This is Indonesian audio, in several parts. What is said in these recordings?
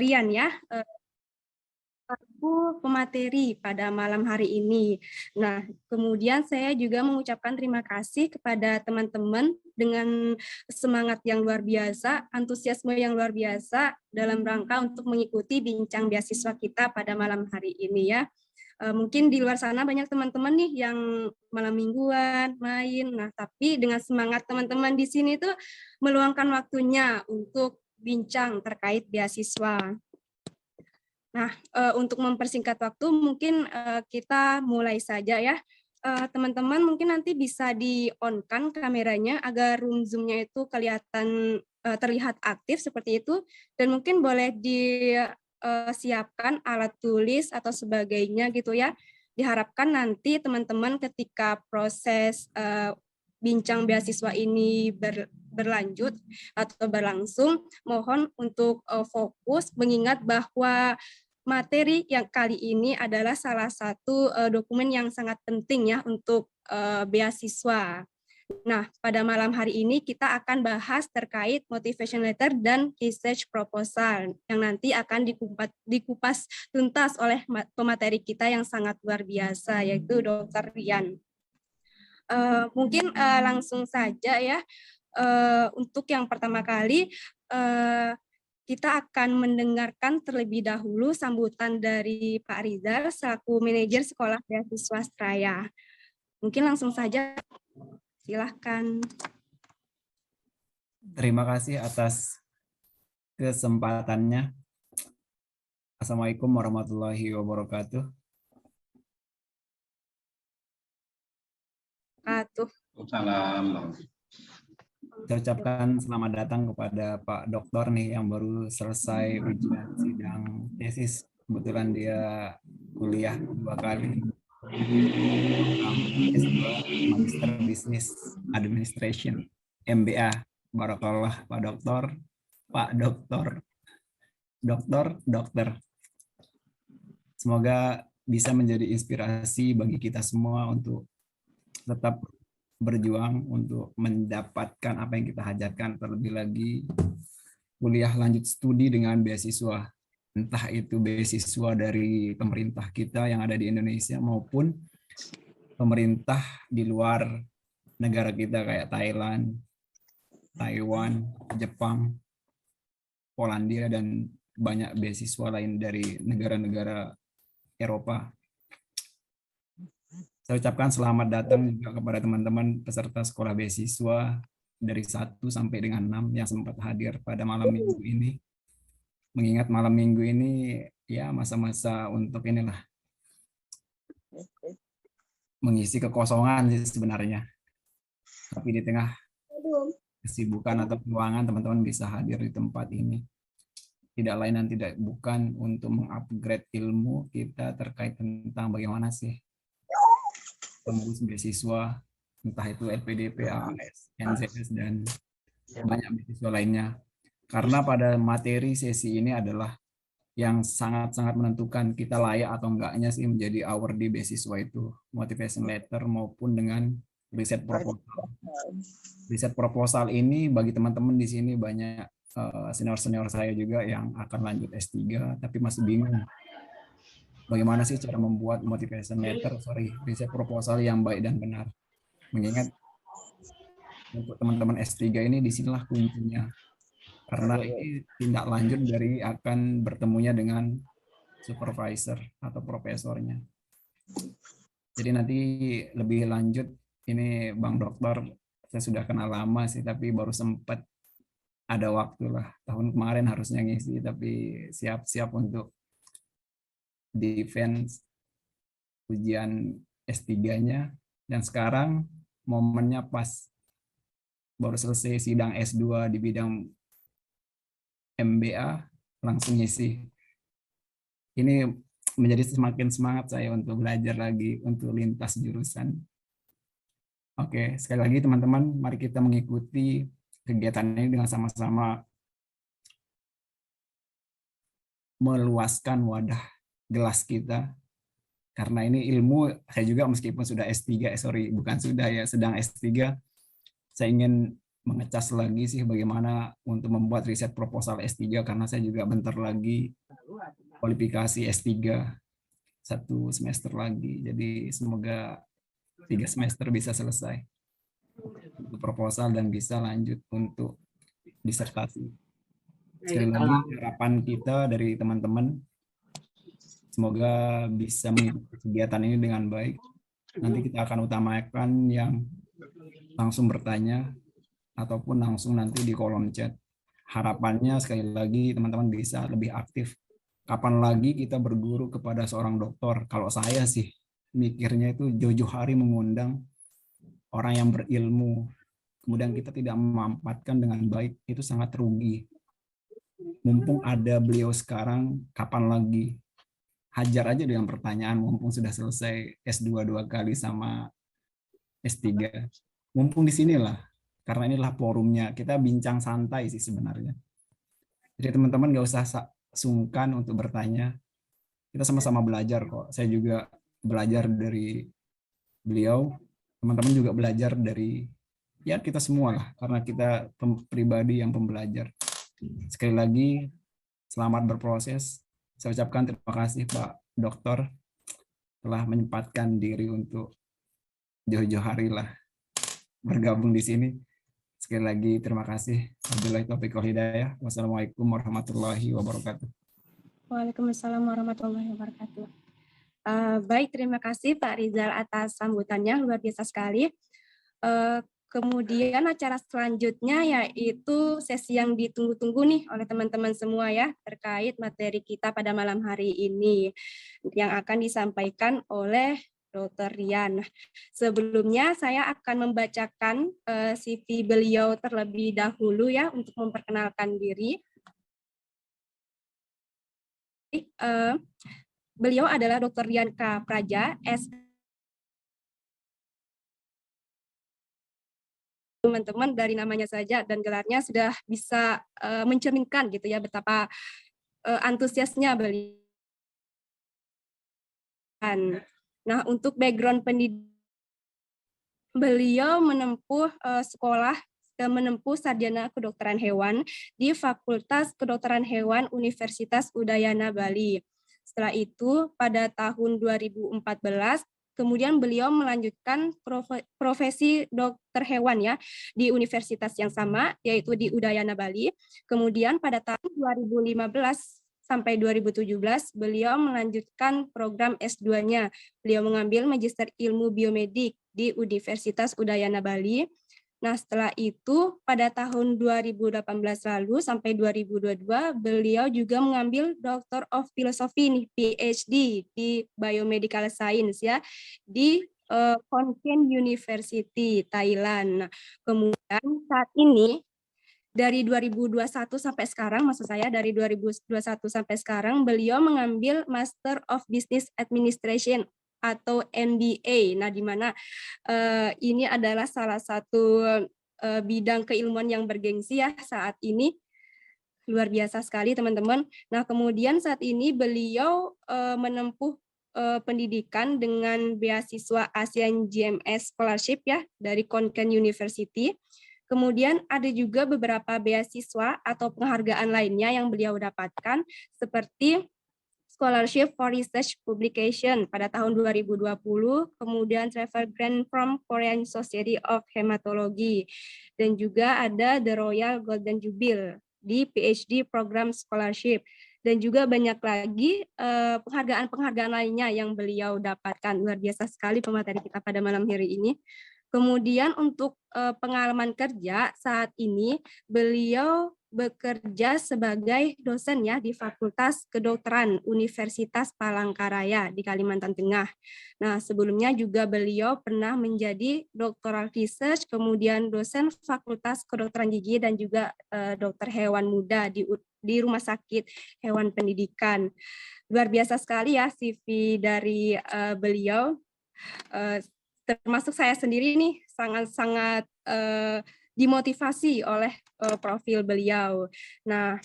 Rian ya, aku pemateri pada malam hari ini. Nah, kemudian saya juga mengucapkan terima kasih kepada teman-teman dengan semangat yang luar biasa, antusiasme yang luar biasa dalam rangka untuk mengikuti bincang beasiswa kita pada malam hari ini ya. Mungkin di luar sana banyak teman-teman nih yang malam mingguan main. Nah, tapi dengan semangat teman-teman di sini tuh meluangkan waktunya untuk bincang terkait beasiswa. Nah, untuk mempersingkat waktu mungkin kita mulai saja ya. Teman-teman mungkin nanti bisa di-on-kan kameranya agar room Zoom-nya itu kelihatan terlihat aktif seperti itu, dan mungkin boleh disiapkan alat tulis atau sebagainya gitu ya. Diharapkan nanti teman-teman ketika proses bincang beasiswa ini berlanjut atau berlangsung, mohon untuk fokus mengingat bahwa materi yang kali ini adalah salah satu dokumen yang sangat penting ya untuk beasiswa. Nah, pada malam hari ini kita akan bahas terkait motivation letter dan research proposal yang nanti akan dikupas tuntas oleh pemateri kita yang sangat luar biasa, yaitu Dr. Rian. Mungkin langsung saja ya, untuk yang pertama kali kita akan mendengarkan terlebih dahulu sambutan dari Pak Rizal selaku manajer Sekolah Beasiswa Straya. Mungkin langsung saja, silahkan. Terima kasih atas kesempatannya. Assalamualaikum warahmatullahi wabarakatuh. Salam. Saya ucapkan selamat datang kepada Pak Doktor nih yang baru selesai ujian sidang tesis. Kebetulan dia kuliah 2 kali. S2 Magister Business Administration, MBA. Barakallah Pak Doktor, Pak Doktor, Dokter. Semoga bisa menjadi inspirasi bagi kita semua untuk tetap berjuang untuk mendapatkan apa yang kita hajatkan, terlebih lagi kuliah lanjut studi dengan beasiswa, entah itu beasiswa dari pemerintah kita yang ada di Indonesia maupun pemerintah di luar negara kita kayak Thailand, Taiwan, Jepang, Polandia, dan banyak beasiswa lain dari negara-negara Eropa. Saya ucapkan selamat datang juga kepada teman-teman peserta sekolah beasiswa dari 1 sampai dengan 6 yang sempat hadir pada malam minggu ini. Mengingat malam minggu ini ya masa-masa untuk inilah mengisi kekosongan sih sebenarnya. Tapi di tengah kesibukan atau peluangan teman-teman bisa hadir di tempat ini. Tidak lain dan tidak bukan untuk mengupgrade ilmu kita terkait tentang bagaimana sih tembus beasiswa, entah itu LPDP, AAS, NZS, dan banyak beasiswa lainnya. Karena pada materi sesi ini adalah yang sangat-sangat menentukan kita layak atau enggaknya sih menjadi awardee beasiswa itu, motivation letter maupun dengan riset proposal. Riset proposal ini bagi teman-teman di sini banyak senior-senior saya juga yang akan lanjut S3 tapi masih bingung bagaimana sih cara membuat riset proposal yang baik dan benar. Mengingat untuk teman-teman S3 ini disinilah kuncinya. Karena ini tindak lanjut dari akan bertemunya dengan supervisor atau profesornya. Jadi nanti lebih lanjut, ini Bang Dokter, saya sudah kenal lama sih, tapi baru sempat ada waktu lah. Tahun kemarin harusnya ngisi, tapi siap-siap untuk defense ujian S3-nya, dan sekarang momennya pas baru selesai sidang S2 di bidang MBA langsung ngisi. Ini menjadi semakin semangat saya untuk belajar lagi untuk lintas jurusan. Oke, sekali lagi teman-teman, mari kita mengikuti kegiatan ini dengan sama-sama meluaskan wadah gelas kita. Karena ini ilmu, saya juga meskipun sudah S3, bukan sudah ya, sedang S3, saya ingin mengecas lagi sih bagaimana untuk membuat riset proposal S3, karena saya juga bentar lagi kualifikasi S3 1 semester lagi. Jadi semoga 3 semester bisa selesai untuk proposal dan bisa lanjut untuk disertasi. Sekali lagi harapan kita dari teman-teman semoga bisa mengikuti kegiatan ini dengan baik. Nanti kita akan utamakan yang langsung bertanya ataupun langsung nanti di kolom chat. Harapannya sekali lagi teman-teman bisa lebih aktif. Kapan lagi kita berguru kepada seorang dokter? Kalau saya sih mikirnya itu jauh-jauh hari mengundang orang yang berilmu, kemudian kita tidak memanfaatkan dengan baik, itu sangat rugi. Mumpung ada beliau sekarang, kapan lagi? Hajar aja dengan pertanyaan, mumpung sudah selesai S2 2 kali sama S3. Mumpung di sinilah, karena inilah forumnya. Kita bincang santai sih sebenarnya. Jadi teman-teman gak usah sungkan untuk bertanya. Kita sama-sama belajar kok. Saya juga belajar dari beliau. Teman-teman juga belajar dari ya kita semua lah, karena kita pribadi yang pembelajar. Sekali lagi, selamat berproses. Saya ucapkan terima kasih Pak Dokter telah menyempatkan diri untuk jauh-jauh hari lah bergabung di sini. Sekali lagi terima kasih. Wabillahi taufiq wal hidayah. Wassalamualaikum warahmatullahi wabarakatuh. Waalaikumsalam warahmatullahi wabarakatuh. Baik, terima kasih Pak Rizal atas sambutannya, luar biasa sekali. Kemudian acara selanjutnya yaitu sesi yang ditunggu-tunggu nih oleh teman-teman semua ya, terkait materi kita pada malam hari ini yang akan disampaikan oleh Dr. Rian. Sebelumnya saya akan membacakan CV beliau terlebih dahulu ya untuk memperkenalkan diri. Beliau adalah Dr. Rian K. Praja, teman-teman dari namanya saja dan gelarnya sudah bisa mencerminkan gitu ya betapa antusiasnya beliau. Nah, untuk background pendidikan beliau menempuh sarjana kedokteran hewan di Fakultas Kedokteran Hewan Universitas Udayana Bali. Setelah itu pada tahun 2014 kemudian beliau melanjutkan profesi dokter hewan ya di universitas yang sama yaitu di Udayana Bali. Kemudian pada tahun 2015 sampai 2017 beliau melanjutkan program S2-nya. Beliau mengambil Magister Ilmu Biomedik di Universitas Udayana Bali. Nah, setelah itu pada tahun 2018 lalu sampai 2022 beliau juga mengambil Doctor of Philosophy nih, PhD di Biomedical Science ya di Khon Kaen University Thailand. Nah, kemudian saat ini dari 2021 sampai sekarang, maksud saya dari 2021 sampai sekarang beliau mengambil Master of Business Administration atau MBA. Nah, di mana ini adalah salah satu bidang keilmuan yang bergengsi ya saat ini. Luar biasa sekali teman-teman. Nah, kemudian saat ini beliau menempuh pendidikan dengan beasiswa ASEAN GMS Scholarship ya dari Khon Kaen University. Kemudian ada juga beberapa beasiswa atau penghargaan lainnya yang beliau dapatkan seperti Scholarship for Research Publication pada tahun 2020, kemudian Travel Grant from Korean Society of Hematology, dan juga ada The Royal Golden Jubilee di PhD Program Scholarship, dan juga banyak lagi penghargaan-penghargaan lainnya yang beliau dapatkan. Luar biasa sekali pemateri kita pada malam hari ini. Kemudian untuk pengalaman kerja saat ini beliau bekerja sebagai dosen ya di Fakultas Kedokteran Universitas Palangkaraya di Kalimantan Tengah. Nah, sebelumnya juga beliau pernah menjadi doktoral research, kemudian dosen Fakultas Kedokteran Gigi dan juga dokter hewan muda di Rumah Sakit Hewan Pendidikan. Luar biasa sekali ya CV dari beliau. Termasuk saya sendiri nih sangat-sangat dimotivasi oleh profil beliau. Nah,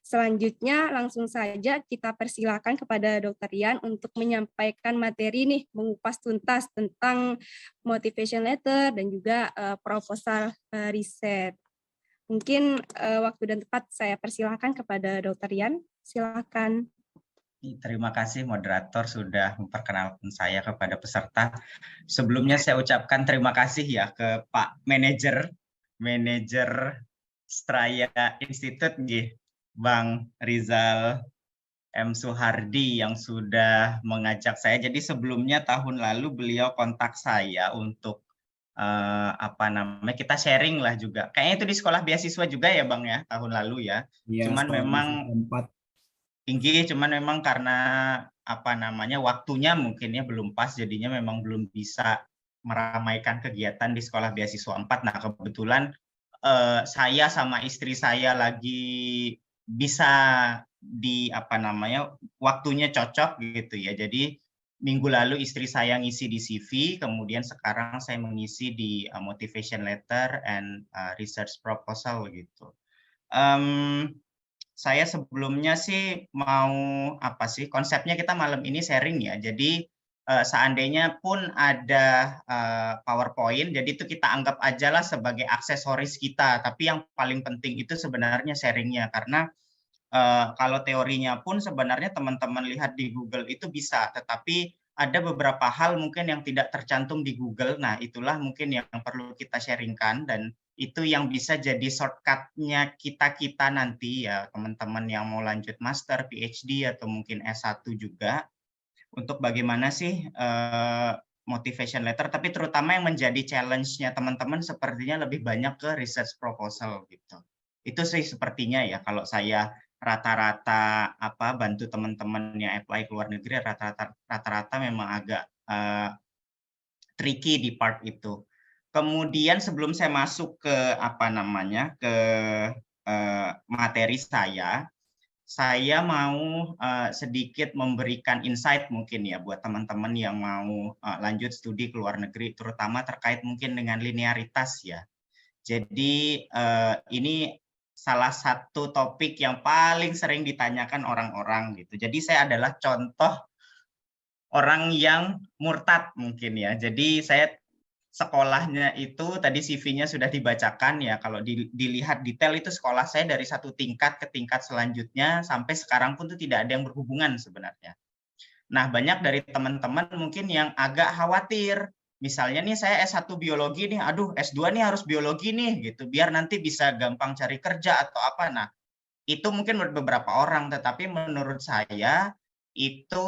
selanjutnya langsung saja kita persilakan kepada Dr. Rian untuk menyampaikan materi nih, mengupas tuntas tentang motivation letter dan juga proposal riset. Mungkin waktu dan tempat saya persilahkan kepada Dr. Rian. Silakan. Terima kasih moderator sudah memperkenalkan saya kepada peserta. Sebelumnya saya ucapkan terima kasih ya ke Pak Manajer Straya Institute, Bang Rizal M. Suhardi yang sudah mengajak saya. Jadi sebelumnya tahun lalu beliau kontak saya untuk kita sharing lah juga. Kayaknya itu di sekolah beasiswa juga ya Bang ya, tahun lalu ya. Iya, Cuman memang tinggi, cuman memang karena waktunya mungkin ya belum pas, jadinya memang belum bisa meramaikan kegiatan di sekolah beasiswa 4. Nah kebetulan saya sama istri saya lagi bisa di waktunya cocok gitu ya. Jadi minggu lalu istri saya ngisi di CV, kemudian sekarang saya mengisi di motivation letter and research proposal gitu. Saya sebelumnya sih mau konsepnya kita malam ini sharing ya. Jadi seandainya pun ada PowerPoint, jadi itu kita anggap aja lah sebagai aksesoris kita. Tapi yang paling penting itu sebenarnya sharingnya, karena kalau teorinya pun sebenarnya teman-teman lihat di Google itu bisa, tetapi ada beberapa hal mungkin yang tidak tercantum di Google. Nah itulah mungkin yang perlu kita sharingkan, dan itu yang bisa jadi shortcut-nya kita nanti ya, teman-teman yang mau lanjut master, PhD, atau mungkin S1 juga, untuk bagaimana sih motivation letter, tapi terutama yang menjadi challenge-nya teman-teman sepertinya lebih banyak ke research proposal gitu. Itu sih sepertinya ya, kalau saya rata-rata bantu teman-teman yang apply ke luar negeri, rata-rata memang agak tricky di part itu. Kemudian sebelum saya masuk ke materi saya mau sedikit memberikan insight mungkin ya buat teman-teman yang mau lanjut studi ke luar negeri, terutama terkait mungkin dengan linearitas ya. Jadi ini salah satu topik yang paling sering ditanyakan orang-orang gitu. Jadi saya adalah contoh orang yang murtad mungkin ya. Jadi saya sekolahnya itu tadi CV-nya sudah dibacakan ya. Kalau dilihat detail itu sekolah saya dari satu tingkat ke tingkat selanjutnya sampai sekarang pun itu tidak ada yang berhubungan sebenarnya. Nah, banyak dari teman-teman mungkin yang agak khawatir. Misalnya nih saya S1 biologi nih, aduh S2 nih harus biologi nih gitu, biar nanti bisa gampang cari kerja atau apa. Nah, itu mungkin menurut beberapa orang, tetapi menurut saya itu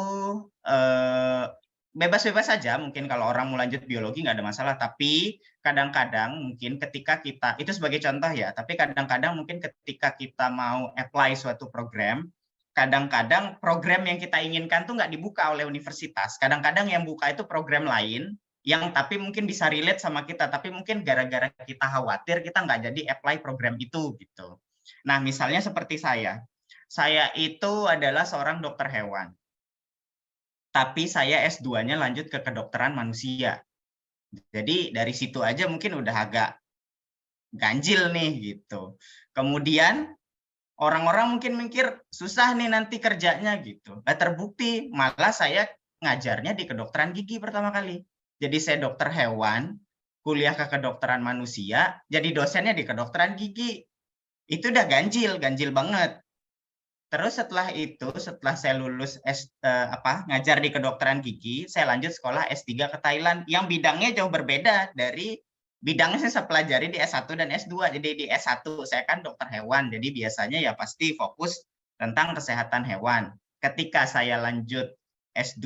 bebas-bebas saja. Mungkin kalau orang mau lanjut biologi nggak ada masalah, tapi kadang-kadang mungkin ketika kita, itu sebagai contoh ya, tapi kadang-kadang mungkin ketika kita mau apply suatu program, kadang-kadang program yang kita inginkan tuh nggak dibuka oleh universitas. Kadang-kadang yang buka itu program lain, yang tapi mungkin bisa relate sama kita, tapi mungkin gara-gara kita khawatir, kita nggak jadi apply program itu gitu. Nah, misalnya seperti saya itu adalah seorang dokter hewan. Tapi saya S2-nya lanjut ke kedokteran manusia. Jadi dari situ aja mungkin udah agak ganjil nih gitu. Kemudian orang-orang mungkin mikir susah nih nanti kerjanya gitu. Nah, terbukti malah saya ngajarnya di kedokteran gigi pertama kali. Jadi saya dokter hewan, kuliah ke kedokteran manusia, jadi dosennya di kedokteran gigi. Itu udah ganjil banget. Terus setelah itu, setelah saya lulus ngajar di kedokteran gigi, saya lanjut sekolah S3 ke Thailand, yang bidangnya jauh berbeda dari bidangnya saya pelajari di S1 dan S2. Jadi di S1 saya kan dokter hewan, jadi biasanya ya pasti fokus tentang kesehatan hewan. Ketika saya lanjut S2,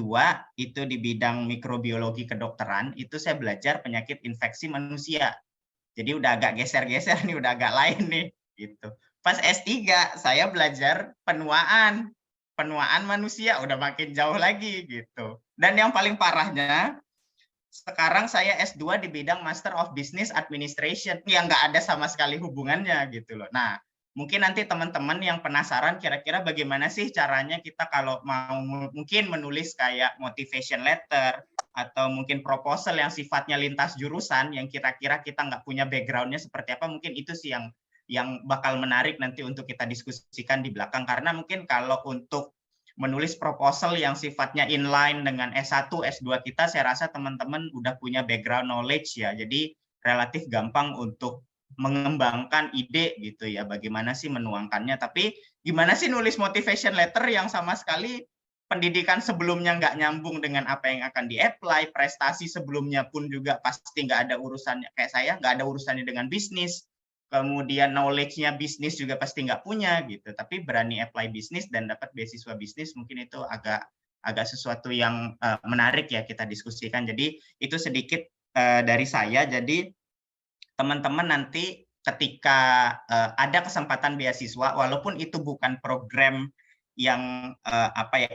itu di bidang mikrobiologi kedokteran, itu saya belajar penyakit infeksi manusia. Jadi udah agak geser-geser nih, udah agak lain nih, gitu. Pas S3 saya belajar penuaan manusia, udah makin jauh lagi gitu. Dan yang paling parahnya, sekarang saya S2 di bidang Master of Business Administration yang nggak ada sama sekali hubungannya gitu loh. Nah, mungkin nanti teman-teman yang penasaran kira-kira bagaimana sih caranya kita kalau mau mungkin menulis kayak motivation letter atau mungkin proposal yang sifatnya lintas jurusan yang kira-kira kita nggak punya background-nya seperti apa, mungkin itu sih yang bakal menarik nanti untuk kita diskusikan di belakang. Karena mungkin kalau untuk menulis proposal yang sifatnya inline dengan S1, S2 kita, saya rasa teman-teman udah punya background knowledge ya, jadi relatif gampang untuk mengembangkan ide gitu ya, bagaimana sih menuangkannya, tapi gimana sih nulis motivation letter yang sama sekali pendidikan sebelumnya nggak nyambung dengan apa yang akan di-apply, prestasi sebelumnya pun juga pasti nggak ada urusannya, kayak saya nggak ada urusannya dengan bisnis, kemudian knowledge-nya bisnis juga pasti nggak punya gitu, tapi berani apply bisnis dan dapat beasiswa bisnis, mungkin itu agak sesuatu yang menarik ya kita diskusikan. Jadi itu sedikit dari saya. Jadi teman-teman nanti ketika ada kesempatan beasiswa, walaupun itu bukan program yang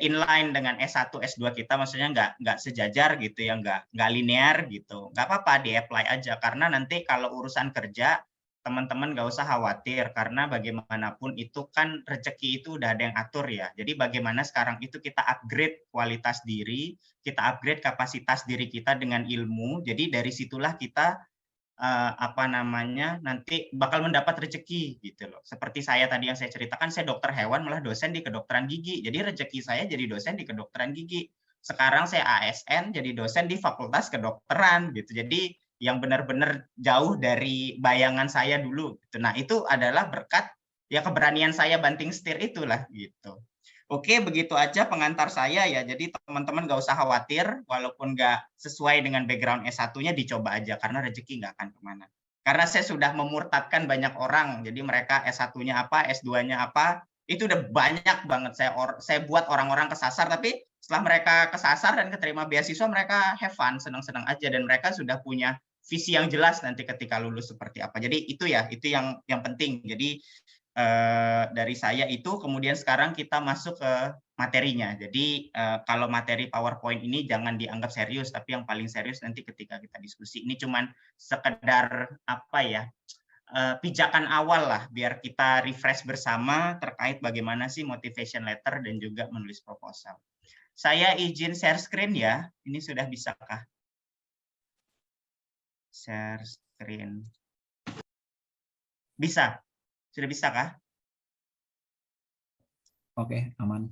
inline dengan S1, S2 kita, maksudnya nggak sejajar gitu ya, nggak linear gitu, nggak apa-apa, di-apply aja, karena nanti kalau urusan kerja, teman-teman nggak usah khawatir, karena bagaimanapun itu kan rezeki itu udah ada yang atur ya. Jadi bagaimana sekarang itu kita upgrade kualitas diri, kita upgrade kapasitas diri kita dengan ilmu, jadi dari situlah kita nanti bakal mendapat rezeki gitu loh. Seperti saya tadi yang saya ceritakan, saya dokter hewan malah dosen di kedokteran gigi. Jadi rezeki saya jadi dosen di kedokteran gigi. Sekarang saya ASN jadi dosen di fakultas kedokteran gitu. Jadi yang benar-benar jauh dari bayangan saya dulu gitu. Nah, itu adalah berkat ya keberanian saya banting setir itulah gitu. Oke, begitu aja pengantar saya ya. Jadi teman-teman nggak usah khawatir, walaupun nggak sesuai dengan background S1-nya, dicoba aja, karena rezeki nggak akan kemana. Karena saya sudah memurtadkan banyak orang, jadi mereka S1-nya apa, S2-nya apa, itu udah banyak banget saya buat orang-orang kesasar, tapi setelah mereka kesasar dan keterima beasiswa, mereka have fun, senang-senang aja, dan mereka sudah punya visi yang jelas nanti ketika lulus seperti apa. Jadi itu yang penting. Jadi dari saya itu, kemudian sekarang kita masuk ke materinya. Jadi kalau materi PowerPoint ini jangan dianggap serius, tapi yang paling serius nanti ketika kita diskusi. Ini cuman sekedar pijakan awal lah, biar kita refresh bersama terkait bagaimana sih motivation letter dan juga menulis proposal. Saya izin share screen ya. Ini sudah bisakah? Share screen. Bisa? Sudah bisa kah? Oke, aman.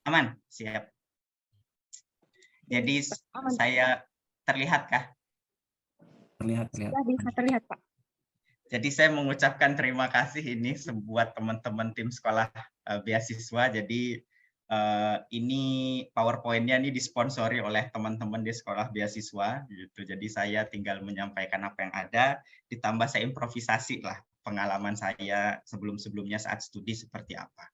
Aman, siap. Jadi saya terlihat kah? Terlihat. Bisa terlihat, Pak. Jadi saya mengucapkan terima kasih ini buat teman-teman tim sekolah beasiswa. Jadi ini PowerPoint-nya ini disponsori oleh teman-teman di sekolah beasiswa gitu. Jadi saya tinggal menyampaikan apa yang ada, ditambah saya improvisasi lah pengalaman saya sebelum-sebelumnya saat studi seperti apa.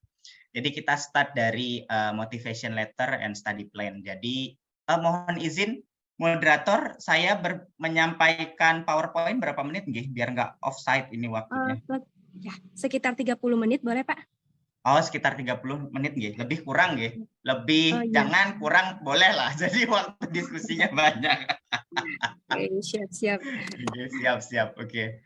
Jadi kita start dari motivation letter and study plan. Jadi mohon izin moderator, saya menyampaikan PowerPoint berapa menit nggih, biar nggak offside ini waktunya. Ya, sekitar 30 menit boleh, Pak? Oh, sekitar 30 menit nggih. Lebih kurang nggih. Lebih jangan, kurang boleh lah. Jadi waktu diskusinya banyak. Oke, siap. Siap. Oke.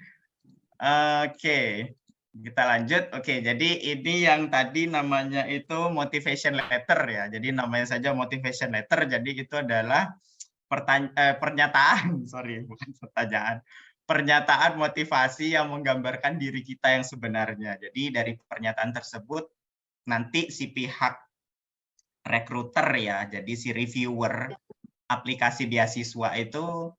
Oke, kita lanjut. Oke, jadi ini yang tadi namanya itu motivation letter ya. Jadi namanya saja motivation letter. Jadi itu adalah pernyataan, bukan pertanyaan. Pernyataan motivasi yang menggambarkan diri kita yang sebenarnya. Jadi dari pernyataan tersebut nanti si pihak recruiter ya, jadi si reviewer aplikasi beasiswa itu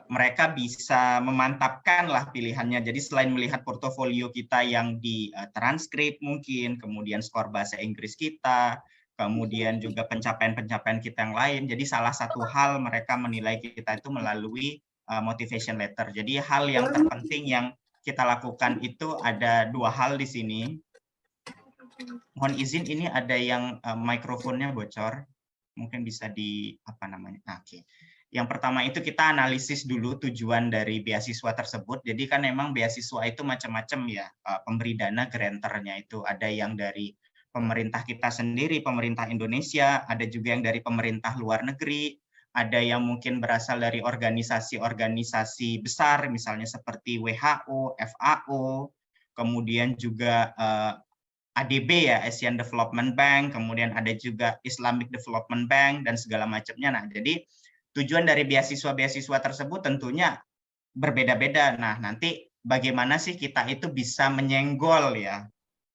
mereka bisa memantapkan lah pilihannya. Jadi selain melihat portofolio kita yang di transkrip mungkin, kemudian skor bahasa Inggris kita, kemudian juga pencapaian-pencapaian kita yang lain. Jadi salah satu hal mereka menilai kita itu melalui motivation letter. Jadi hal yang terpenting yang kita lakukan itu ada 2 hal di sini. Mohon izin, ini ada yang mikrofonnya bocor. Mungkin bisa di Oke. Yang pertama itu kita analisis dulu tujuan dari beasiswa tersebut. Jadi kan memang beasiswa itu macam-macam ya, pemberi dana, granternya itu ada yang dari pemerintah kita sendiri, pemerintah Indonesia, ada juga yang dari pemerintah luar negeri, ada yang mungkin berasal dari organisasi-organisasi besar, misalnya seperti WHO, FAO, kemudian juga ADB ya, Asian Development Bank, kemudian ada juga Islamic Development Bank, dan segala macamnya. Nah, jadi tujuan dari beasiswa-beasiswa tersebut tentunya berbeda-beda. Nah, nanti bagaimana sih kita itu bisa menyenggol ya?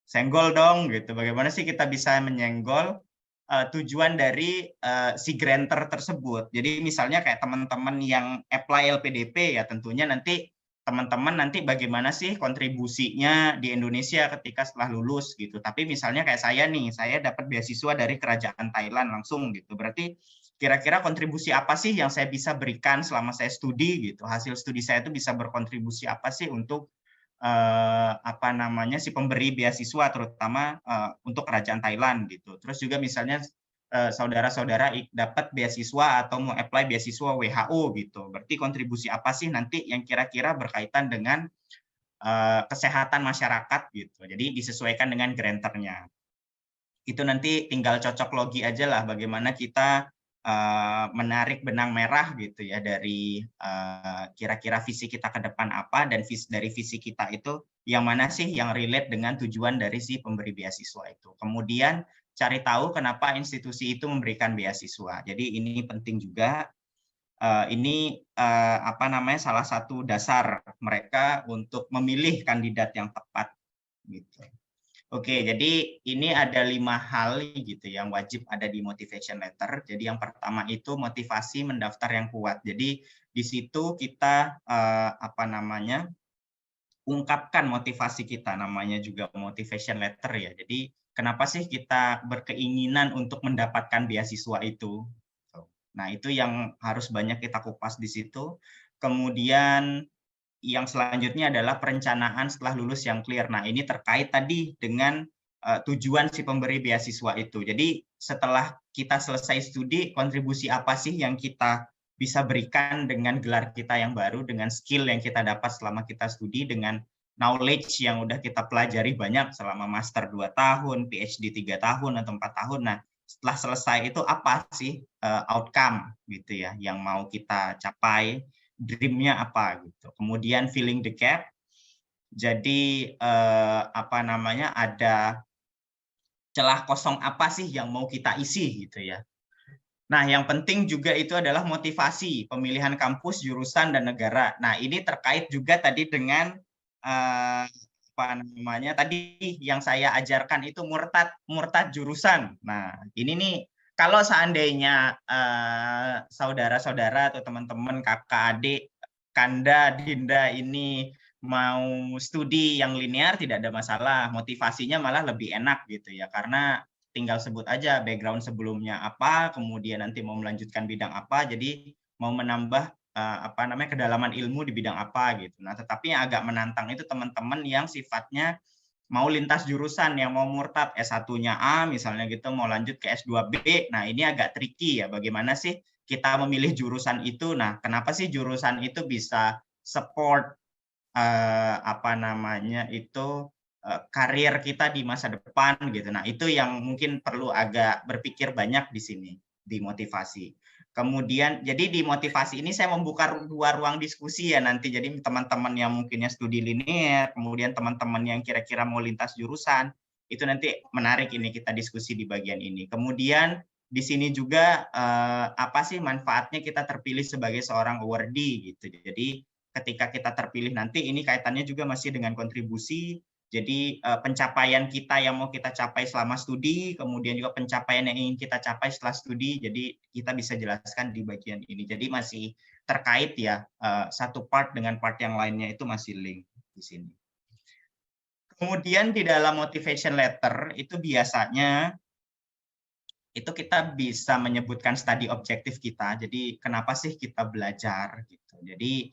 Senggol dong gitu. Bagaimana sih kita bisa menyenggol tujuan dari si grantor tersebut. Jadi misalnya kayak teman-teman yang apply LPDP ya, tentunya nanti teman-teman nanti bagaimana sih kontribusinya di Indonesia ketika setelah lulus gitu. Tapi misalnya kayak saya nih, saya dapat beasiswa dari kerajaan Thailand langsung gitu. Berarti kira-kira kontribusi apa sih yang saya bisa berikan selama saya studi gitu. Hasil studi saya itu bisa berkontribusi apa sih untuk apa namanya si pemberi beasiswa, terutama untuk kerajaan Thailand gitu. Terus juga misalnya saudara-saudara dapat beasiswa atau mau apply beasiswa WHO gitu. Berarti kontribusi apa sih nanti yang kira-kira berkaitan dengan kesehatan masyarakat gitu. Jadi disesuaikan dengan granternya. Itu nanti tinggal cocok logi aja lah bagaimana kita menarik benang merah gitu ya dari kira-kira visi kita ke depan apa, dan dari visi kita itu yang mana sih yang relate dengan tujuan dari si pemberi beasiswa itu. Kemudian cari tahu kenapa institusi itu memberikan beasiswa. Jadi ini penting juga. Ini apa namanya salah satu dasar mereka untuk memilih kandidat yang tepat gitu. Oke, jadi ini ada 5 hal gitu yang wajib ada di motivation letter. Jadi yang pertama itu motivasi mendaftar yang kuat. Jadi di situ kita apa namanya ungkapkan motivasi kita, namanya juga motivation letter ya. Jadi kenapa sih kita berkeinginan untuk mendapatkan beasiswa itu? Nah, itu yang harus banyak kita kupas di situ. Kemudian yang selanjutnya adalah perencanaan setelah lulus yang clear. Nah, ini terkait tadi dengan tujuan si pemberi beasiswa itu. Jadi setelah kita selesai studi, kontribusi apa sih yang kita bisa berikan dengan gelar kita yang baru, dengan skill yang kita dapat selama kita studi, dengan knowledge yang udah kita pelajari banyak selama master 2 tahun, PhD 3 tahun atau 4 tahun. Nah, setelah selesai itu apa sih outcome gitu ya yang mau kita capai, dream-nya apa gitu. Kemudian filling the gap. Jadi apa namanya ada celah kosong apa sih yang mau kita isi gitu ya. Nah, yang penting juga itu adalah motivasi, pemilihan kampus, jurusan, dan negara. Nah, ini terkait juga tadi dengan apa namanya tadi yang saya ajarkan itu murtad jurusan. Nah, ini nih kalau seandainya saudara-saudara atau teman-teman kakak adik Kanda Dinda ini mau studi yang linear tidak ada masalah, motivasinya malah lebih enak gitu ya, karena tinggal sebut aja background sebelumnya apa, kemudian nanti mau melanjutkan bidang apa, jadi mau menambah apa namanya kedalaman ilmu di bidang apa gitu. Nah, tetapi yang agak menantang itu teman-teman yang sifatnya mau lintas jurusan, yang mau murtad S1-nya A misalnya gitu, mau lanjut ke S2B. Nah, ini agak tricky ya, bagaimana sih kita memilih jurusan itu. Nah, kenapa sih jurusan itu bisa support apa namanya itu karir kita di masa depan gitu. Nah, itu yang mungkin perlu agak berpikir banyak di sini, di motivasi. Kemudian, jadi di motivasi ini saya membuka 2 ruang diskusi ya nanti. Jadi teman-teman yang mungkinnya studi linear, kemudian teman-teman yang kira-kira mau lintas jurusan, itu nanti menarik ini kita diskusi di bagian ini. Kemudian di sini juga apa sih manfaatnya kita terpilih sebagai seorang awardee gitu. Jadi ketika kita terpilih nanti ini kaitannya juga masih dengan kontribusi. Jadi pencapaian kita yang mau kita capai selama studi, kemudian juga pencapaian yang ingin kita capai setelah studi, jadi kita bisa jelaskan di bagian ini. Jadi masih terkait ya, satu part dengan part yang lainnya itu masih link di sini. Kemudian di dalam motivation letter itu biasanya itu kita bisa menyebutkan study objektif kita. Jadi kenapa sih kita belajar gitu. Jadi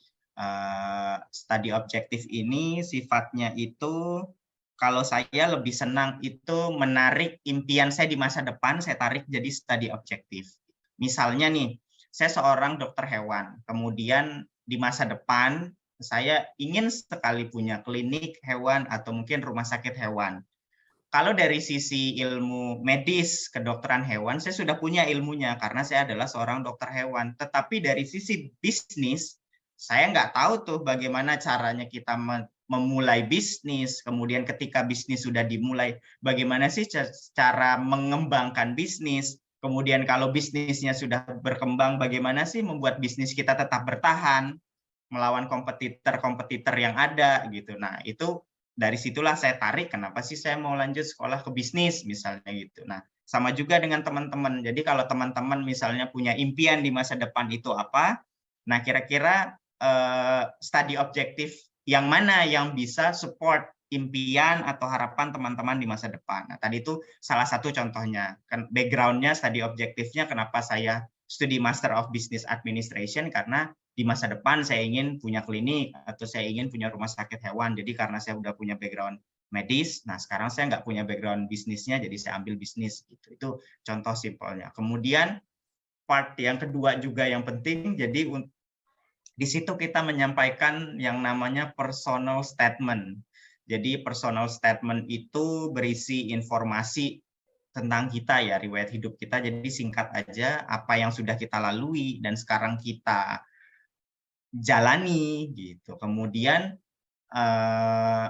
study objektif ini sifatnya itu kalau saya lebih senang itu menarik impian saya di masa depan, saya tarik jadi study objektif. Misalnya nih, saya seorang dokter hewan, kemudian di masa depan saya ingin sekali punya klinik hewan atau mungkin rumah sakit hewan. Kalau dari sisi ilmu medis kedokteran hewan, saya sudah punya ilmunya karena saya adalah seorang dokter hewan. Tetapi dari sisi bisnis, saya nggak tahu tuh bagaimana caranya kita memulai bisnis, kemudian ketika bisnis sudah dimulai, bagaimana sih cara mengembangkan bisnis, kemudian kalau bisnisnya sudah berkembang, bagaimana sih membuat bisnis kita tetap bertahan, melawan kompetitor yang ada gitu. Nah, itu dari situlah saya tarik, kenapa sih saya mau lanjut sekolah ke bisnis misalnya gitu. Nah, sama juga dengan teman-teman. Jadi kalau teman-teman misalnya punya impian di masa depan itu apa, nah kira-kira study objektif yang mana yang bisa support impian atau harapan teman-teman di masa depan. Nah, tadi itu salah satu contohnya. Background-nya, study objektifnya, kenapa saya studi Master of Business Administration, karena di masa depan saya ingin punya klinik atau saya ingin punya rumah sakit hewan. Jadi karena saya udah punya background medis, nah sekarang saya nggak punya background bisnisnya, jadi saya ambil bisnis. Gitu. Itu contoh simpelnya. Kemudian part yang kedua juga yang penting, jadi di situ kita menyampaikan yang namanya personal statement. Jadi personal statement itu berisi informasi tentang kita ya, riwayat hidup kita. Jadi singkat aja apa yang sudah kita lalui dan sekarang kita jalani gitu. Kemudian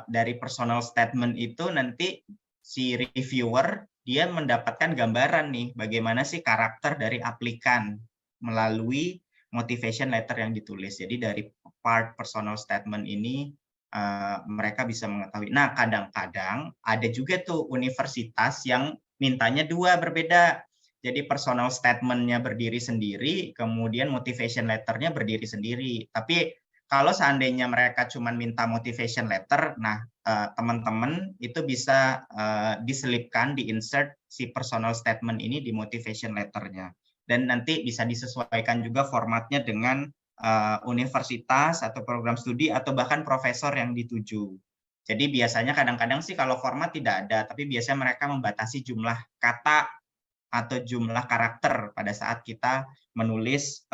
dari personal statement itu nanti si reviewer dia mendapatkan gambaran nih bagaimana sih karakter dari aplikan melalui motivation letter yang ditulis. Jadi dari part personal statement ini mereka bisa mengetahui. Nah, kadang-kadang ada juga tuh universitas yang mintanya dua berbeda. Jadi personal statement-nya berdiri sendiri, kemudian motivation letter-nya berdiri sendiri. Tapi kalau seandainya mereka cuma minta motivation letter, nah teman-teman itu bisa diselipkan, di-insert si personal statement ini di motivation letter-nya. Dan nanti bisa disesuaikan juga formatnya dengan universitas atau program studi atau bahkan profesor yang dituju. Jadi biasanya kadang-kadang sih kalau format tidak ada, tapi biasanya mereka membatasi jumlah kata atau jumlah karakter pada saat kita menulis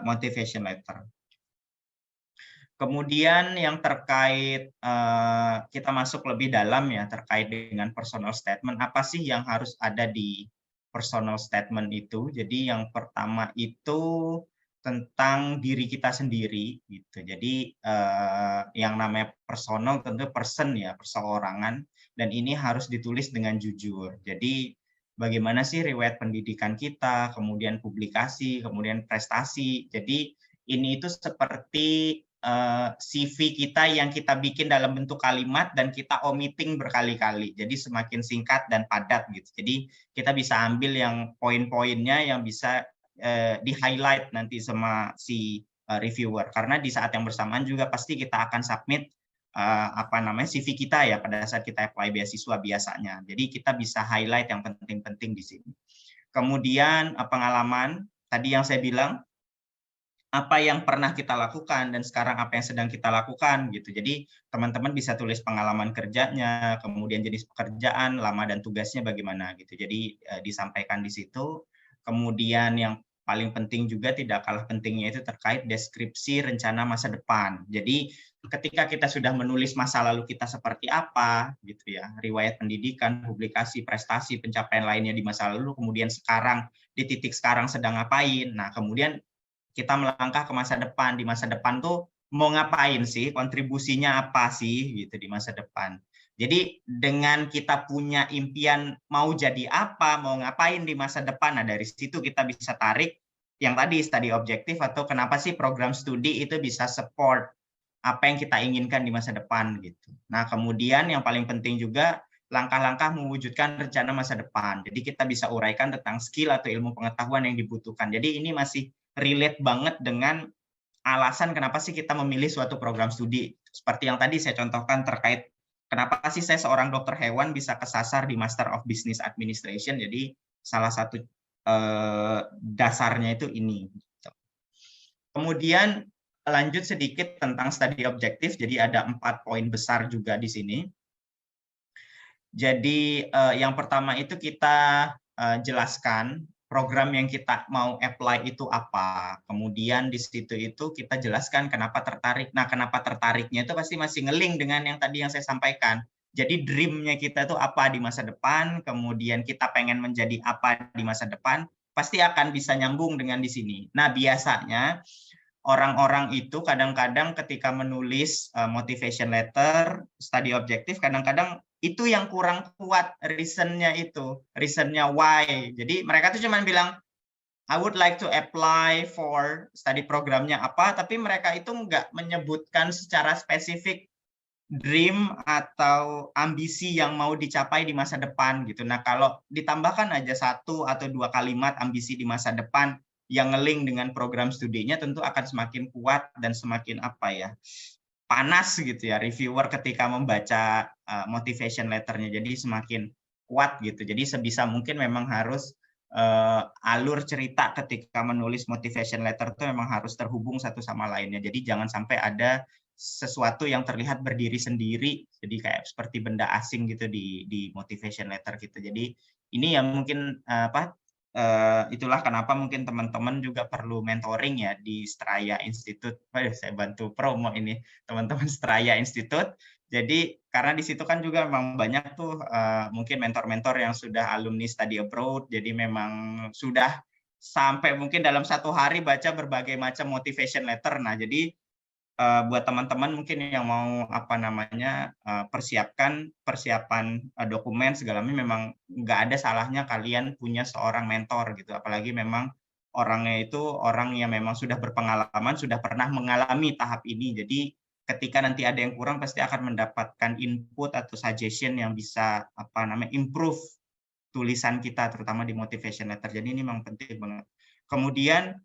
motivation letter. Kemudian yang terkait, kita masuk lebih dalam ya, terkait dengan personal statement, apa sih yang harus ada di personal statement itu? Jadi yang pertama itu tentang diri kita sendiri gitu. Jadi yang namanya personal tentu person ya, perseorangan, dan ini harus ditulis dengan jujur. Jadi bagaimana sih riwayat pendidikan kita, kemudian publikasi, kemudian prestasi. Jadi ini itu seperti CV kita yang kita bikin dalam bentuk kalimat dan kita omitting berkali-kali. Jadi semakin singkat dan padat gitu. Jadi kita bisa ambil yang poin-poinnya yang bisa di-highlight nanti sama si reviewer. Karena di saat yang bersamaan juga pasti kita akan submit CV kita ya pada saat kita apply beasiswa biasanya. Jadi kita bisa highlight yang penting-penting di sini. Kemudian pengalaman tadi yang saya bilang, apa yang pernah kita lakukan dan sekarang apa yang sedang kita lakukan gitu. Jadi teman-teman bisa tulis pengalaman kerjanya, kemudian jenis pekerjaan, lama dan tugasnya bagaimana gitu. Jadi disampaikan di situ. Kemudian yang paling penting juga tidak kalah pentingnya itu terkait deskripsi rencana masa depan. Jadi ketika kita sudah menulis masa lalu kita seperti apa gitu ya, riwayat pendidikan, publikasi, prestasi, pencapaian lainnya di masa lalu, kemudian sekarang di titik sekarang sedang ngapain. Nah, kemudian kita melangkah ke masa depan. Di masa depan tuh mau ngapain sih, kontribusinya apa sih gitu di masa depan. Jadi dengan kita punya impian mau jadi apa, mau ngapain di masa depan, nah dari situ kita bisa tarik yang tadi study objektif atau kenapa sih program studi itu bisa support apa yang kita inginkan di masa depan gitu. Nah kemudian yang paling penting juga langkah-langkah mewujudkan rencana masa depan. Jadi kita bisa uraikan tentang skill atau ilmu pengetahuan yang dibutuhkan. Jadi ini masih relate banget dengan alasan kenapa sih kita memilih suatu program studi. Seperti yang tadi saya contohkan terkait kenapa sih saya seorang dokter hewan bisa kesasar di Master of Business Administration. Jadi salah satu dasarnya itu ini. Kemudian lanjut sedikit tentang study objektif. Jadi ada 4 poin besar juga di sini. Jadi yang pertama itu kita jelaskan program yang kita mau apply itu apa. Kemudian di situ itu kita jelaskan kenapa tertarik. Nah, kenapa tertariknya itu pasti masih ngeling dengan yang tadi yang saya sampaikan. Jadi dream-nya kita itu apa di masa depan, kemudian kita pengen menjadi apa di masa depan, pasti akan bisa nyambung dengan di sini. Nah, biasanya orang-orang itu kadang-kadang ketika menulis motivation letter, study objektif, kadang-kadang itu yang kurang kuat reason-nya itu, reason-nya why. Jadi mereka tuh cuma bilang, I would like to apply for study programnya apa, tapi mereka itu nggak menyebutkan secara spesifik dream atau ambisi yang mau dicapai di masa depan gitu. Nah kalau ditambahkan aja 1 atau 2 kalimat ambisi di masa depan, yang ngeling dengan program studinya tentu akan semakin kuat dan semakin panas gitu ya reviewer ketika membaca motivation letternya, jadi semakin kuat gitu. Jadi sebisa mungkin memang harus alur cerita ketika menulis motivation letter itu memang harus terhubung satu sama lainnya. Jadi jangan sampai ada sesuatu yang terlihat berdiri sendiri, jadi kayak seperti benda asing gitu di motivation letter gitu. Jadi ini yang mungkin itulah kenapa mungkin teman-teman juga perlu mentoring ya di Straya Institute. Saya bantu promo ini teman-teman Straya Institute. Jadi karena di situ kan juga memang banyak tuh mungkin mentor-mentor yang sudah alumni study abroad. Jadi memang sudah sampai mungkin dalam satu hari baca berbagai macam motivation letter. Nah jadi buat teman-teman mungkin yang mau persiapan dokumen segalanya, memang nggak ada salahnya kalian punya seorang mentor gitu, apalagi memang orangnya itu orang yang memang sudah berpengalaman, sudah pernah mengalami tahap ini. Jadi ketika nanti ada yang kurang pasti akan mendapatkan input atau suggestion yang bisa improve tulisan kita, terutama di motivation letter. Jadi ini memang penting banget. Kemudian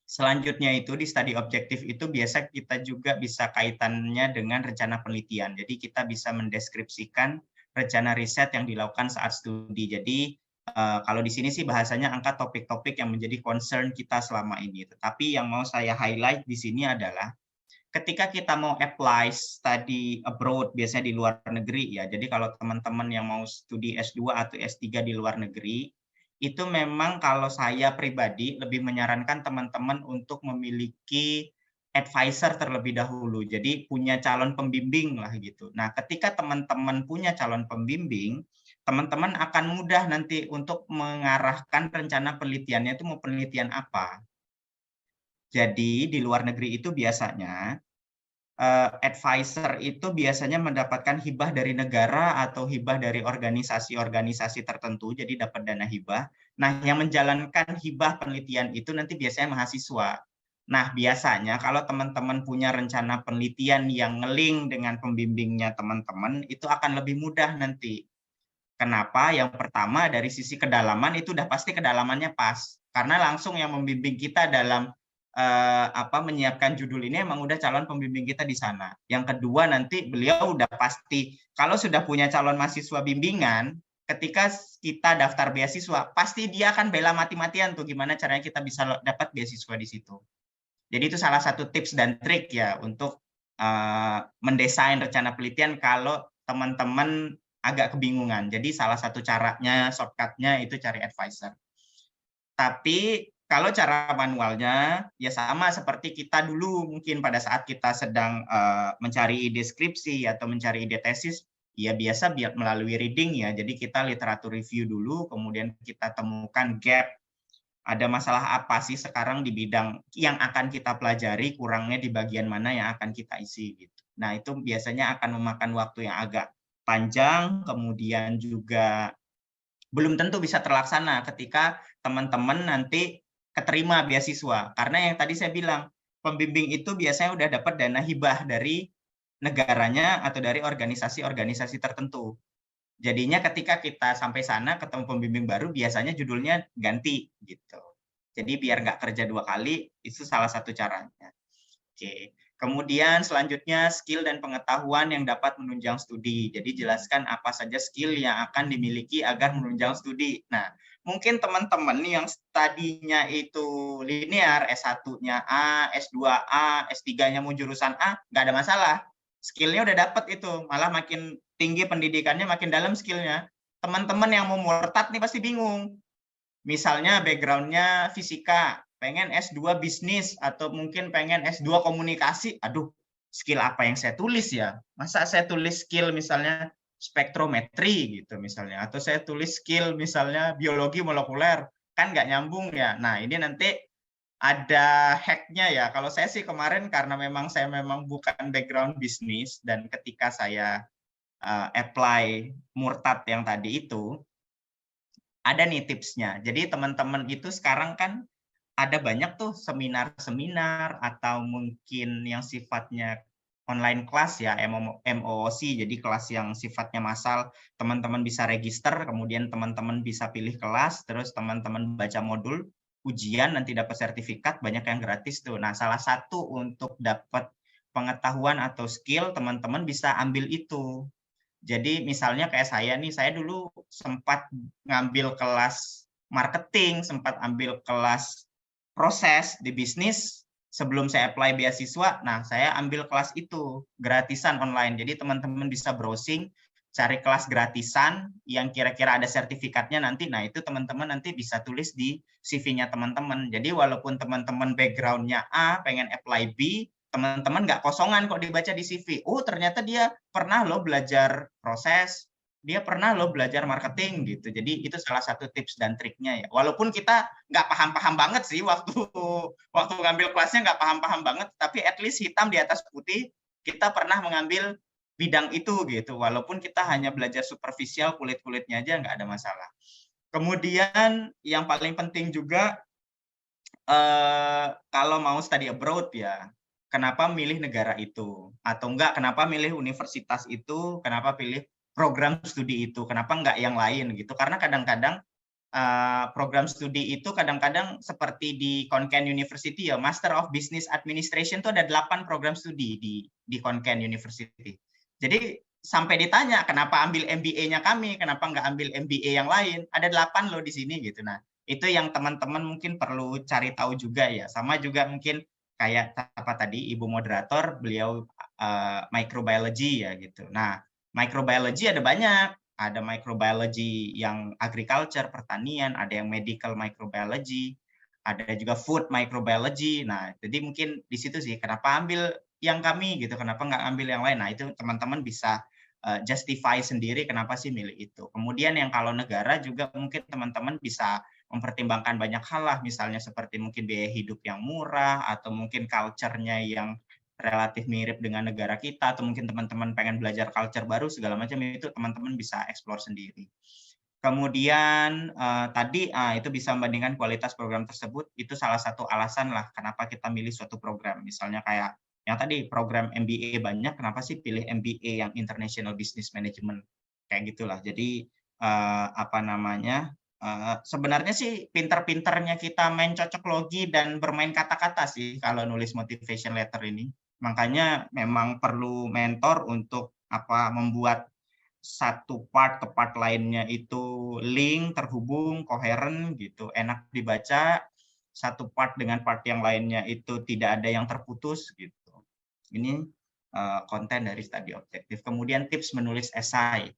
selanjutnya itu di study objektif itu biasa kita juga bisa kaitannya dengan rencana penelitian. Jadi kita bisa mendeskripsikan rencana riset yang dilakukan saat studi. Jadi kalau di sini sih bahasanya angkat topik-topik yang menjadi concern kita selama ini. Tetapi yang mau saya highlight di sini adalah ketika kita mau apply study abroad, biasanya di luar negeri ya. Jadi kalau teman-teman yang mau studi S2 atau S3 di luar negeri, itu memang kalau saya pribadi lebih menyarankan teman-teman untuk memiliki advisor terlebih dahulu. Jadi punya calon pembimbing lah gitu. Nah, ketika teman-teman punya calon pembimbing, teman-teman akan mudah nanti untuk mengarahkan rencana penelitiannya itu mau penelitian apa. Jadi di luar negeri itu biasanya advisor itu biasanya mendapatkan hibah dari negara atau hibah dari organisasi-organisasi tertentu, jadi dapat dana hibah. Nah, yang menjalankan hibah penelitian itu nanti biasanya mahasiswa. Nah, biasanya kalau teman-teman punya rencana penelitian yang ngeling dengan pembimbingnya teman-teman, itu akan lebih mudah nanti. Kenapa? Yang pertama dari sisi kedalaman itu udah pasti kedalamannya pas. Karena langsung yang membimbing kita dalam menyiapkan judul ini emang udah calon pembimbing kita di sana. Yang kedua nanti beliau udah pasti kalau sudah punya calon mahasiswa bimbingan, ketika kita daftar beasiswa pasti dia akan bela mati-matian tuh gimana caranya kita bisa dapat beasiswa di situ. Jadi itu salah satu tips dan trik ya untuk mendesain rencana penelitian kalau teman-teman agak kebingungan. Jadi salah satu caranya, shortcutnya itu cari advisor. Tapi kalau cara manualnya, ya sama seperti kita dulu mungkin pada saat kita sedang mencari ide skripsi atau mencari ide tesis, ya biasa melalui reading ya. Jadi kita literatur review dulu, kemudian kita temukan gap. Ada masalah apa sih sekarang di bidang yang akan kita pelajari, kurangnya di bagian mana yang akan kita isi gitu. Nah, itu biasanya akan memakan waktu yang agak panjang, kemudian juga belum tentu bisa terlaksana ketika teman-teman nanti keterima beasiswa. Karena yang tadi saya bilang, pembimbing itu biasanya udah dapat dana hibah dari negaranya atau dari organisasi-organisasi tertentu. Jadinya ketika kita sampai sana ketemu pembimbing baru, biasanya judulnya ganti gitu. Jadi biar nggak kerja 2 kali, itu salah satu caranya. Oke. Kemudian selanjutnya skill dan pengetahuan yang dapat menunjang studi. Jadi jelaskan apa saja skill yang akan dimiliki agar menunjang studi. Nah, mungkin teman-teman yang tadinya itu linear, S1-nya A, S2A, S3-nya mau jurusan A, nggak ada masalah. Skill-nya udah dapat itu, malah makin tinggi pendidikannya, makin dalam skill-nya. Teman-teman yang mau murtad nih pasti bingung. Misalnya background-nya fisika, pengen S2 bisnis, atau mungkin pengen S2 komunikasi, aduh, skill apa yang saya tulis ya? Masa saya tulis skill misalnya spektrometri gitu misalnya, atau saya tulis skill misalnya biologi molekuler, kan nggak nyambung ya. Nah, ini nanti ada hack-nya ya. Kalau saya sih kemarin karena saya memang bukan background bisnis, dan ketika saya apply murtad yang tadi itu, ada nih tipsnya. Jadi teman-teman itu sekarang kan ada banyak tuh seminar-seminar atau mungkin yang sifatnya online kelas ya, MOOC, jadi kelas yang sifatnya massal, teman-teman bisa register, kemudian teman-teman bisa pilih kelas, terus teman-teman baca modul, ujian nanti dapat sertifikat, banyak yang gratis tuh. Nah, salah satu untuk dapat pengetahuan atau skill, teman-teman bisa ambil itu. Jadi misalnya kayak saya nih, saya dulu sempat ngambil kelas marketing, sempat ambil kelas proses di bisnis sebelum saya apply beasiswa. Nah, saya ambil kelas itu gratisan online. Jadi teman-teman bisa browsing, cari kelas gratisan yang kira-kira ada sertifikatnya nanti. Nah, itu teman-teman nanti bisa tulis di CV-nya teman-teman. Jadi walaupun teman-teman background-nya A, pengen apply B, teman-teman nggak kosongan kok dibaca di CV. Oh, ternyata dia pernah loh belajar proses, dia pernah loh belajar marketing gitu. Jadi itu salah satu tips dan triknya ya. Walaupun kita nggak paham-paham banget sih waktu ngambil kelasnya nggak paham-paham banget, tapi at least hitam di atas putih kita pernah mengambil bidang itu gitu. Walaupun kita hanya belajar superficial, kulit-kulitnya aja nggak ada masalah. Kemudian yang paling penting juga kalau mau study abroad ya, kenapa milih negara itu? Atau enggak, kenapa milih universitas itu? Kenapa pilih program studi itu? Kenapa enggak yang lain gitu? Karena kadang-kadang program studi itu kadang-kadang seperti di Konken University ya, Master of Business Administration itu ada 8 program studi di Konken University. Jadi sampai ditanya kenapa ambil MBA-nya kami, kenapa enggak ambil MBA yang lain? Ada 8 loh di sini gitu. Nah, itu yang teman-teman mungkin perlu cari tahu juga ya. Sama juga mungkin kayak apa tadi Ibu moderator, beliau microbiology ya gitu. Nah, microbiology ada banyak. Ada microbiology yang agriculture, pertanian, ada yang medical microbiology, ada juga food microbiology. Nah, jadi mungkin di situ sih kenapa ambil yang kami gitu, kenapa nggak ambil yang lain. Nah, itu teman-teman bisa justify sendiri kenapa sih milih itu. Kemudian yang kalau negara juga mungkin teman-teman bisa mempertimbangkan banyak hal lah, misalnya seperti mungkin biaya hidup yang murah, atau mungkin culture-nya yang relatif mirip dengan negara kita, atau mungkin teman-teman pengen belajar culture baru, segala macam itu teman-teman bisa explore sendiri. Kemudian tadi itu bisa membandingkan kualitas program tersebut, itu salah satu alasan lah kenapa kita milih suatu program. Misalnya kayak yang tadi program MBA banyak, kenapa sih pilih MBA yang International Business Management? Kayak gitulah. Jadi sebenarnya sih pinter-pinternya kita main cocok logi dan bermain kata-kata sih kalau nulis motivation letter ini. Makanya memang perlu mentor untuk membuat satu part ke part lainnya itu link, terhubung, koheren gitu, enak dibaca. Satu part dengan part yang lainnya itu tidak ada yang terputus gitu. Ini konten dari studi objektif. Kemudian tips menulis esai.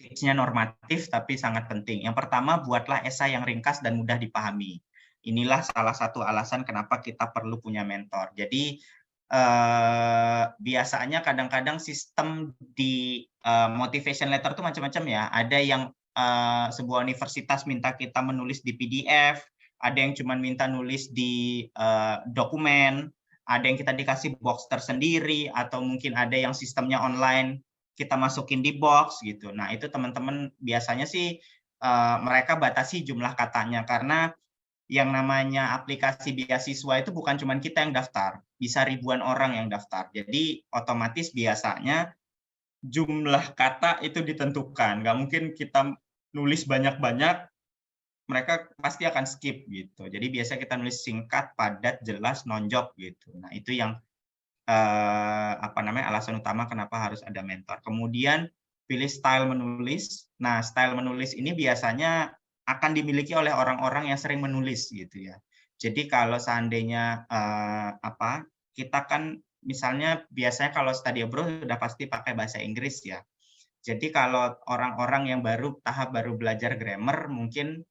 Tipsnya normatif tapi sangat penting. Yang pertama, buatlah esai yang ringkas dan mudah dipahami. Inilah salah satu alasan kenapa kita perlu punya mentor. Jadi biasanya kadang-kadang sistem di motivation letter itu macam-macam ya. Ada yang sebuah universitas minta kita menulis di PDF, ada yang cuma minta nulis di dokumen, ada yang kita dikasih box tersendiri, atau mungkin ada yang sistemnya online, kita masukin di box gitu. Nah, itu teman-teman biasanya sih mereka batasi jumlah katanya, karena yang namanya aplikasi beasiswa itu bukan cuma kita yang daftar, bisa ribuan orang yang daftar. Jadi otomatis biasanya jumlah kata itu ditentukan. Nggak mungkin kita nulis banyak-banyak, mereka pasti akan skip gitu. Jadi biasa kita nulis singkat, padat, jelas, nonjok gitu. Nah, itu yang alasan utama kenapa harus ada mentor. Kemudian pilih style menulis. Nah, style menulis ini biasanya akan dimiliki oleh orang-orang yang sering menulis gitu ya. Jadi kalau seandainya kita kan misalnya biasanya kalau study abroad sudah pasti pakai bahasa Inggris ya. Jadi kalau orang-orang yang tahap baru belajar grammar, mungkin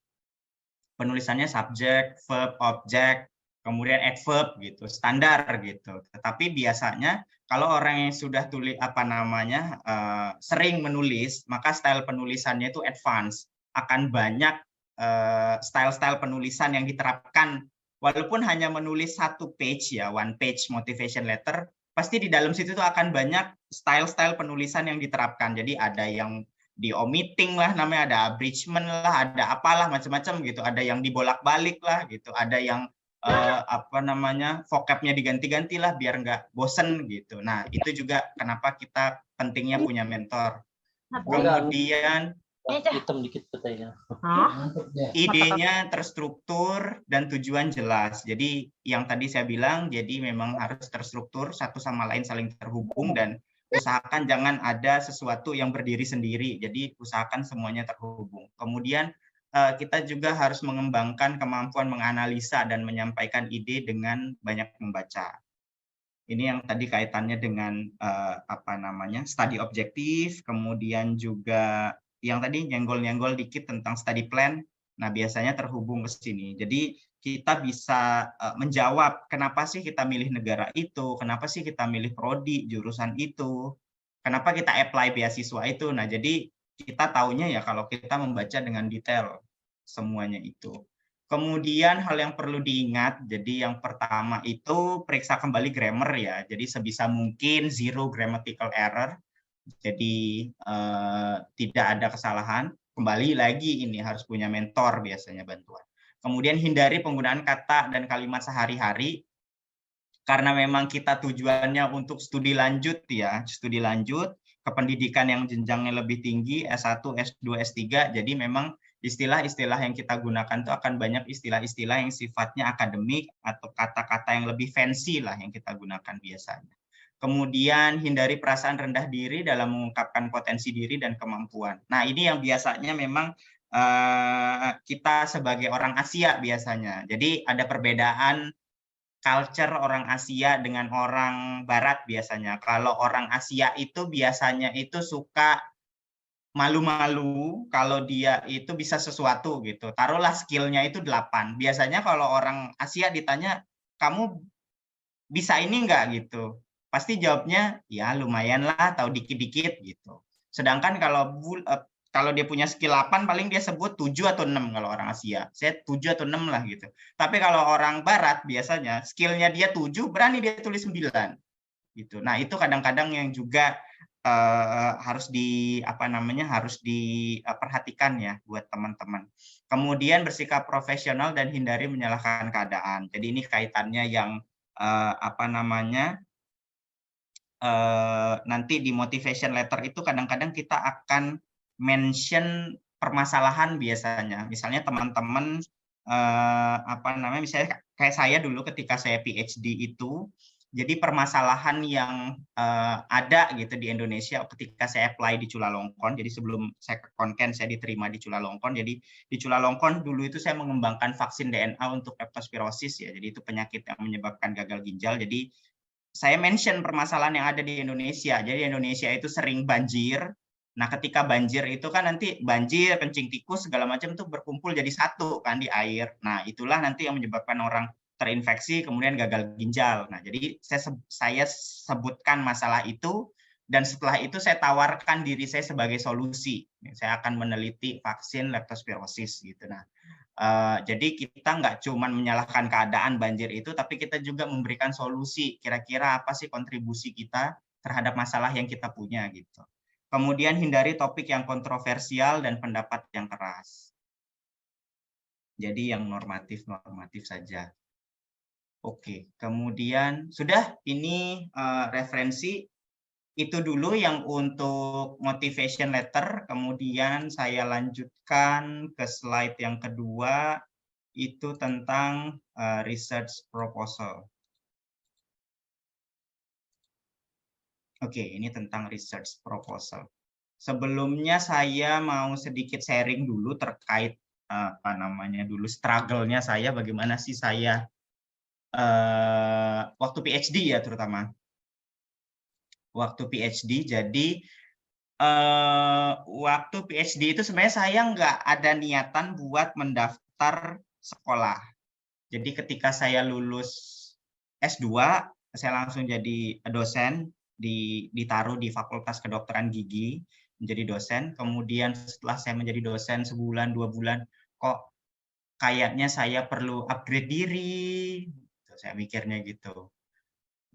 penulisannya subject, verb, object, kemudian adverb gitu, standar gitu. Tetapi biasanya kalau orang yang sudah sering menulis, maka style penulisannya itu advance. Akan banyak style-style penulisan yang diterapkan, walaupun hanya menulis satu page ya, one page motivation letter, pasti di dalam situ tuh akan banyak style-style penulisan yang diterapkan. Jadi ada yang di omitting lah namanya, ada abridgment lah, ada apalah macam-macam gitu, ada yang dibolak-balik lah gitu, ada yang vocabnya diganti-ganti lah biar nggak bosen gitu. Nah, itu juga kenapa kita pentingnya punya mentor. Kemudian hitam dikit petanya. Idenya terstruktur dan tujuan jelas. Jadi yang tadi saya bilang, jadi memang harus terstruktur, satu sama lain saling terhubung, dan usahakan jangan ada sesuatu yang berdiri sendiri. Jadi usahakan semuanya terhubung. Kemudian kita juga harus mengembangkan kemampuan menganalisa dan menyampaikan ide dengan banyak membaca. Ini yang tadi kaitannya dengan studi objektif, kemudian juga yang tadi nyenggol-nyenggol dikit tentang study plan. Nah, biasanya terhubung ke sini. Jadi kita bisa menjawab kenapa sih kita milih negara itu, kenapa sih kita milih prodi jurusan itu, kenapa kita apply beasiswa itu. Nah, jadi kita taunya ya kalau kita membaca dengan detail semuanya itu. Kemudian hal yang perlu diingat, jadi yang pertama itu periksa kembali grammar ya. Jadi sebisa mungkin zero grammatical error. Jadi tidak ada kesalahan. Kembali lagi ini harus punya mentor biasanya bantuan. Kemudian hindari penggunaan kata dan kalimat sehari-hari. Karena memang kita tujuannya untuk studi lanjut ya, studi lanjut ke pendidikan yang jenjangnya lebih tinggi, S1, S2, S3. Jadi memang istilah-istilah yang kita gunakan itu akan banyak istilah-istilah yang sifatnya akademik atau kata-kata yang lebih fancy lah yang kita gunakan biasanya. Kemudian hindari perasaan rendah diri dalam mengungkapkan potensi diri dan kemampuan. Nah, ini yang biasanya memang kita sebagai orang Asia biasanya. Jadi ada perbedaan culture orang Asia dengan orang Barat biasanya. Kalau orang Asia itu biasanya itu suka malu-malu kalau dia itu bisa sesuatu gitu. Taruhlah skillnya itu 8. Biasanya kalau orang Asia ditanya, kamu bisa ini enggak gitu? Pasti jawabnya, ya lumayan lah, tahu dikit-dikit gitu. Sedangkan kalau dia punya skill 8, paling dia sebut 7 atau 6 kalau orang Asia. Saya 7 atau 6 lah gitu. Tapi kalau orang Barat biasanya skillnya dia 7, berani dia tulis 9. Gitu. Nah, itu kadang-kadang yang juga harus diperhatikan ya buat teman-teman. Kemudian bersikap profesional dan hindari menyalahkan keadaan. Jadi ini kaitannya yang nanti di motivation letter itu kadang-kadang kita akan mention permasalahan biasanya. Misalnya teman-teman misalnya kayak saya dulu ketika saya PhD itu, jadi permasalahan yang ada gitu di Indonesia ketika saya apply di Chulalongkorn. Jadi sebelum saya ke Konken, saya diterima di Chulalongkorn. Jadi di Chulalongkorn dulu itu saya mengembangkan vaksin DNA untuk leptospirosis ya. Jadi itu penyakit yang menyebabkan gagal ginjal. Jadi saya mention permasalahan yang ada di Indonesia. Jadi Indonesia itu sering banjir. Nah, ketika banjir itu kan nanti banjir, kencing tikus segala macam itu berkumpul jadi satu kan di air. Nah, itulah nanti yang menyebabkan orang terinfeksi kemudian gagal ginjal. Nah, jadi saya sebutkan masalah itu, dan setelah itu saya tawarkan diri saya sebagai solusi. Saya akan meneliti vaksin leptospirosis gitu. Nah, jadi kita nggak cuma menyalahkan keadaan banjir itu, tapi kita juga memberikan solusi. Kira-kira apa sih kontribusi kita terhadap masalah yang kita punya gitu. Kemudian hindari topik yang kontroversial dan pendapat yang keras. Jadi yang normatif-normatif saja. Oke, kemudian sudah ini referensi itu dulu yang untuk motivation letter. Kemudian saya lanjutkan ke slide yang kedua, itu tentang research proposal. Oke, ini tentang research proposal. Sebelumnya saya mau sedikit sharing dulu terkait struggle-nya saya, bagaimana sih saya waktu PhD ya terutama. Waktu PhD, jadi waktu PhD itu sebenarnya saya nggak ada niatan buat mendaftar sekolah. Jadi ketika saya lulus S2, saya langsung jadi dosen, ditaruh di Fakultas Kedokteran Gigi, menjadi dosen. Kemudian setelah saya menjadi dosen sebulan, 2 bulan, kok kayaknya saya perlu upgrade diri. Saya mikirnya gitu.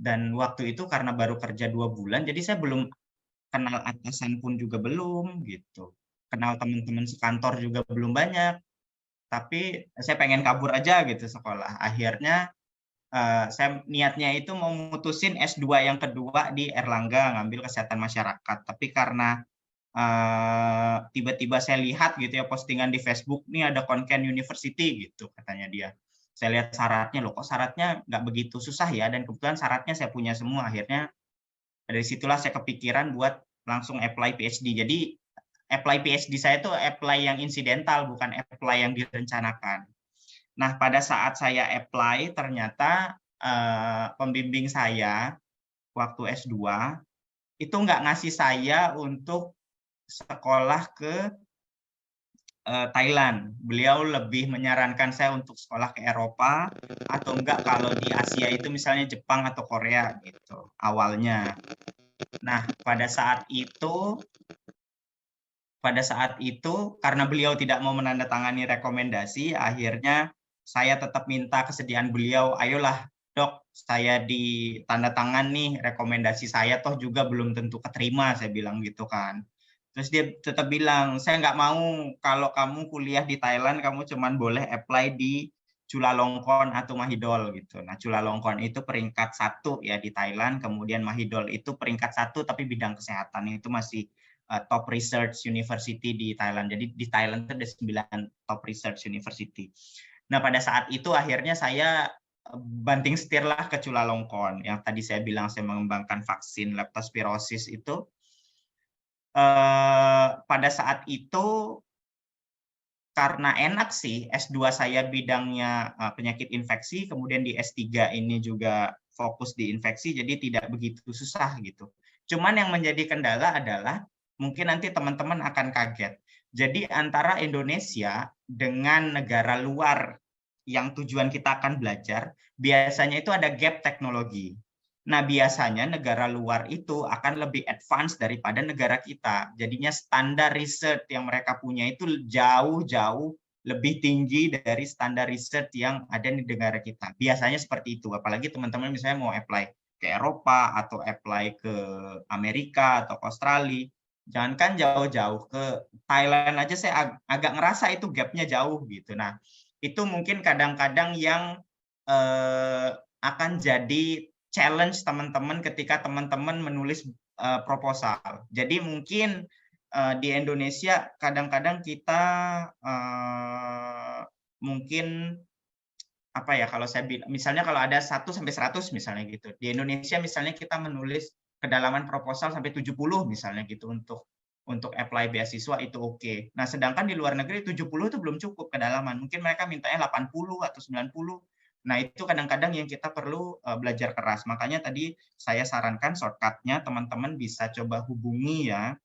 Dan waktu itu karena baru kerja 2 bulan, jadi saya belum kenal atasan pun juga belum gitu. Kenal teman-teman sekantor juga belum banyak. Tapi saya pengen kabur aja gitu sekolah. Akhirnya saya niatnya itu mau mutusin S2 yang kedua di Erlangga, ngambil kesehatan masyarakat. Tapi karena tiba-tiba saya lihat gitu ya postingan di Facebook, nih ada Konken University gitu katanya dia. Saya lihat syaratnya, loh kok syaratnya nggak begitu susah ya, dan kebetulan syaratnya saya punya semua. Akhirnya dari situlah saya kepikiran buat langsung apply PhD. Jadi apply PhD saya itu apply yang insidental, bukan apply yang direncanakan. Nah, pada saat saya apply ternyata pembimbing saya waktu S2 itu nggak ngasih saya untuk sekolah ke Thailand. Beliau lebih menyarankan saya untuk sekolah ke Eropa, atau enggak kalau di Asia itu misalnya Jepang atau Korea gitu awalnya. Nah, pada saat itu karena beliau tidak mau menandatangani rekomendasi, akhirnya saya tetap minta kesediaan beliau, ayolah dok, saya ditandatangan nih rekomendasi saya, toh juga belum tentu keterima, saya bilang gitu kan. Terus dia tetap bilang, saya nggak mau kalau kamu kuliah di Thailand, kamu cuman boleh apply di Chulalongkorn atau Mahidol gitu. Nah, Chulalongkorn itu peringkat 1 ya di Thailand, kemudian Mahidol itu peringkat 1 tapi bidang kesehatan, itu masih top research university di Thailand. Jadi di Thailand itu ada 9 top research university. Nah, pada saat itu akhirnya saya banting setir lah ke Chulalongkorn. Yang tadi saya bilang saya mengembangkan vaksin leptospirosis itu. Pada saat itu karena enak sih, S2 saya bidangnya penyakit infeksi, kemudian di S3 ini juga fokus di infeksi, jadi tidak begitu susah gitu. Cuman yang menjadi kendala adalah, mungkin nanti teman-teman akan kaget. Jadi antara Indonesia dengan negara luar yang tujuan kita akan belajar, biasanya itu ada gap teknologi. Nah, biasanya negara luar itu akan lebih advance daripada negara kita. Jadinya standar riset yang mereka punya itu jauh-jauh lebih tinggi dari standar riset yang ada di negara kita. Biasanya seperti itu. Apalagi teman-teman misalnya mau apply ke Eropa atau apply ke Amerika atau ke Australia. Jangankan jauh-jauh, ke Thailand aja saya agak ngerasa itu gapnya jauh gitu. Nah, itu mungkin kadang-kadang yang akan jadi challenge teman-teman ketika teman-teman menulis proposal. Jadi mungkin di Indonesia kadang-kadang kita mungkin apa ya, kalau saya bilang misalnya kalau ada 1 sampai 100 misalnya gitu. Di Indonesia misalnya kita menulis kedalaman proposal sampai 70 misalnya gitu untuk apply beasiswa itu oke. Nah, sedangkan di luar negeri 70 itu belum cukup kedalaman. Mungkin mereka mintanya 80 atau 90. Nah, itu kadang-kadang yang kita perlu belajar keras. Makanya tadi saya sarankan shortcut-nya teman-teman bisa coba hubungi ya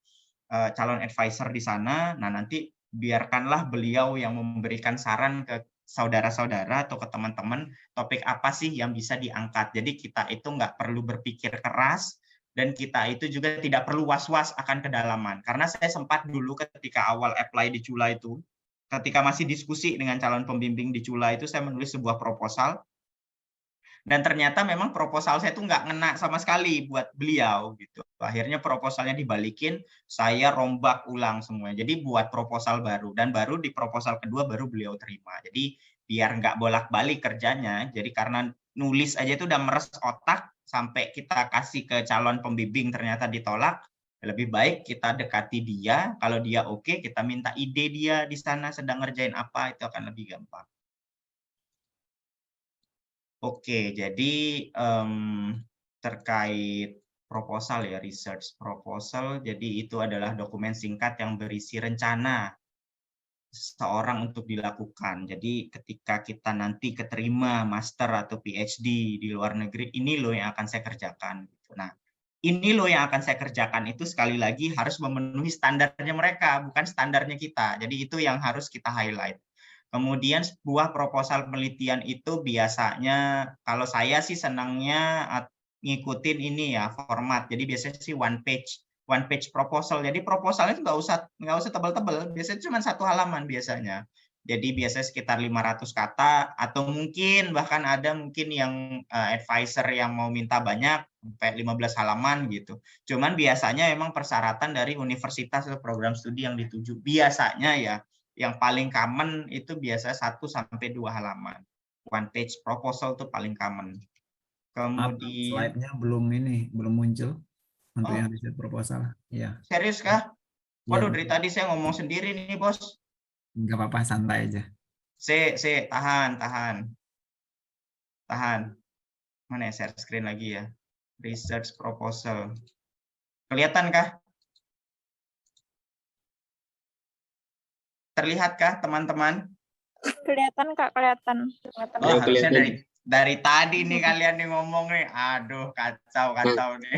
calon advisor di sana. Nah, nanti biarkanlah beliau yang memberikan saran ke saudara-saudara atau ke teman-teman topik apa sih yang bisa diangkat. Jadi kita itu nggak perlu berpikir keras, dan kita itu juga tidak perlu was-was akan kedalaman. Karena saya sempat dulu ketika awal apply di Cula itu, ketika masih diskusi dengan calon pembimbing di Cula itu, saya menulis sebuah proposal, dan ternyata memang proposal saya itu nggak ngena sama sekali buat beliau gitu. Akhirnya proposalnya dibalikin, saya rombak ulang semuanya. Jadi buat proposal baru, dan baru di proposal kedua baru beliau terima. Jadi biar nggak bolak-balik kerjanya, jadi karena nulis aja itu udah meres otak, sampai kita kasih ke calon pembimbing ternyata ditolak, lebih baik kita dekati dia, kalau dia oke, kita minta ide dia di sana sedang ngerjain apa, itu akan lebih gampang. Oke, jadi terkait proposal ya, research proposal, jadi itu adalah dokumen singkat yang berisi rencana seseorang untuk dilakukan. Jadi ketika kita nanti keterima master atau PhD di luar negeri, ini loh yang akan saya kerjakan. Nah, ini loh yang akan saya kerjakan itu sekali lagi harus memenuhi standarnya mereka, bukan standarnya kita. Jadi itu yang harus kita highlight. Kemudian sebuah proposal penelitian itu biasanya, kalau saya sih senangnya ngikutin ini ya, format. Jadi biasanya sih one page proposal. Jadi proposalnya itu nggak usah tebal-tebal, biasanya cuma 1 halaman biasanya. Jadi biasanya sekitar 500 kata, atau mungkin bahkan ada mungkin yang advisor yang mau minta banyak, sampai 15 halaman gitu. Cuman biasanya memang persyaratan dari universitas atau program studi yang dituju. Biasanya ya, yang paling common itu biasa 1 sampai 2 halaman. One page proposal itu paling common. Kemudian slide-nya belum muncul untuk yang riset proposal. Iya. Serius kah? Waduh, dari tadi saya ngomong sendiri nih, Bos. Nggak apa-apa, santai aja. Tahan. Mana ya, share screen lagi ya. Research proposal. Kelihatan kah? Terlihatkah, teman-teman? Kelihatan Kak, kelihatan. Oh, harusnya dari tadi nih kalian nih ngomong nih. Aduh, kacau nih.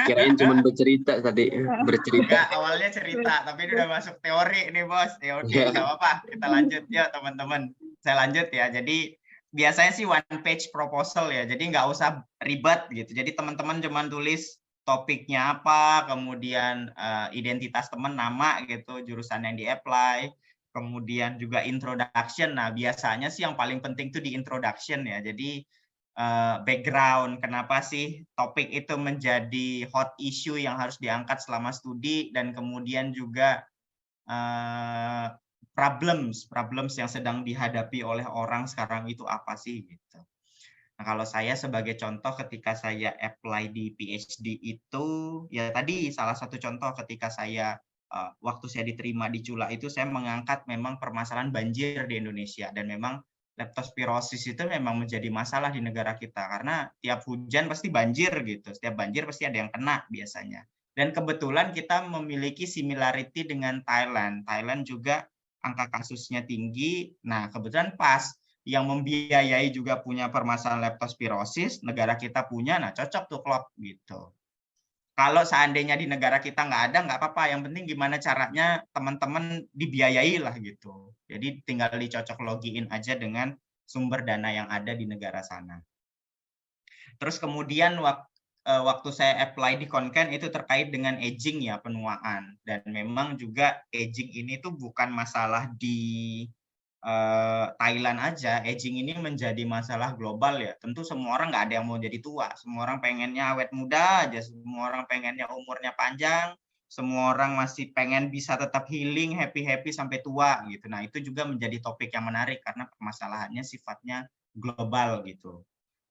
Kirain cuma bercerita tadi, Enggak, awalnya cerita, tapi ini udah masuk teori nih, Bos. Ya oke, nggak apa-apa. Kita lanjut ya, teman-teman. Saya lanjut ya. Jadi biasanya sih one page proposal ya. Jadi nggak usah ribet gitu. Jadi teman-teman cuma tulis topiknya apa, kemudian identitas teman, nama gitu, jurusan yang di-apply, kemudian juga introduction. Nah, biasanya sih yang paling penting tuh di introduction ya. Jadi background, kenapa sih topik itu menjadi hot issue yang harus diangkat selama studi, dan kemudian juga problems yang sedang dihadapi oleh orang sekarang itu apa sih gitu. Nah, kalau saya sebagai contoh ketika saya apply di PhD itu, ya tadi salah satu contoh ketika saya waktu saya diterima di Cula itu, saya mengangkat memang permasalahan banjir di Indonesia, dan memang leptospirosis itu memang menjadi masalah di negara kita karena tiap hujan pasti banjir gitu, setiap banjir pasti ada yang kena biasanya. Dan kebetulan kita memiliki similarity dengan Thailand. Thailand juga angka kasusnya tinggi. Nah, kebetulan pas yang membiayai juga punya permasalahan leptospirosis, negara kita punya, nah cocok tuh klop gitu. Kalau seandainya di negara kita nggak ada, nggak apa-apa. Yang penting gimana caranya teman-teman dibiayai lah gitu. Jadi tinggal dicocok login aja dengan sumber dana yang ada di negara sana. Terus kemudian waktu saya apply di Konken itu terkait dengan aging ya, penuaan. Dan memang juga aging ini tuh bukan masalah di Thailand aja, aging ini menjadi masalah global ya. Tentu semua orang nggak ada yang mau jadi tua, semua orang pengennya awet muda aja, semua orang pengennya umurnya panjang, semua orang masih pengen bisa tetap healing, happy sampai tua gitu. Nah, itu juga menjadi topik yang menarik karena permasalahannya sifatnya global gitu.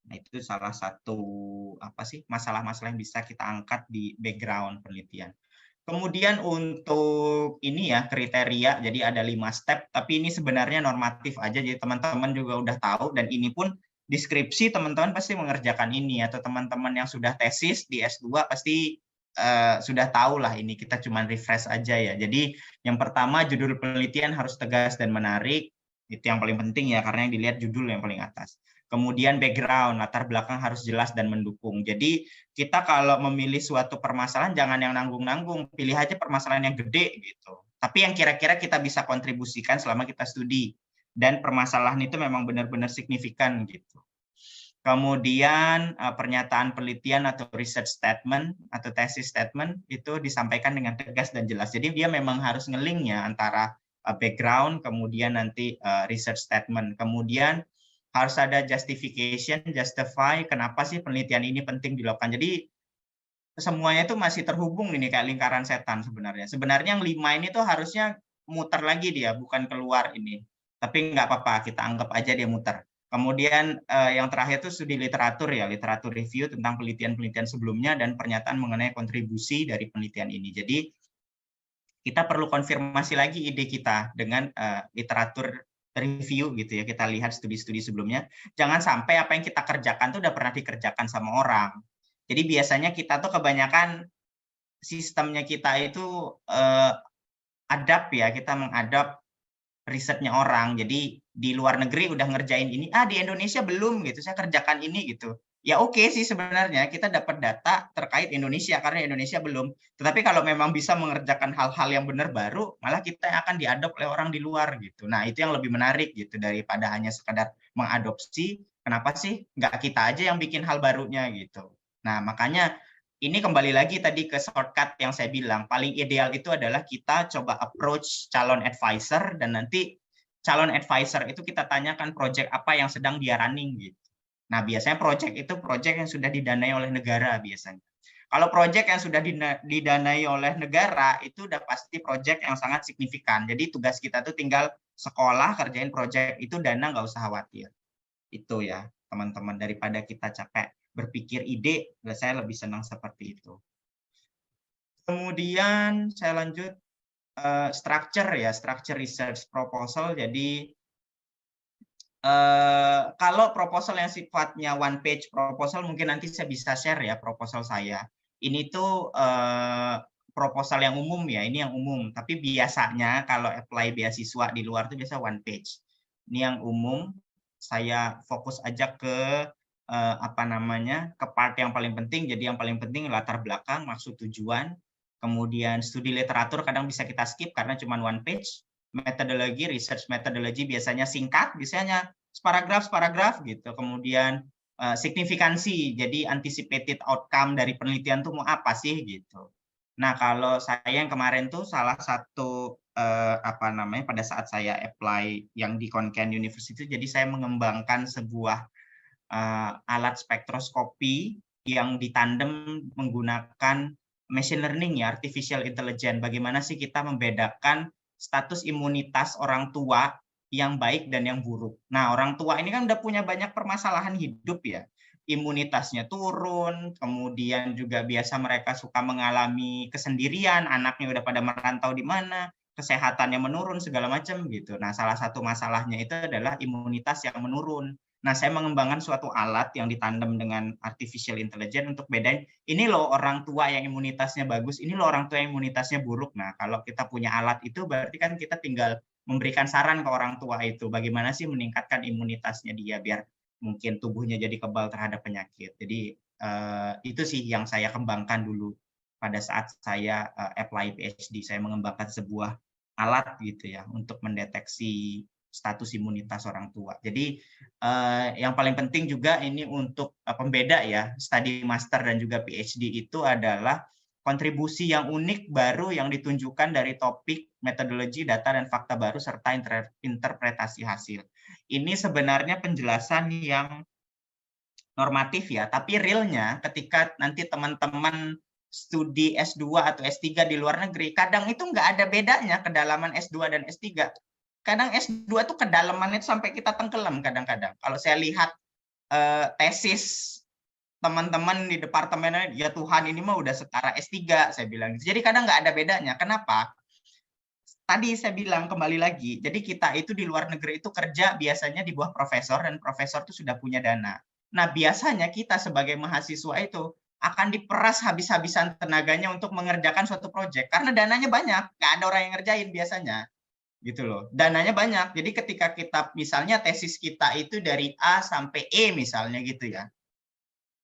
Nah, itu salah satu masalah-masalah yang bisa kita angkat di background penelitian. Kemudian untuk ini ya, kriteria, jadi ada 5 step, tapi ini sebenarnya normatif aja, jadi teman-teman juga udah tahu, dan ini pun deskripsi teman-teman pasti mengerjakan ini, atau teman-teman yang sudah tesis di S2 pasti sudah tahu lah ini, kita cuma refresh aja ya. Jadi yang pertama, judul penelitian harus tegas dan menarik, itu yang paling penting ya, karena yang dilihat judul yang paling atas. Kemudian background, latar belakang harus jelas dan mendukung. Jadi kita kalau memilih suatu permasalahan jangan yang nanggung-nanggung, pilih aja permasalahan yang gede gitu. Tapi yang kira-kira kita bisa kontribusikan selama kita studi, dan permasalahan itu memang benar-benar signifikan gitu. Kemudian pernyataan penelitian atau research statement atau thesis statement itu disampaikan dengan tegas dan jelas. Jadi dia memang harus nge-link ya antara background kemudian nanti research statement. Kemudian harus ada justification, justify kenapa sih penelitian ini penting dilakukan. Jadi semuanya itu masih terhubung ini kayak lingkaran setan sebenarnya. Sebenarnya yang 5 ini tuh harusnya muter lagi dia, bukan keluar ini. Tapi nggak apa-apa, kita anggap aja dia muter. Kemudian yang terakhir itu studi literatur ya, literatur review tentang penelitian-penelitian sebelumnya dan pernyataan mengenai kontribusi dari penelitian ini. Jadi kita perlu konfirmasi lagi ide kita dengan literatur review gitu ya, kita lihat studi-studi sebelumnya. Jangan sampai apa yang kita kerjakan tuh udah pernah dikerjakan sama orang. Jadi biasanya kita tuh kebanyakan sistemnya kita itu adapt ya, kita mengadap risetnya orang. Jadi di luar negeri udah ngerjain ini, di Indonesia belum gitu, saya kerjakan ini gitu. Ya oke sih sebenarnya kita dapat data terkait Indonesia karena Indonesia belum. Tetapi kalau memang bisa mengerjakan hal-hal yang benar baru, malah kita akan diadop oleh orang di luar gitu. Nah, itu yang lebih menarik gitu daripada hanya sekadar mengadopsi. Kenapa sih nggak kita aja yang bikin hal barunya gitu. Nah, makanya ini kembali lagi tadi ke shortcut yang saya bilang. Paling ideal itu adalah kita coba approach calon advisor, dan nanti calon advisor itu kita tanyakan project apa yang sedang dia running gitu. Nah, biasanya project itu project yang sudah didanai oleh negara biasanya. Kalau project yang sudah didanai oleh negara, itu udah pasti project yang sangat signifikan. Jadi tugas kita tuh tinggal sekolah, kerjain project, itu dana nggak usah khawatir. Itu ya, teman-teman, daripada kita capek berpikir ide, saya lebih senang seperti itu. Kemudian saya lanjut, structure ya, structure research proposal. Jadi kalau proposal yang sifatnya one page proposal mungkin nanti saya bisa share ya proposal saya. Ini tuh proposal yang umum ya, ini yang umum. Tapi biasanya kalau apply beasiswa di luar tuh biasa one page. Ini yang umum. Saya fokus aja ke apa namanya, ke part yang paling penting. Jadi yang paling penting latar belakang, maksud, tujuan. Kemudian studi literatur kadang bisa kita skip karena cuma one page. Metodologi, research methodology biasanya singkat, biasanya paragraf gitu. Kemudian signifikansi, jadi anticipated outcome dari penelitian tuh mau apa sih gitu. Nah, kalau saya yang kemarin tuh salah satu apa namanya, pada saat saya apply yang di Konkan University, jadi saya mengembangkan sebuah alat spektroskopi yang ditandem menggunakan machine learning ya, artificial intelligence. Bagaimana sih kita membedakan status imunitas orang tua yang baik dan yang buruk. Nah, orang tua ini kan udah punya banyak permasalahan hidup ya. Imunitasnya turun, kemudian juga biasa mereka suka mengalami kesendirian, anaknya udah pada merantau di mana, kesehatannya menurun segala macam gitu. Nah, salah satu masalahnya itu adalah imunitas yang menurun. Nah, saya mengembangkan suatu alat yang ditandem dengan artificial intelligence untuk bedain, ini loh orang tua yang imunitasnya bagus, ini loh orang tua yang imunitasnya buruk. Nah, kalau kita punya alat itu berarti kan kita tinggal memberikan saran ke orang tua itu, bagaimana sih meningkatkan imunitasnya dia biar mungkin tubuhnya jadi kebal terhadap penyakit. Jadi itu sih yang saya kembangkan dulu pada saat saya apply PhD. Saya mengembangkan sebuah alat gitu ya untuk mendeteksi status imunitas orang tua. Jadi yang paling penting juga ini untuk pembeda ya, study master dan juga PhD itu adalah kontribusi yang unik baru yang ditunjukkan dari topik, metodologi, data, dan fakta baru, serta interpretasi hasil. Ini sebenarnya penjelasan yang normatif ya, tapi realnya ketika nanti teman-teman studi S2 atau S3 di luar negeri, kadang itu nggak ada bedanya kedalaman S2 dan S3. Kadang S2 tuh kedalamannya sampai kita tenggelam kadang-kadang. Kalau saya lihat tesis teman-teman di departemen, ya Tuhan ini mah udah setara S3, saya bilang. Jadi kadang nggak ada bedanya. Kenapa? Tadi saya bilang kembali lagi, jadi kita itu di luar negeri itu kerja biasanya di bawah profesor, dan profesor itu sudah punya dana. Nah, biasanya kita sebagai mahasiswa itu akan diperas habis-habisan tenaganya untuk mengerjakan suatu proyek, karena dananya banyak, nggak ada orang yang ngerjain biasanya. Gitu loh, dananya banyak. Jadi ketika kita misalnya tesis kita itu dari A sampai E misalnya gitu ya,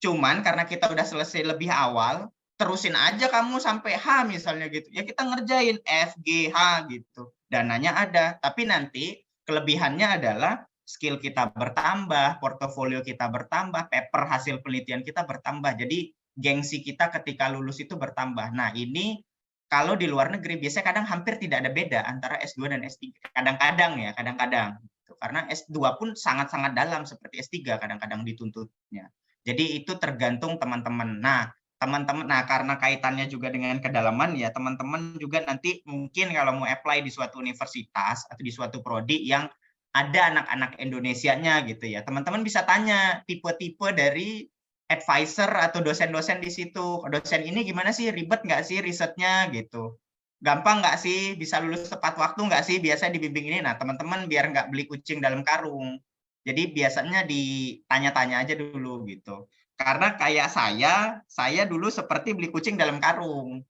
cuman karena kita udah selesai lebih awal, terusin aja kamu sampai H misalnya gitu. Ya kita ngerjain F, G, H gitu. Dananya ada, tapi nanti kelebihannya adalah skill kita bertambah, portofolio kita bertambah, paper hasil penelitian kita bertambah. Jadi gengsi kita ketika lulus itu bertambah. Nah, ini kalau di luar negeri biasanya kadang hampir tidak ada beda antara S2 dan S3. Kadang-kadang ya, kadang-kadang. Karena S2 pun sangat-sangat dalam seperti S3 kadang-kadang dituntutnya. Jadi itu tergantung teman-teman. Nah, teman-teman, nah karena kaitannya juga dengan kedalaman ya, teman-teman juga nanti mungkin kalau mau apply di suatu universitas atau di suatu prodi yang ada anak-anak Indonesianya gitu ya, teman-teman bisa tanya tipe-tipe dari advisor atau dosen-dosen di situ. Dosen ini gimana sih, ribet nggak sih risetnya gitu? Gampang nggak sih, bisa lulus tepat waktu nggak sih, biasa dibimbing ini. Nah, teman-teman biar nggak beli kucing dalam karung. Jadi biasanya ditanya-tanya aja dulu gitu. Karena kayak saya dulu seperti beli kucing dalam karung.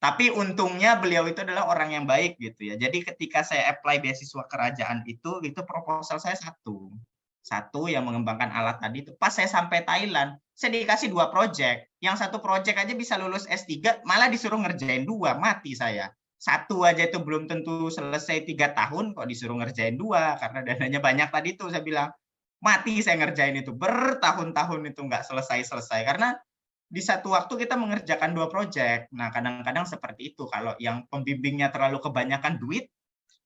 Tapi untungnya beliau itu adalah orang yang baik gitu ya. Jadi ketika saya apply beasiswa kerajaan itu proposal saya satu yang mengembangkan alat tadi itu. Pas saya sampai Thailand, saya dikasih 2 proyek. Yang satu proyek aja bisa lulus S3, malah disuruh ngerjain 2, mati saya. Satu aja itu belum tentu selesai 3 tahun, kok disuruh ngerjain 2, karena dananya banyak tadi tuh, saya bilang, mati saya ngerjain itu, bertahun-tahun itu nggak selesai-selesai, karena di satu waktu kita mengerjakan 2 proyek. Nah, kadang-kadang seperti itu, kalau yang pembimbingnya terlalu kebanyakan duit,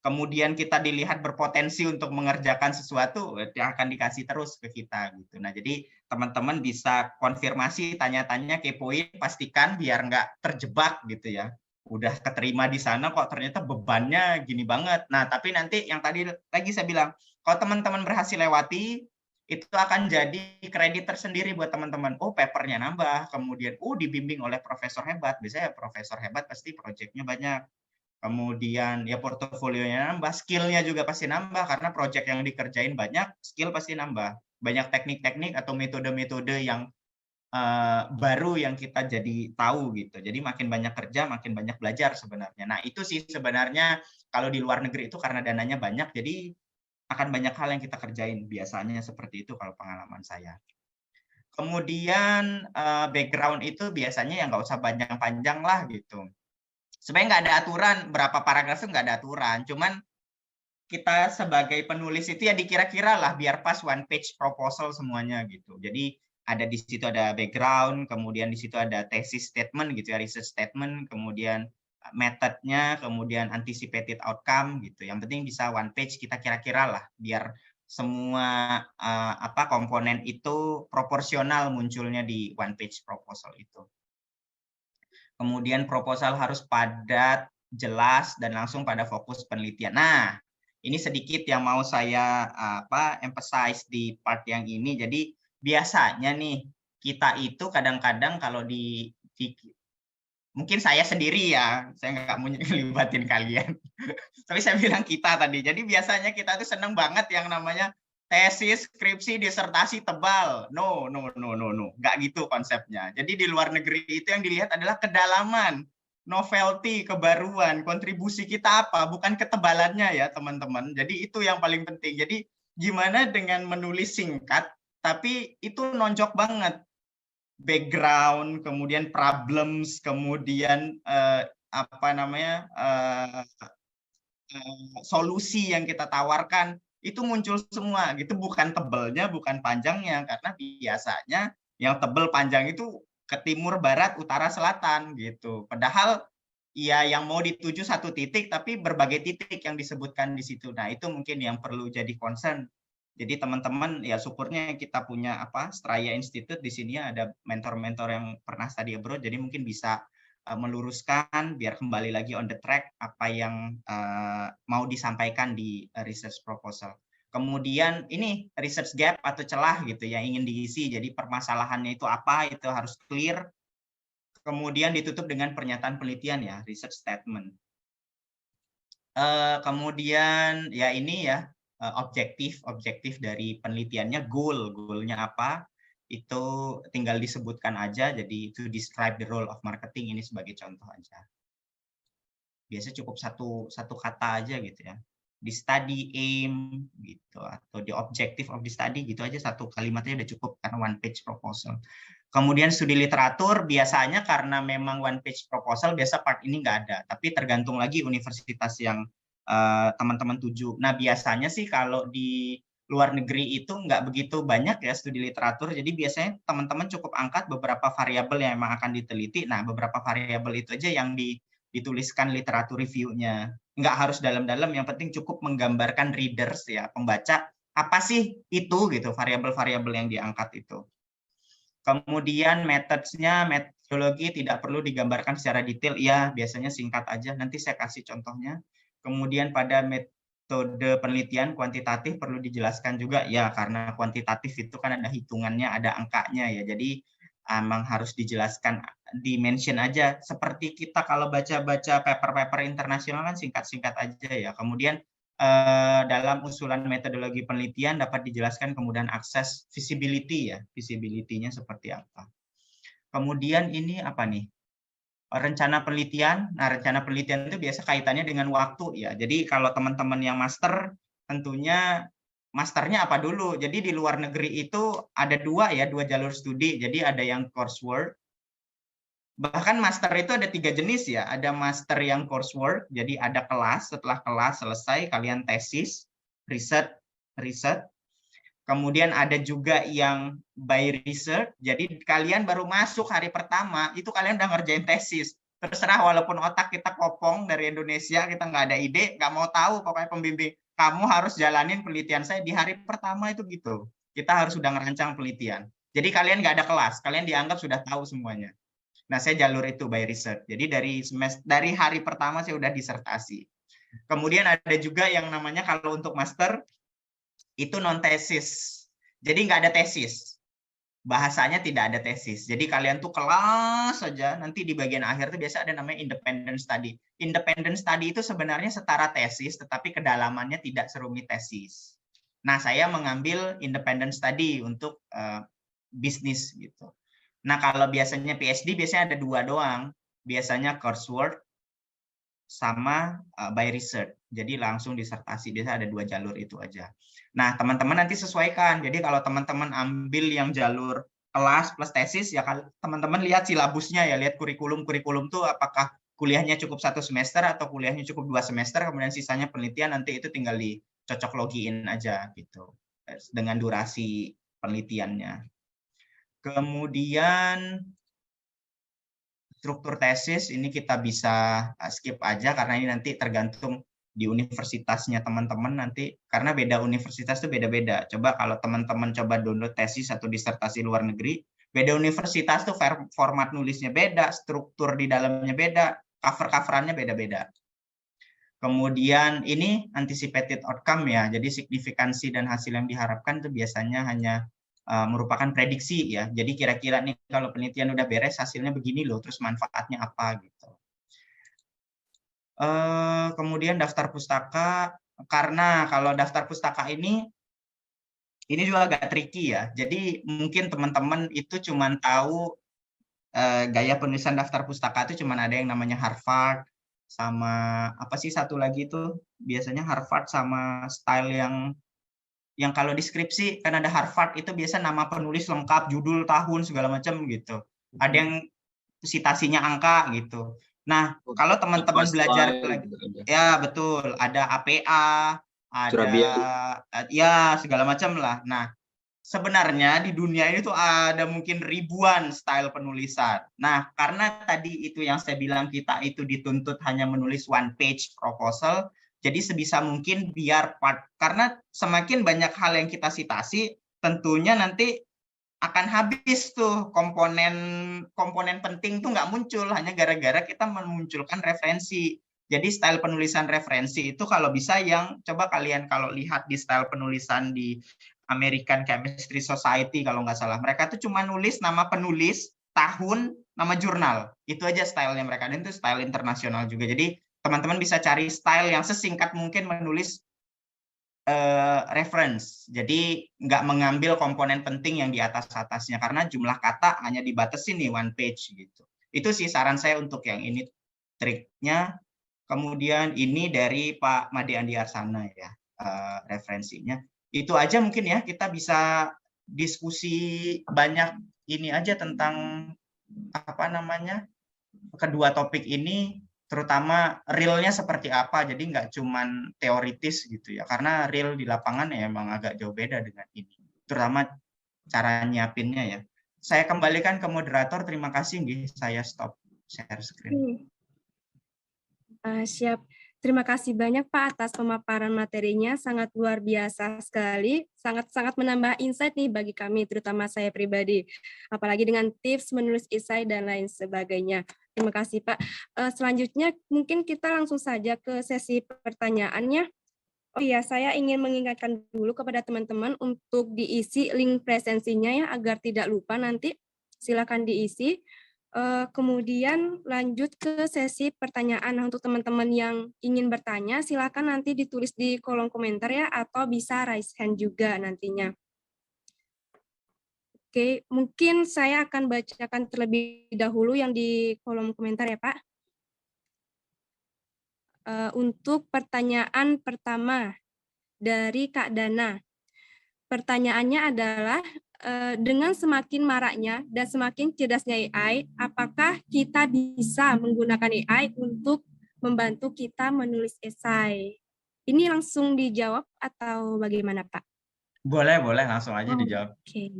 kemudian kita dilihat berpotensi untuk mengerjakan sesuatu, yang akan dikasih terus ke kita gitu. Nah, jadi teman-teman bisa konfirmasi, tanya-tanya, kepoin, pastikan biar nggak terjebak gitu ya. Udah keterima di sana kok ternyata bebannya gini banget. Nah, tapi nanti yang tadi lagi saya bilang, kalau teman-teman berhasil lewati, itu akan jadi kredit tersendiri buat teman-teman. Oh, papernya nambah, kemudian dibimbing oleh profesor hebat. Biasanya profesor hebat pasti proyeknya banyak. Kemudian ya portofolionya nambah, skill-nya juga pasti nambah karena project yang dikerjain banyak, skill pasti nambah. Banyak teknik-teknik atau metode-metode yang baru yang kita jadi tahu gitu. Jadi makin banyak kerja, makin banyak belajar sebenarnya. Nah, itu sih sebenarnya kalau di luar negeri itu karena dananya banyak, jadi akan banyak hal yang kita kerjain. Biasanya seperti itu kalau pengalaman saya. Kemudian background itu biasanya yang nggak usah panjang-panjang lah gitu. Sebenarnya nggak ada aturan, berapa paragraf itu nggak ada aturan. Cuman kita sebagai penulis itu ya dikira-kira lah biar pas one page proposal semuanya gitu. Jadi ada di situ ada background, kemudian di situ ada thesis statement gitu ya, research statement, kemudian methodnya, kemudian anticipated outcome gitu. Yang penting bisa one page kita kira-kira lah biar semua komponen itu proporsional munculnya di one page proposal itu. Kemudian proposal harus padat, jelas, dan langsung pada fokus penelitian. Nah, ini sedikit yang mau saya emphasize di part yang ini. Jadi biasanya nih kita itu kadang-kadang kalau di mungkin saya sendiri ya, saya nggak mau ngelibatin kalian. Tapi saya bilang kita tadi. Jadi biasanya kita tuh seneng banget yang namanya tesis, skripsi, disertasi tebal. No. Nggak gitu konsepnya. Jadi di luar negeri itu yang dilihat adalah kedalaman, novelty, kebaruan, kontribusi kita apa, bukan ketebalannya ya teman-teman. Jadi itu yang paling penting. Jadi gimana dengan menulis singkat, tapi itu nonjok banget. Background, kemudian problems, kemudian solusi yang kita tawarkan, itu muncul semua gitu, bukan tebelnya, bukan panjangnya, karena biasanya yang tebel panjang itu ke timur, barat, utara, selatan gitu. Padahal ya yang mau dituju satu titik, tapi berbagai titik yang disebutkan di situ. Nah, itu mungkin yang perlu jadi concern. Jadi teman-teman ya syukurnya kita punya Straya Institute di sini ada mentor-mentor yang pernah study abroad, jadi mungkin bisa meluruskan biar kembali lagi on the track apa yang mau disampaikan di research proposal. Kemudian ini research gap atau celah gitu yang ingin diisi. Jadi permasalahannya itu apa, itu harus clear. Kemudian ditutup dengan pernyataan penelitian ya, research statement. Kemudian ya ini ya objektif dari penelitiannya, goalnya apa, itu tinggal disebutkan aja. Jadi to describe the role of marketing, ini sebagai contoh aja. Biasanya cukup satu kata aja gitu ya. The study aim gitu, atau the objective of the study gitu aja, satu kalimatnya udah cukup karena one page proposal. Kemudian studi literatur biasanya karena memang one page proposal biasa part ini nggak ada, tapi tergantung lagi universitas yang teman-teman tuju. Nah biasanya sih kalau di luar negeri itu nggak begitu banyak ya studi literatur, jadi biasanya teman-teman cukup angkat beberapa variabel yang memang akan diteliti. Nah beberapa variabel itu aja yang dituliskan literatur review-nya. Nggak harus dalam-dalam, yang penting cukup menggambarkan readers ya, pembaca, apa sih itu gitu, variabel-variabel yang diangkat itu. Kemudian methodnya, metodologi tidak perlu digambarkan secara detail, ya biasanya singkat aja, nanti saya kasih contohnya. Kemudian pada metode penelitian kuantitatif perlu dijelaskan juga, ya karena kuantitatif itu kan ada hitungannya, ada angkanya ya, jadi emang harus dijelaskan, dimention aja. Seperti kita kalau baca-baca paper-paper internasional kan singkat-singkat aja ya. Kemudian dalam usulan metodologi penelitian dapat dijelaskan kemudian akses visibility ya, visibility-nya seperti apa. Kemudian ini apa nih? Rencana penelitian. Nah, rencana penelitian itu biasa kaitannya dengan waktu ya. Jadi kalau teman-teman yang master, tentunya masternya apa dulu. Jadi di luar negeri itu ada dua jalur studi. Jadi ada yang coursework. Bahkan master itu ada 3 jenis ya. Ada master yang coursework, jadi ada kelas, setelah kelas selesai kalian tesis, riset. Kemudian ada juga yang by research, jadi kalian baru masuk hari pertama, itu kalian udah ngerjain tesis. Terserah, walaupun otak kita kopong dari Indonesia, kita nggak ada ide, nggak mau tahu, pokoknya pembimbing, kamu harus jalanin penelitian saya di hari pertama itu gitu. Kita harus sudah ngerancang penelitian. Jadi kalian nggak ada kelas, kalian dianggap sudah tahu semuanya. Nah, saya jalur itu by research. Jadi dari hari pertama saya udah disertasi. Kemudian ada juga yang namanya kalau untuk master, itu non tesis. Jadi nggak ada tesis. bahasanya tidak ada tesis. Jadi kalian tuh kelas saja, nanti di bagian akhir tuh biasa ada namanya independent study. Independent study itu sebenarnya setara tesis, tetapi kedalamannya tidak serumit tesis. Nah, saya mengambil independent study untuk bisnis gitu. Nah, kalau biasanya PhD biasanya ada 2 doang. Biasanya coursework sama by research. Jadi langsung disertasi, biasa ada 2 jalur itu aja. Nah, teman-teman nanti sesuaikan. Jadi kalau teman-teman ambil yang jalur kelas plus tesis, ya teman-teman lihat silabusnya ya, lihat kurikulum tuh apakah kuliahnya cukup 1 semester atau kuliahnya cukup 2 semester, kemudian sisanya penelitian, nanti itu tinggal dicocok login aja gitu dengan durasi penelitiannya. Kemudian struktur tesis ini kita bisa skip aja karena ini nanti tergantung di universitasnya teman-teman nanti, karena beda universitas itu beda-beda. Coba kalau teman-teman coba download tesis atau disertasi luar negeri, beda universitas tuh format nulisnya beda, struktur di dalamnya beda, cover-coverannya beda-beda. Kemudian ini anticipated outcome ya, jadi signifikansi dan hasil yang diharapkan itu biasanya hanya merupakan prediksi ya. Jadi kira-kira nih kalau penelitian udah beres hasilnya begini loh, terus manfaatnya apa gitu. Kemudian daftar pustaka, karena kalau daftar pustaka ini juga agak tricky ya. Jadi mungkin teman-teman itu cuma tahu gaya penulisan daftar pustaka itu cuma ada yang namanya Harvard sama apa sih satu lagi itu biasanya Harvard sama style yang kalau deskripsi kan ada Harvard itu biasa nama penulis lengkap, judul, tahun segala macam gitu. Ada yang citasinya angka gitu. Nah, kalau teman-teman belajar lagi, ya betul, ada APA, ada ya segala macam lah. Nah, sebenarnya di dunia ini tuh ada mungkin ribuan style penulisan. Nah, karena tadi itu yang saya bilang kita itu dituntut hanya menulis 1 page proposal, jadi sebisa mungkin biar karena semakin banyak hal yang kita citasi, tentunya nanti akan habis tuh komponen penting tuh nggak muncul hanya gara-gara kita memunculkan referensi. Jadi style penulisan referensi itu kalau bisa yang coba kalian kalau lihat di style penulisan di American Chemistry Society kalau nggak salah, mereka tuh cuma nulis nama penulis, tahun, nama jurnal. Itu aja stylenya mereka, dan itu style internasional juga. Jadi teman-teman bisa cari style yang sesingkat mungkin menulis reference. Jadi nggak mengambil komponen penting yang di atasnya karena jumlah kata hanya dibatasi nih 1 page gitu. Itu sih saran saya untuk yang ini triknya. Kemudian ini dari Pak Made Andi Arsana ya referensinya. Itu aja mungkin ya, kita bisa diskusi banyak ini aja tentang apa namanya kedua topik ini, terutama realnya seperti apa. Jadi nggak cuman teoritis gitu ya, karena real di lapangan ya emang agak jauh beda dengan ini, terutama cara nyiapinnya ya. Saya kembalikan ke moderator, terima kasih nih, saya stop share screen. Siap. Terima kasih banyak Pak atas pemaparan materinya, sangat luar biasa sekali, sangat-sangat menambah insight nih bagi kami, terutama saya pribadi, apalagi dengan tips menulis esai dan lain sebagainya. Terima kasih Pak. Selanjutnya mungkin kita langsung saja ke sesi pertanyaannya. Oh iya, saya ingin mengingatkan dulu kepada teman-teman untuk diisi link presensinya ya, agar tidak lupa nanti. Silakan diisi. Kemudian lanjut ke sesi pertanyaan. Untuk teman-teman yang ingin bertanya, silakan nanti ditulis di kolom komentar ya, atau bisa raise hand juga nantinya. Oke, mungkin saya akan bacakan terlebih dahulu yang di kolom komentar ya Pak. Untuk pertanyaan pertama dari Kak Dana. Pertanyaannya adalah, dengan semakin maraknya dan semakin cerdasnya AI, apakah kita bisa menggunakan AI untuk membantu kita menulis esai? Ini langsung dijawab atau bagaimana, Pak? Boleh, langsung aja dijawab. Oke.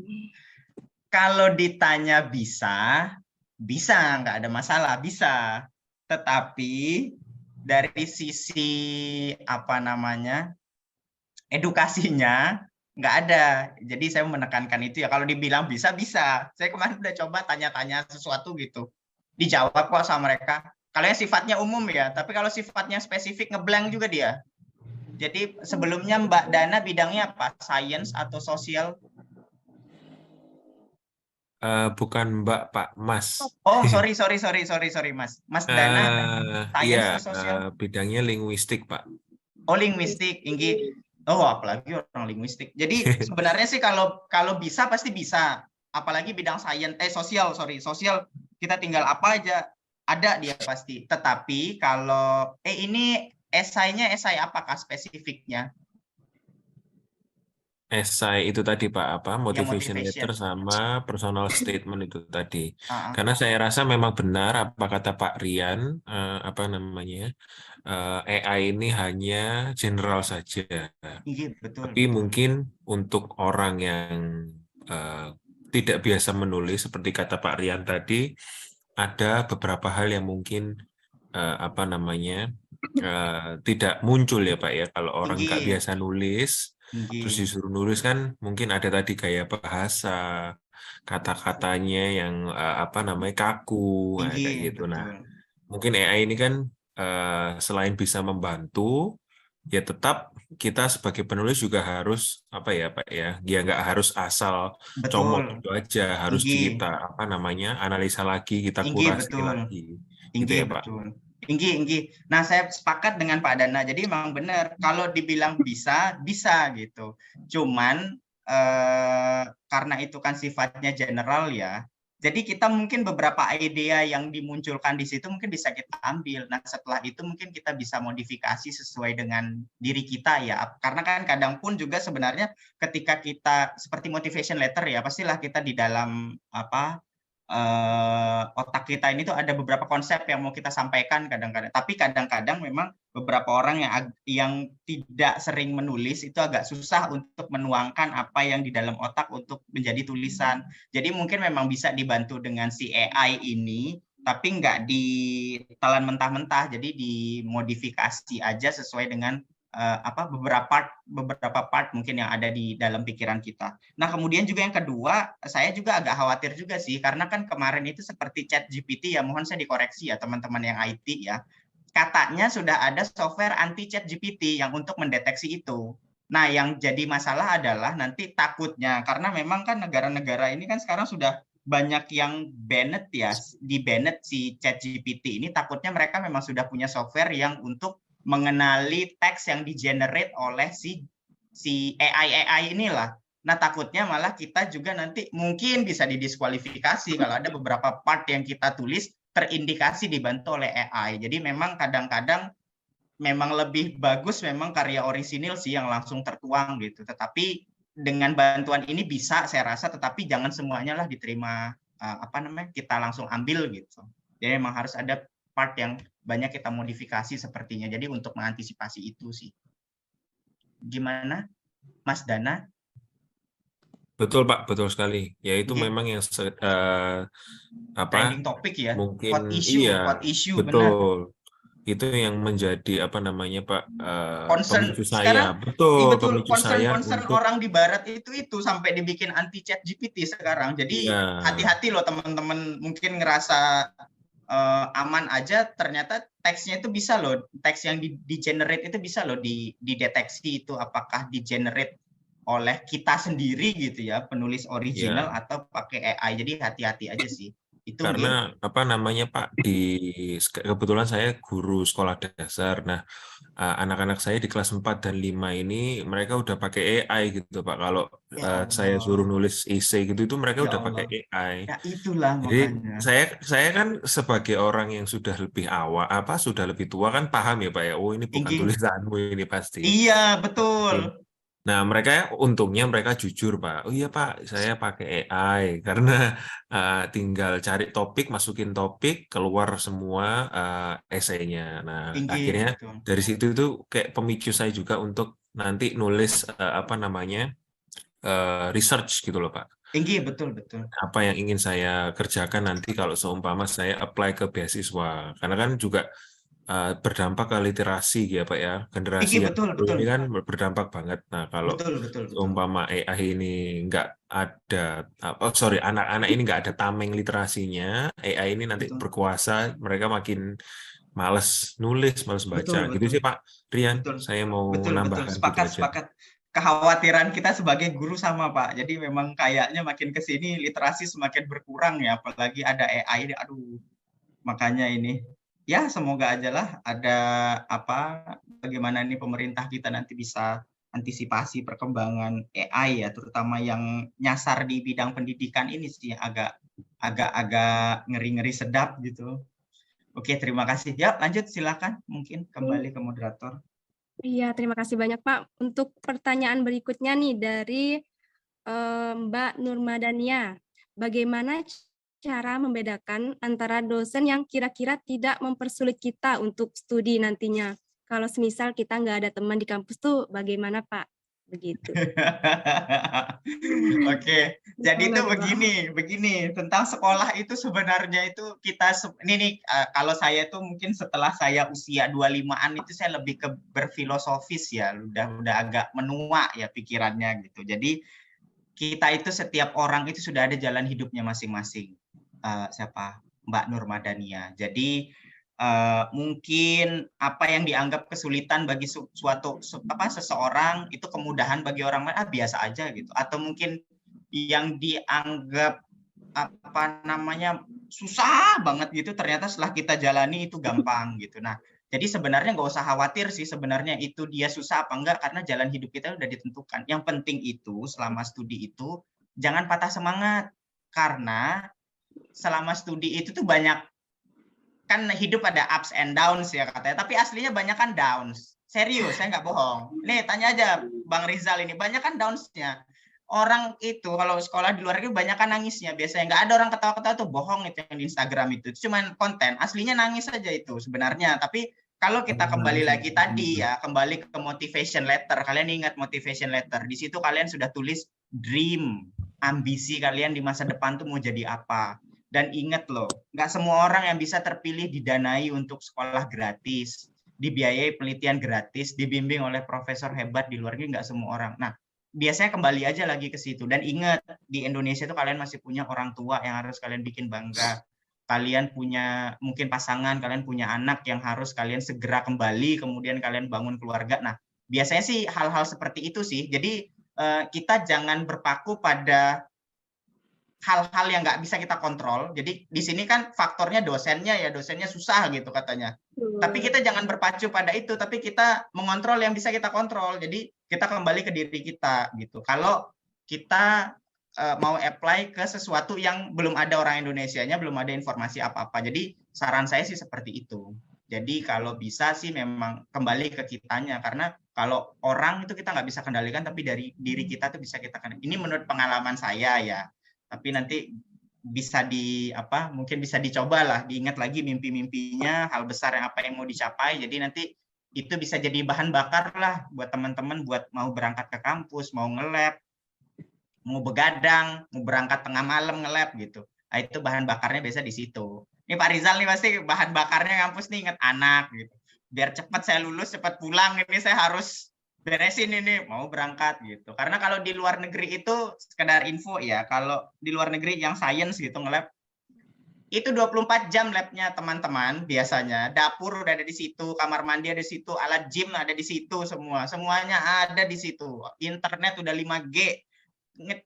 Kalau ditanya bisa, nggak ada masalah, bisa. Tetapi dari sisi apa namanya edukasinya nggak ada. Jadi saya menekankan itu ya. Kalau dibilang bisa. Saya kemarin udah coba tanya-tanya sesuatu gitu, dijawab kok sama mereka. Kalau yang sifatnya umum ya, tapi kalau sifatnya spesifik ngeblank juga dia. Jadi sebelumnya Mbak Dana bidangnya apa? Science atau sosial? Bukan Mbak, Pak, Mas. Oh, sorry Mas. Mas Dana, Iya, science atau sosial? bidangnya linguistik, Pak. Oh, linguistik, Inggi. Oh, apalagi orang linguistik. Jadi sebenarnya sih kalau bisa pasti bisa. Apalagi bidang sosial kita tinggal apa aja ada dia pasti. Tetapi kalau ini esainya esai apakah spesifiknya? Esai itu tadi Pak, apa Yang motivation motivation. letter sama personal statement itu tadi. Ah, ah. Karena saya rasa memang benar apa kata Pak Rian, apa namanya, AI ini hanya general saja. Iya, betul. Tapi mungkin untuk orang yang tidak biasa menulis, seperti kata Pak Rian tadi, ada beberapa hal yang mungkin apa namanya tidak muncul ya Pak ya, kalau orang nggak Tinggi. biasa nulis. Terus disuruh nulis kan mungkin ada tadi gaya bahasa, kata-katanya yang apa namanya kaku, kayak gitu. Nah, mungkin AI ini kan selain bisa membantu, ya tetap kita sebagai penulis juga harus apa ya Pak ya, dia nggak harus asal comot itu aja, harus kita apa namanya analisa lagi, kita kurasi lagi, gitu ya Pak. Inggi. Nah, saya sepakat dengan Pak Dana. Jadi memang benar kalau dibilang bisa gitu. Cuman karena itu kan sifatnya general ya. Jadi kita mungkin beberapa idea yang dimunculkan di situ mungkin bisa kita ambil. Nah, setelah itu mungkin kita bisa modifikasi sesuai dengan diri kita ya. Karena kan kadang pun juga sebenarnya ketika kita seperti motivation letter ya, pastilah kita di dalam otak kita ini tuh ada beberapa konsep yang mau kita sampaikan kadang-kadang. Tapi kadang-kadang memang beberapa orang yang tidak sering menulis itu agak susah untuk menuangkan apa yang di dalam otak untuk menjadi tulisan. Jadi mungkin memang bisa dibantu dengan si AI ini, tapi nggak ditelan mentah-mentah. Jadi dimodifikasi aja sesuai dengan beberapa part mungkin yang ada di dalam pikiran kita. Nah, kemudian juga yang kedua, saya juga agak khawatir juga sih, karena kan kemarin itu seperti ChatGPT ya, mohon saya dikoreksi ya teman-teman yang IT ya, katanya sudah ada software anti ChatGPT yang untuk mendeteksi itu. Nah, yang jadi masalah adalah nanti takutnya, karena memang kan negara-negara ini kan sekarang sudah banyak yang banned ya, di-banned si ChatGPT ini, takutnya mereka memang sudah punya software yang untuk mengenali teks yang di-generate oleh si AI inilah. Nah, takutnya malah kita juga nanti mungkin bisa didiskualifikasi kalau ada beberapa part yang kita tulis terindikasi dibantu oleh AI. Jadi memang kadang-kadang memang lebih bagus memang karya orisinil sih yang langsung tertuang gitu. Tetapi dengan bantuan ini bisa saya rasa, tetapi jangan semuanya lah diterima kita langsung ambil gitu. Jadi memang harus ada part yang banyak kita modifikasi sepertinya. Jadi untuk mengantisipasi itu sih. Gimana, Mas Dana? Betul Pak, betul sekali. Ya itu memang yang trending topik ya. Mungkin hot issue, betul. Benar. Itu yang menjadi apa namanya Pak pemicu saya. Sekarang, betul pemicu concern orang di barat itu sampai dibikin anti ChatGPT sekarang. Jadi hati-hati loh teman-teman, mungkin ngerasa aman aja, ternyata teksnya itu bisa loh, teks yang di-generate itu bisa loh dideteksi itu apakah di-generate oleh kita sendiri gitu ya, penulis original atau pakai AI. Jadi hati-hati aja sih. Itu karena apa namanya Pak, kebetulan saya guru sekolah dasar. Nah, anak-anak saya di kelas 4 dan 5 ini mereka udah pakai AI gitu Pak. Kalau saya suruh nulis essay gitu itu mereka udah pakai AI. Ya itulah jadi makanya. saya kan sebagai orang yang sudah lebih sudah lebih tua kan paham ya Pak ya. Oh, ini bukan tulisanmu ini pasti. Iya, betul. Nah, mereka untungnya mereka jujur Pak. Oh iya Pak, saya pakai AI karena tinggal cari topik, masukin topik, keluar semua esainya. Nah, akhirnya dari situ itu kayak pemicu saya juga untuk nanti nulis research gitu loh Pak. Betul. Apa yang ingin saya kerjakan nanti kalau seumpama saya apply ke beasiswa. Karena kan juga berdampak ke literasi ya Pak ya, generasi yang ini kan berdampak banget. Nah, kalau umpama AI ini nggak ada anak-anak ini nggak ada tameng literasinya, AI ini nanti berkuasa, mereka makin males nulis, males baca. Gitu sih Pak Rian, saya mau nambahkan. Sepakat. kekhawatiran kita sebagai guru sama Pak. Jadi memang kayaknya makin ke sini literasi semakin berkurang ya, apalagi ada AI. Aduh, makanya ini ya semoga aja lah ada bagaimana ini pemerintah kita nanti bisa antisipasi perkembangan AI ya, terutama yang nyasar di bidang pendidikan ini sih agak ngeri-ngeri sedap gitu. Oke, terima kasih. Ya, lanjut silakan mungkin kembali ke moderator. Iya, terima kasih banyak Pak. Untuk pertanyaan berikutnya nih dari Mbak Nurmadania. Bagaimana cara membedakan antara dosen yang kira-kira tidak mempersulit kita untuk studi nantinya? Kalau semisal kita nggak ada teman di kampus tuh bagaimana Pak? Begitu. Oke, jadi itu begini tentang sekolah itu sebenarnya itu kita ini kalau saya itu mungkin setelah saya usia 25-an itu saya lebih ke berfilosofis ya, udah agak menua ya pikirannya gitu. Jadi kita itu setiap orang itu sudah ada jalan hidupnya masing-masing. Siapa? Mbak Nurmadania. Jadi mungkin apa yang dianggap kesulitan bagi seseorang itu kemudahan bagi orang lain biasa aja gitu, atau mungkin yang dianggap susah banget gitu ternyata setelah kita jalani itu gampang gitu. Nah, jadi sebenarnya nggak usah khawatir sih sebenarnya itu dia susah apa enggak, karena jalan hidup kita udah ditentukan. Yang penting itu selama studi itu jangan patah semangat, karena selama studi itu tuh banyak, kan hidup ada ups and downs ya katanya, tapi aslinya banyak kan downs. Serius, saya nggak bohong. Nih, tanya aja Bang Rizal ini, banyak kan downs-nya. Orang itu kalau sekolah di luar negeri banyak kan nangisnya. Biasanya nggak ada orang ketawa-ketawa tuh, bohong itu yang di Instagram itu. Cuman konten, aslinya nangis aja itu sebenarnya. Tapi kalau kita kembali lagi tadi ya, kembali ke motivation letter. Kalian ingat motivation letter. Di situ kalian sudah tulis dream, ambisi kalian di masa depan tuh mau jadi apa. Dan ingat loh, nggak semua orang yang bisa terpilih didanai untuk sekolah gratis, dibiayai penelitian gratis, dibimbing oleh profesor hebat di luar negeri, nggak semua orang. Nah, biasanya kembali aja lagi ke situ. Dan ingat, di Indonesia itu kalian masih punya orang tua yang harus kalian bikin bangga. Kalian punya mungkin pasangan, kalian punya anak yang harus kalian segera kembali, kemudian kalian bangun keluarga. Nah, biasanya sih hal-hal seperti itu sih. Jadi kita jangan berpaku pada hal-hal yang nggak bisa kita kontrol. Jadi di sini kan faktornya dosennya susah gitu katanya. Tapi kita jangan berpacu pada itu, tapi kita mengontrol yang bisa kita kontrol. Jadi kita kembali ke diri kita gitu. Kalau kita mau apply ke sesuatu yang belum ada orang Indonesianya, belum ada informasi apa-apa. Jadi saran saya sih seperti itu. Jadi kalau bisa sih memang kembali ke kitanya, karena kalau orang itu kita nggak bisa kendalikan, tapi dari diri kita tuh bisa kita kendalikan. Ini menurut pengalaman saya ya. Tapi nanti bisa mungkin bisa dicoba lah, diingat lagi mimpi-mimpinya, hal besar yang apa yang mau dicapai. Jadi nanti itu bisa jadi bahan bakar lah buat teman-teman buat mau berangkat ke kampus, mau nge-lab, mau begadang, mau berangkat tengah malam nge-lab gitu. Nah, itu bahan bakarnya biasa di situ. Ini Pak Rizal nih pasti bahan bakarnya kampus nih, ingat anak gitu. Biar cepat saya lulus, cepat pulang, ini saya harus beresin ini, mau berangkat gitu. Karena kalau di luar negeri itu, sekedar info ya, kalau di luar negeri yang science gitu nge-lab, itu 24 jam labnya teman-teman biasanya. Dapur udah ada di situ, kamar mandi ada di situ, alat gym ada di situ semua. Semuanya ada di situ. Internet udah 5G.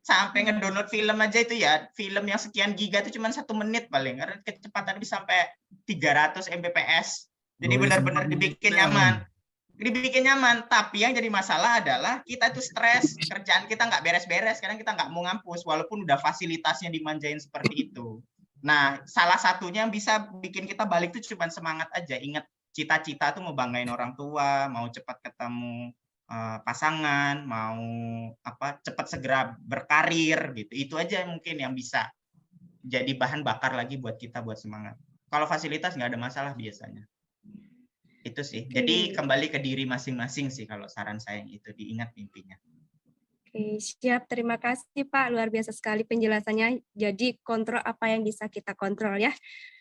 Sampai ngedownload film aja itu ya, film yang sekian giga itu cuma 1 menit paling. Karena kecepatannya bisa sampai 300 Mbps. Jadi benar-benar dibikin nyaman. Dibikin nyaman, tapi yang jadi masalah adalah kita itu stres, kerjaan kita nggak beres-beres, kadang kita nggak mau ngampus, walaupun udah fasilitasnya dimanjain seperti itu. Nah, salah satunya yang bisa bikin kita balik itu cuma semangat aja, ingat cita-cita tuh mau banggain orang tua, mau cepat ketemu pasangan, mau cepat segera berkarir gitu, itu aja mungkin yang bisa jadi bahan bakar lagi buat kita buat semangat. Kalau fasilitas nggak ada masalah biasanya. Itu sih. Jadi kembali ke diri masing-masing sih kalau saran saya itu, diingat mimpinya. Oke, siap. Terima kasih Pak. Luar biasa sekali penjelasannya. Jadi kontrol apa yang bisa kita kontrol ya.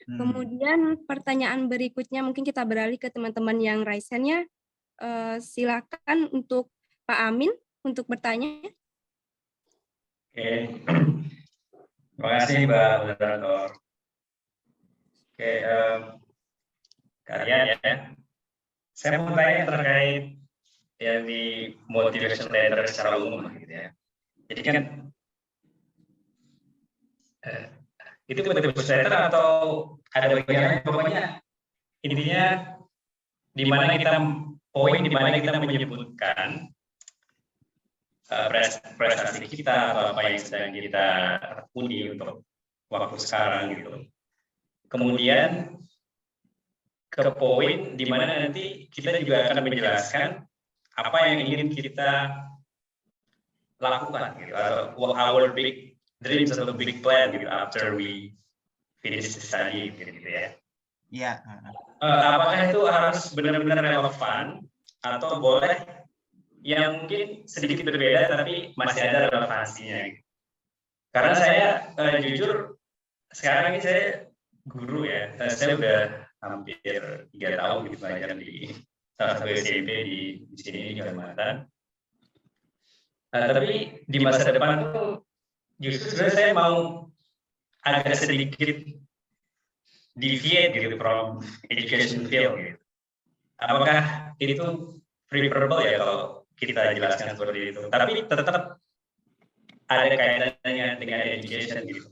Kemudian pertanyaan berikutnya mungkin kita beralih ke teman-teman yang raise hand-nya. Silakan untuk Pak Amin untuk bertanya. Oke. Terima kasih Mbak Moderator. Oke, kalian ya. Saya mau tanya terkait yang di motivation letter secara umum gitu ya. Jadi kan itu motivation letter atau ada bagian lain, pokoknya intinya di mana kita menyebutkan prestasi kita atau apa yang sedang kita tekuni untuk waktu sekarang gitu. Kemudian ke poin di mana nanti kita juga akan menjelaskan apa yang ingin kita lakukan gitu, atau our big dreams atau big plan gitu after we finish the study gitu ya. Iya. Apakah itu harus benar-benar relevan atau boleh yang mungkin sedikit berbeda tapi masih ada relevansinya gitu. Karena saya jujur sekarang ini saya guru ya, saya udah hampir 3 tahun gitu belajar di salah satu SMP di sini di Kalimantan. Tapi di masa depan tuh justru sebenarnya saya mau agak sedikit deviate gitu from education field gitu. Apakah itu preferable ya kalau kita jelaskan seperti itu? Tapi tetap ada kaitannya dengan education gitu.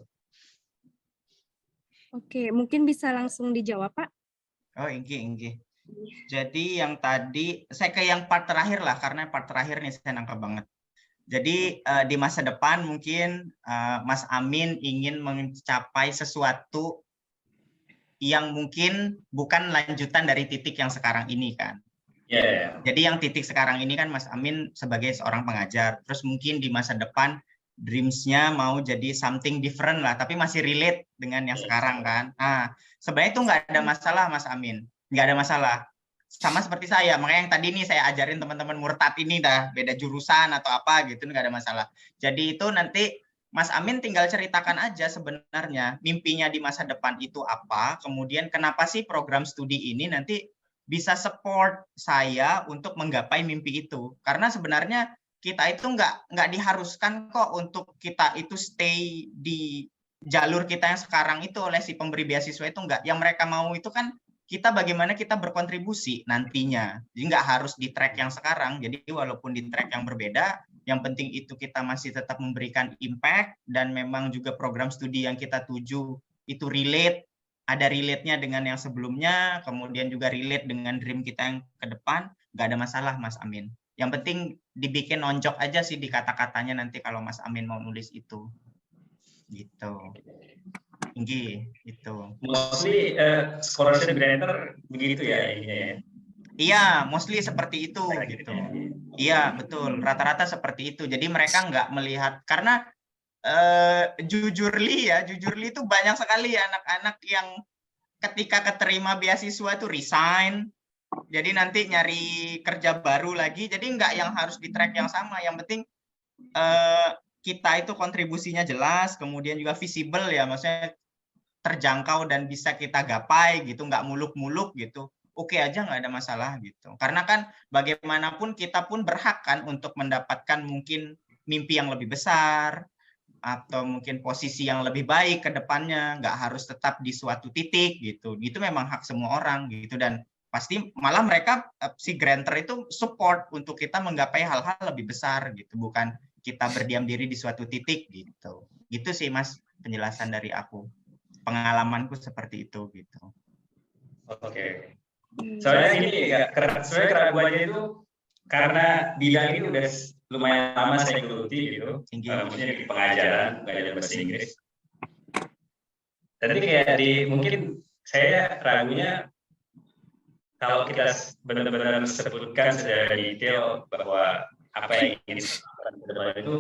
Oke, mungkin bisa langsung dijawab, Pak. Oh, Inggi. Jadi yang tadi, saya ke yang part terakhir lah, karena part terakhir nih saya nangkep banget. Jadi di masa depan mungkin Mas Amin ingin mencapai sesuatu yang mungkin bukan lanjutan dari titik yang sekarang ini kan. Yeah. Jadi yang titik sekarang ini kan Mas Amin sebagai seorang pengajar, terus mungkin di masa depan dreams-nya mau jadi something different lah, tapi masih relate dengan yang sekarang kan. Nah, sebenarnya itu nggak ada masalah Mas Amin, nggak ada masalah. Sama seperti saya, makanya yang tadi nih saya ajarin teman-teman murtad ini dah beda jurusan atau apa gitu, nggak ada masalah. Jadi itu nanti Mas Amin tinggal ceritakan aja sebenarnya mimpinya di masa depan itu apa, kemudian kenapa sih program studi ini nanti bisa support saya untuk menggapai mimpi itu. Karena sebenarnya kita itu nggak diharuskan kok untuk kita itu stay di jalur kita yang sekarang itu oleh si pemberi beasiswa itu nggak. Yang mereka mau itu kan kita bagaimana kita berkontribusi nantinya. Jadi nggak harus di track yang sekarang. Jadi walaupun di track yang berbeda, yang penting itu kita masih tetap memberikan impact dan memang juga program studi yang kita tuju itu relate, ada relate-nya dengan yang sebelumnya, kemudian juga relate dengan dream kita yang ke depan, nggak ada masalah Mas Amin. Yang penting dibikin nonjok aja sih di kata-katanya nanti kalau Mas Amin mau nulis itu. Gitu. Tinggi itu. Mostly scholarship grantor begitu ya ininya ya. Iya, mostly seperti itu gitu. Iya, betul. Rata-rata seperti itu. Jadi mereka nggak melihat karena jujurly itu banyak sekali anak-anak yang ketika keterima beasiswa itu resign. Jadi nanti nyari kerja baru lagi. Jadi nggak yang harus di track yang sama. Yang penting kita itu kontribusinya jelas, kemudian juga visible ya, maksudnya terjangkau dan bisa kita gapai gitu, nggak muluk-muluk gitu. Oke aja, nggak ada masalah gitu. Karena kan bagaimanapun kita pun berhak kan untuk mendapatkan mungkin mimpi yang lebih besar atau mungkin posisi yang lebih baik ke depannya, nggak harus tetap di suatu titik gitu. Itu memang hak semua orang gitu, dan pasti malah mereka si grantor itu support untuk kita menggapai hal-hal lebih besar gitu, bukan kita berdiam diri di suatu titik gitu. Gitu sih Mas penjelasan dari aku. Pengalamanku seperti itu gitu. Oke. Soalnya gini ya, sebenarnya keraguannya itu karena bidang ini udah lumayan lama saya geluti gitu, maksudnya di pengajaran bahasa Inggris. Tapi kayak mungkin saya ragunya kalau kita benar-benar sebutkan secara detail bahwa apa yang ingin dilakukan ke depan itu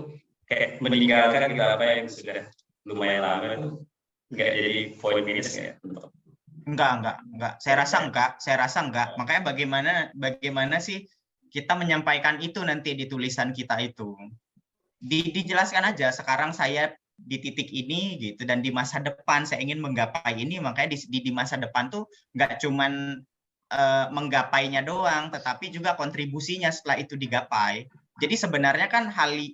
kayak meninggalkan gitu apa yang sudah lumayan lama itu nggak jadi poin minus ya. Enggak. Saya rasa enggak. Makanya bagaimana sih kita menyampaikan itu nanti di tulisan kita itu. Dijelaskan aja, sekarang saya di titik ini gitu, dan di masa depan saya ingin menggapai ini, makanya di masa depan tuh enggak cuman menggapainya doang, tetapi juga kontribusinya setelah itu digapai. Jadi sebenarnya kan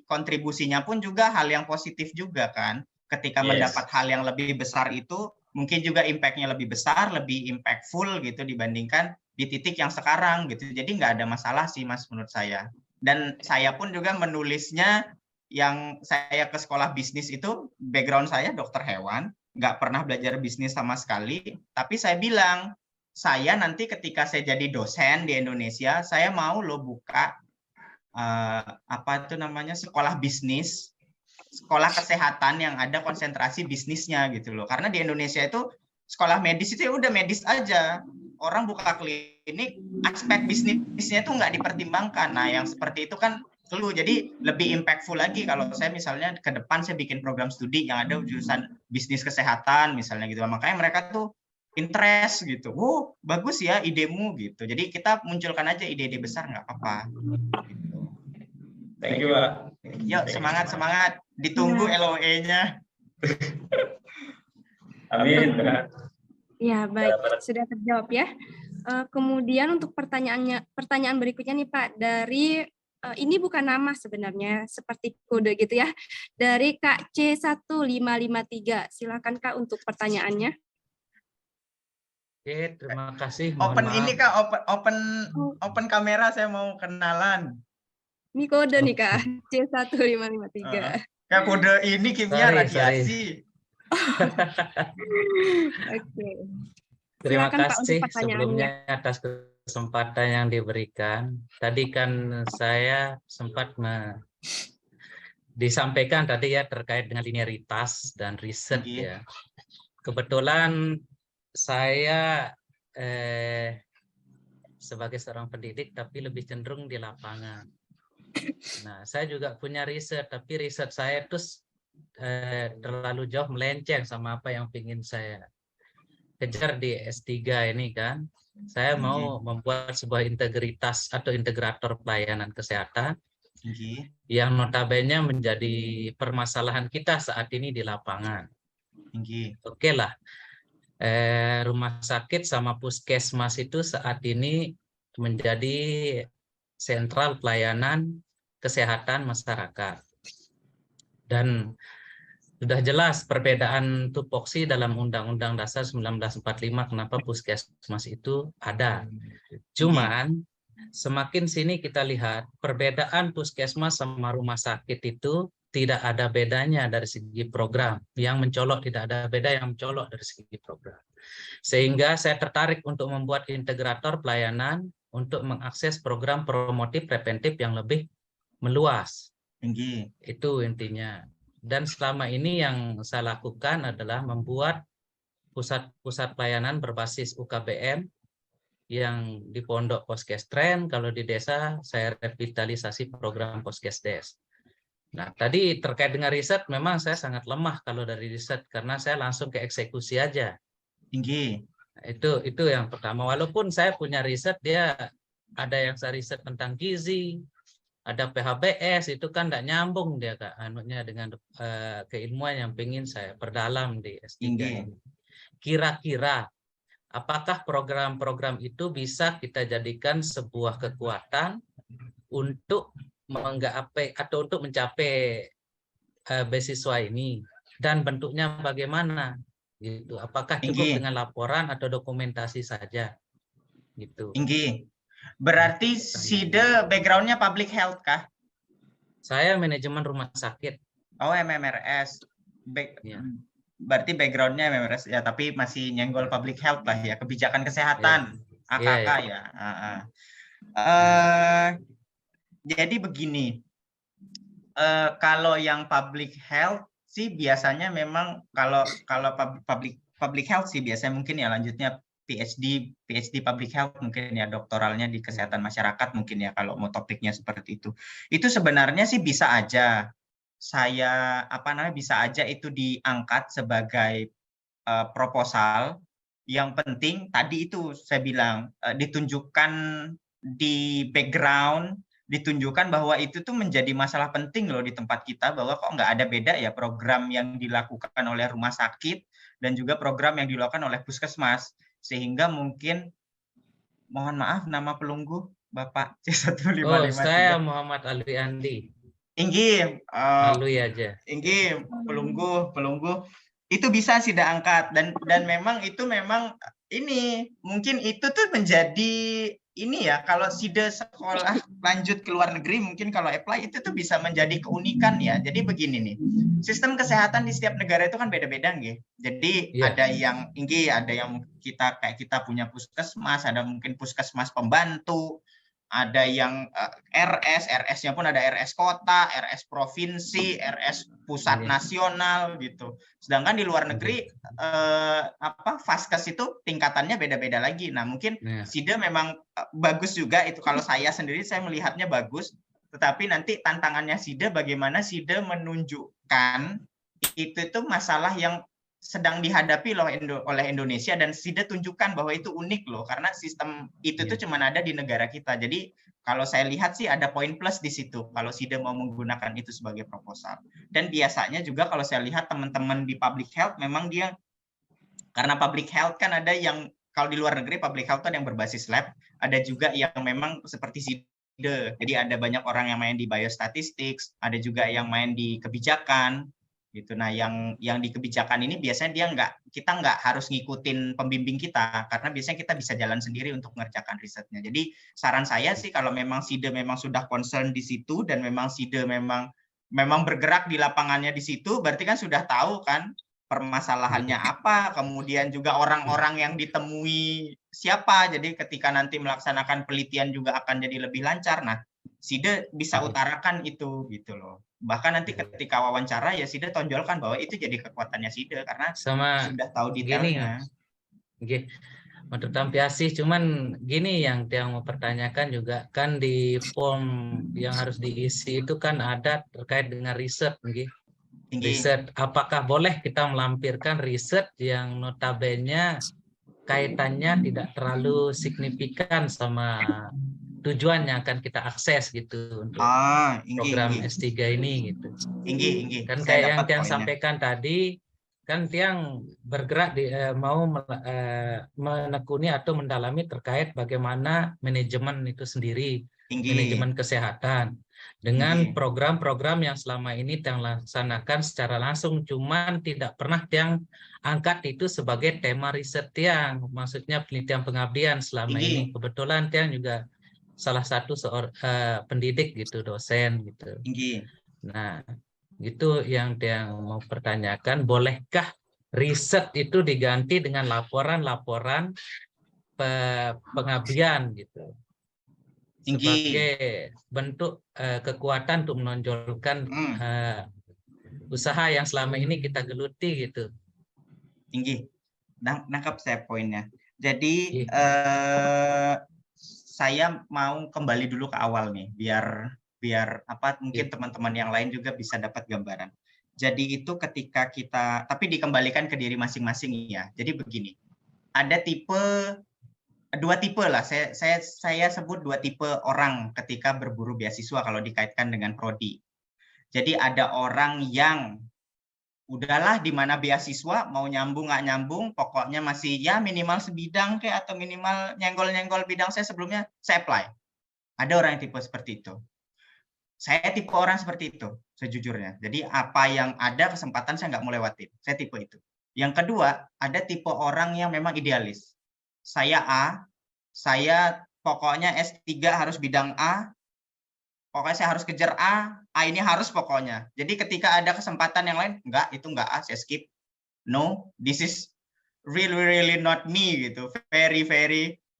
kontribusinya pun juga hal yang positif juga kan. Ketika mendapat hal yang lebih besar itu, mungkin juga impact-nya lebih besar, lebih impactful gitu dibandingkan di titik yang sekarang gitu. Jadi nggak ada masalah sih Mas menurut saya. Dan saya pun juga menulisnya yang saya ke sekolah bisnis itu background saya dokter hewan, nggak pernah belajar bisnis sama sekali. Tapi saya bilang, saya nanti ketika saya jadi dosen di Indonesia, saya mau lo buka apa itu namanya sekolah bisnis, sekolah kesehatan yang ada konsentrasi bisnisnya gitu loh. Karena di Indonesia itu sekolah medis itu ya udah medis aja. Orang buka klinik, aspek bisnisnya itu nggak dipertimbangkan. Nah, yang seperti itu kan perlu. Jadi lebih impactful lagi kalau saya misalnya ke depan saya bikin program studi yang ada jurusan bisnis kesehatan misalnya gitu. Makanya mereka tuh interest gitu. Oh, bagus ya idemu gitu. Jadi kita munculkan aja ide-ide besar nggak apa-apa. Gitu. Thank you, Pak. Yuk, semangat. Ditunggu LOE-nya. Amin. Ya, baik. Sudah terjawab ya. Kemudian untuk pertanyaan berikutnya nih Pak, dari ini bukan nama sebenarnya, seperti kode gitu ya. Dari Kak C1553. Silakan Kak untuk pertanyaannya. Oke, terima kasih. Open ini Kak, open kamera, saya mau kenalan. Ini kode nih Kak, C1553. Kak, kode ini kimia radiasi. Oke. Terima Silakan, Pak, untuk kasih pertanyaannya. sebelumnya atas kesempatan yang diberikan. Tadi kan saya sempat disampaikan tadi ya terkait dengan linearitas dan riset ya. Kebetulan saya sebagai seorang pendidik tapi lebih cenderung di lapangan. Nah, saya juga punya riset, tapi riset saya itu terlalu jauh melenceng sama apa yang ingin saya kejar di S3 ini kan. Saya mau membuat sebuah integritas atau integrator pelayanan kesehatan yang notabene menjadi permasalahan kita saat ini di lapangan. Oke lah, rumah sakit sama puskesmas itu saat ini menjadi sentral pelayanan kesehatan masyarakat. Dan sudah jelas perbedaan tupoksi dalam Undang-Undang Dasar 1945 kenapa puskesmas itu ada. Cuman semakin sini kita lihat perbedaan puskesmas sama rumah sakit itu tidak ada bedanya dari segi program. Yang mencolok tidak ada beda yang mencolok dari segi program. Sehingga saya tertarik untuk membuat integrator pelayanan untuk mengakses program promotif preventif yang lebih meluas. Itu intinya. Dan selama ini yang saya lakukan adalah membuat pusat-pusat pelayanan berbasis UKBM yang di pondok Poskestren, kalau di desa saya revitalisasi program Poskesdes. Nah, tadi terkait dengan riset memang saya sangat lemah kalau dari riset karena saya langsung ke eksekusi aja. Itu yang pertama. Walaupun saya punya riset, dia ada yang saya riset tentang gizi, ada PHBS, itu kan tidak nyambung dia Kak, anunya dengan keilmuan yang ingin saya perdalam di S3 ini. Kira-kira apakah program-program itu bisa kita jadikan sebuah kekuatan untuk menggapai atau untuk mencapai beasiswa ini, dan bentuknya bagaimana? Gitu. Apakah cukup dengan laporan atau dokumentasi saja? Gitu. Berarti SIDE background-nya public health kah? Saya manajemen rumah sakit. Oh, MMRS. Berarti background-nya MMRS ya, tapi masih nyenggol public health lah ya, kebijakan kesehatan, AKK ya. Jadi begini, kalau yang public health sih biasanya memang kalau public health sih biasanya mungkin ya lanjutnya PhD public health mungkin ya, doktoralnya di kesehatan masyarakat mungkin ya kalau mau topiknya seperti itu. Itu sebenarnya sih bisa aja bisa aja itu diangkat sebagai proposal. Yang penting tadi itu saya bilang ditunjukkan di background, ditunjukkan bahwa itu tuh menjadi masalah penting loh di tempat kita, bahwa kok nggak ada beda ya program yang dilakukan oleh rumah sakit dan juga program yang dilakukan oleh puskesmas. Sehingga mungkin, mohon maaf nama pelunggu Bapak C1553. Oh, saya Muhammad Alwi Andi. Alwi aja. Pelunggu itu bisa sih diangkat, dan memang itu memang ini mungkin itu tuh menjadi ini ya, kalau SIDE sekolah lanjut ke luar negeri mungkin kalau apply itu tuh bisa menjadi keunikan ya. Jadi begini nih, sistem kesehatan di setiap negara itu kan beda-beda nggih. Jadi ada yang ada yang kita punya puskesmas, ada mungkin puskesmas pembantu, ada yang RS-nya pun ada RS kota, RS provinsi, RS pusat nasional gitu. Sedangkan di luar negeri Vaskes itu tingkatannya beda-beda lagi. Nah, mungkin SIDE memang bagus juga itu, kalau saya sendiri saya melihatnya bagus, tetapi nanti tantangannya SIDE bagaimana SIDE menunjukkan itu masalah yang sedang dihadapi oleh Indonesia, dan SIDE tunjukkan bahwa itu unik loh, karena sistem itu tuh cuma ada di negara kita. Jadi kalau saya lihat sih ada poin plus di situ kalau SIDE mau menggunakan itu sebagai proposal. Dan biasanya juga kalau saya lihat teman-teman di public health, memang dia, karena public health kan ada yang kalau di luar negeri public health kan yang berbasis lab, ada juga yang memang seperti SIDE. Jadi ada banyak orang yang main di biostatistics, ada juga yang main di kebijakan gitu. Nah, yang di kebijakan ini biasanya kita nggak harus ngikutin pembimbing kita, karena biasanya kita bisa jalan sendiri untuk mengerjakan risetnya. Jadi saran saya sih kalau memang SIDE memang sudah concern di situ dan memang SIDE memang bergerak di lapangannya di situ, berarti kan sudah tahu kan permasalahannya apa, kemudian juga orang-orang yang ditemui siapa. Jadi ketika nanti melaksanakan penelitian juga akan jadi lebih lancar. Nah, SIDE bisa utarakan itu gitu loh. Bahkan nanti ketika wawancara ya SIDE tonjolkan bahwa itu jadi kekuatannya SIDE karena sudah tahu detailnya. Menurut Tampiasih, cuman gini yang mau pertanyakan juga kan di form yang harus diisi itu kan ada terkait dengan riset, riset. Apakah boleh kita melampirkan riset yang notabene kaitannya tidak terlalu signifikan sama tujuan yang akan kita akses gitu untuk program S3 ini gitu. Kan kayak yang sampaikan tadi, kan Tiang bergerak mau menekuni atau mendalami terkait bagaimana manajemen itu sendiri, manajemen kesehatan dengan program-program yang selama ini Tiang laksanakan secara langsung, cuman tidak pernah Tiang angkat itu sebagai tema riset Tiang, maksudnya penelitian pengabdian selama ini. Kebetulan Tiang juga salah satu pendidik gitu, dosen gitu. Nah, itu yang dia mau pertanyakan, bolehkah riset itu diganti dengan laporan-laporan pengabdian gitu sebagai bentuk kekuatan untuk menonjolkan usaha yang selama ini kita geluti gitu. Nangkap saya poinnya. Jadi saya mau kembali dulu ke awal nih, biar mungkin teman-teman yang lain juga bisa dapat gambaran. Jadi itu ketika kita, tapi dikembalikan ke diri masing-masing ya. Jadi begini, ada dua tipe lah. Saya sebut dua tipe orang ketika berburu beasiswa kalau dikaitkan dengan prodi. Jadi ada orang yang udahlah di mana beasiswa, mau nyambung nggak nyambung, pokoknya masih ya minimal sebidang kayak atau minimal nyenggol-nyenggol bidang saya sebelumnya, saya apply. Ada orang yang tipe seperti itu. Saya tipe orang seperti itu sejujurnya. Jadi apa yang ada kesempatan saya nggak mau lewatin. Saya tipe itu. Yang kedua, ada tipe orang yang memang idealis. Saya saya pokoknya S3 harus bidang A, pokoknya saya harus kejar A ini harus pokoknya. Jadi ketika ada kesempatan yang lain, enggak, itu enggak A, saya skip. No, this is really not me gitu.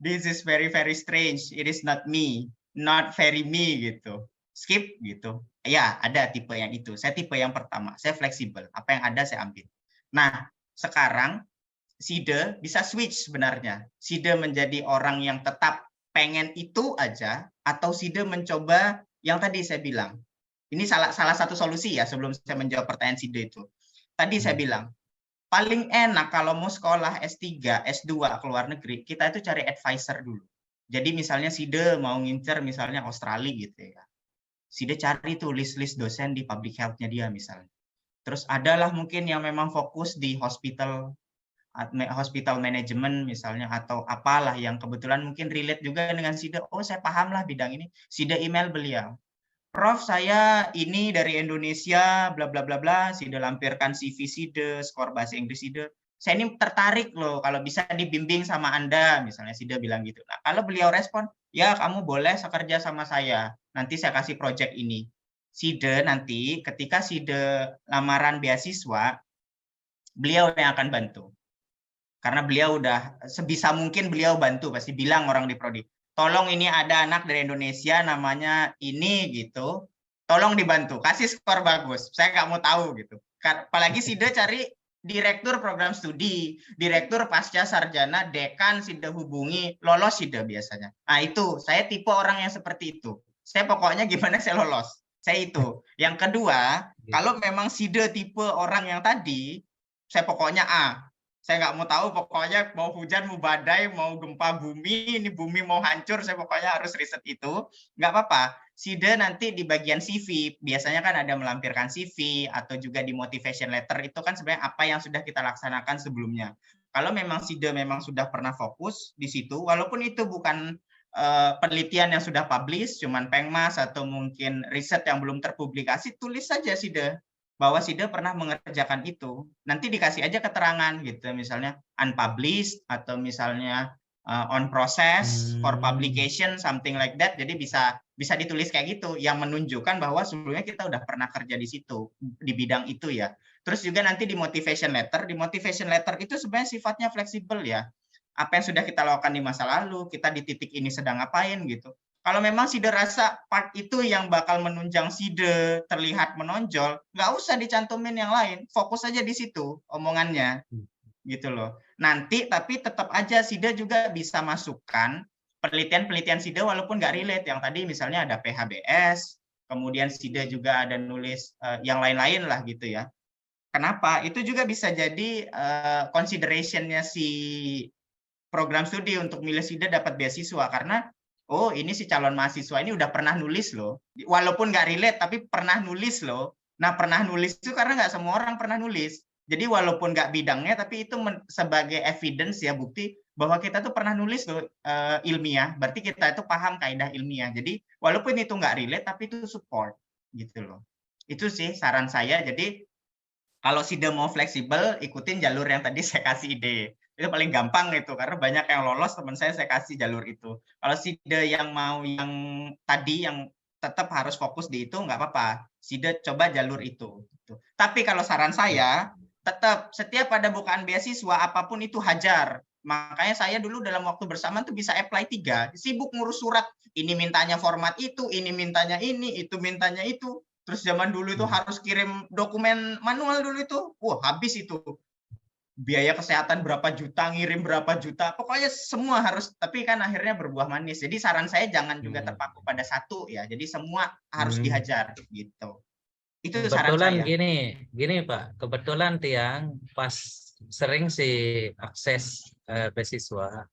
This is very strange. It is not me, not very me gitu. Skip gitu. Ya, ada tipe yang itu. Saya tipe yang pertama. Saya fleksibel. Apa yang ada saya ambil. Nah, sekarang SIDE bisa switch sebenarnya. SIDE menjadi orang yang tetap pengen itu aja, atau SIDE mencoba yang tadi saya bilang. Ini salah satu solusi ya sebelum saya menjawab pertanyaan SIDE itu. Tadi saya bilang, paling enak kalau mau sekolah S3, S2 ke luar negeri, kita itu cari advisor dulu. Jadi misalnya SIDE mau ngincer misalnya Australia gitu ya. SIDE cari tuh list-list dosen di public health-nya dia misalnya. Terus adalah mungkin yang memang fokus di hospital management misalnya, atau apalah yang kebetulan mungkin relate juga dengan SIDE. Oh, saya paham lah bidang ini. SIDE email beliau. Prof, saya ini dari Indonesia, bla bla bla bla. SIDE lampirkan CV SIDE, skor bahasa Inggris SIDE. saya ini tertarik loh kalau bisa dibimbing sama Anda, misalnya Sida bilang gitu. Nah, kalau beliau respon, ya kamu boleh sekerja sama saya, nanti saya kasih project ini. Sida nanti ketika Sida lamaran beasiswa, beliau yang akan bantu. Karena beliau udah, sebisa mungkin beliau bantu, pasti bilang orang di Prodi, tolong ini ada anak dari Indonesia namanya ini gitu, tolong dibantu, kasih skor bagus, saya nggak mau tahu gitu. Apalagi Sida cari direktur program studi, direktur pasca sarjana, dekan Sida hubungi, lolos Sida biasanya. Nah itu, saya tipe orang yang seperti itu. Saya pokoknya gimana saya lolos, saya itu. Yang kedua, kalau memang Sida tipe orang yang tadi, saya pokoknya A. Saya nggak mau tahu, pokoknya mau hujan, mau badai, mau gempa bumi, ini bumi mau hancur, saya pokoknya harus riset itu. Nggak apa-apa. Sida nanti di bagian CV, biasanya kan ada melampirkan CV, atau juga di motivation letter, itu kan sebenarnya apa yang sudah kita laksanakan sebelumnya. Kalau memang Sida memang sudah pernah fokus di situ, walaupun itu bukan penelitian yang sudah publish, cuman pengmas, atau mungkin riset yang belum terpublikasi, tulis saja Sida bahwa Sida pernah mengerjakan itu, nanti dikasih aja keterangan gitu, misalnya unpublished atau misalnya on process for publication, something like that. Jadi bisa ditulis kayak gitu, yang menunjukkan bahwa sebelumnya kita udah pernah kerja di situ, di bidang itu ya. Terus juga nanti di motivation letter itu sebenarnya sifatnya fleksibel ya. Apa yang sudah kita lakukan di masa lalu, kita di titik ini sedang ngapain gitu. Kalau memang Sida rasa part itu yang bakal menunjang Sida terlihat menonjol, nggak usah dicantumin yang lain, fokus aja di situ omongannya, gitu loh. Nanti tapi tetap aja Sida juga bisa masukkan penelitian-penelitian Sida walaupun nggak relate. Yang tadi misalnya ada PHBS, kemudian Sida juga ada nulis yang lain-lain lah gitu ya. Kenapa? Itu juga bisa jadi consideration-nya si program studi untuk milih Sida dapat beasiswa, karena oh ini si calon mahasiswa ini udah pernah nulis loh, walaupun nggak relate tapi pernah nulis loh. Nah pernah nulis itu karena nggak semua orang pernah nulis, jadi walaupun nggak bidangnya tapi itu sebagai evidence ya, bukti bahwa kita tuh pernah nulis loh ilmiah, berarti kita itu paham kaidah ilmiah. Jadi walaupun itu nggak relate tapi itu support gitu loh. Itu sih saran saya. Jadi kalau Sida mau fleksibel, ikutin jalur yang tadi saya kasih ide. Itu paling gampang itu, karena banyak yang lolos, teman saya kasih jalur itu. Kalau Sida yang mau yang tadi, yang tetap harus fokus di itu, nggak apa-apa. Sida coba jalur itu. Tapi kalau saran saya, tetap setiap ada bukaan beasiswa, apapun itu hajar. Makanya saya dulu dalam waktu bersamaan tuh bisa apply 3. Sibuk ngurus surat, ini mintanya format itu, ini mintanya ini, itu mintanya itu. Terus zaman dulu itu harus kirim dokumen manual dulu itu. Wah, habis itu. Biaya kesehatan berapa juta, ngirim berapa juta. Pokoknya semua harus, tapi kan akhirnya berbuah manis. Jadi saran saya jangan juga terpaku pada satu ya. Jadi semua harus dihajar gitu. Itu saran saya. Kebetulan gini Pak. Kebetulan Tiang pas sering sih akses beasiswa.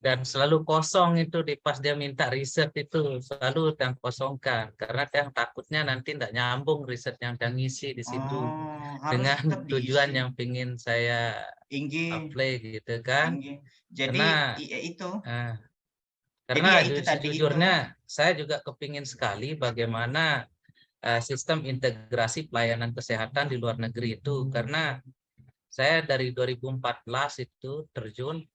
Dan selalu kosong itu pas dia minta riset itu selalu Tiang kosongkan, karena Tiang takutnya nanti tidak nyambung riset yang Tiang ngisi di situ dengan tujuan yang pingin saya apply gitu kan. Jadi karena sejujurnya saya juga kepingin sekali bagaimana sistem integrasi pelayanan kesehatan di luar negeri itu, karena saya dari 2014 itu terjun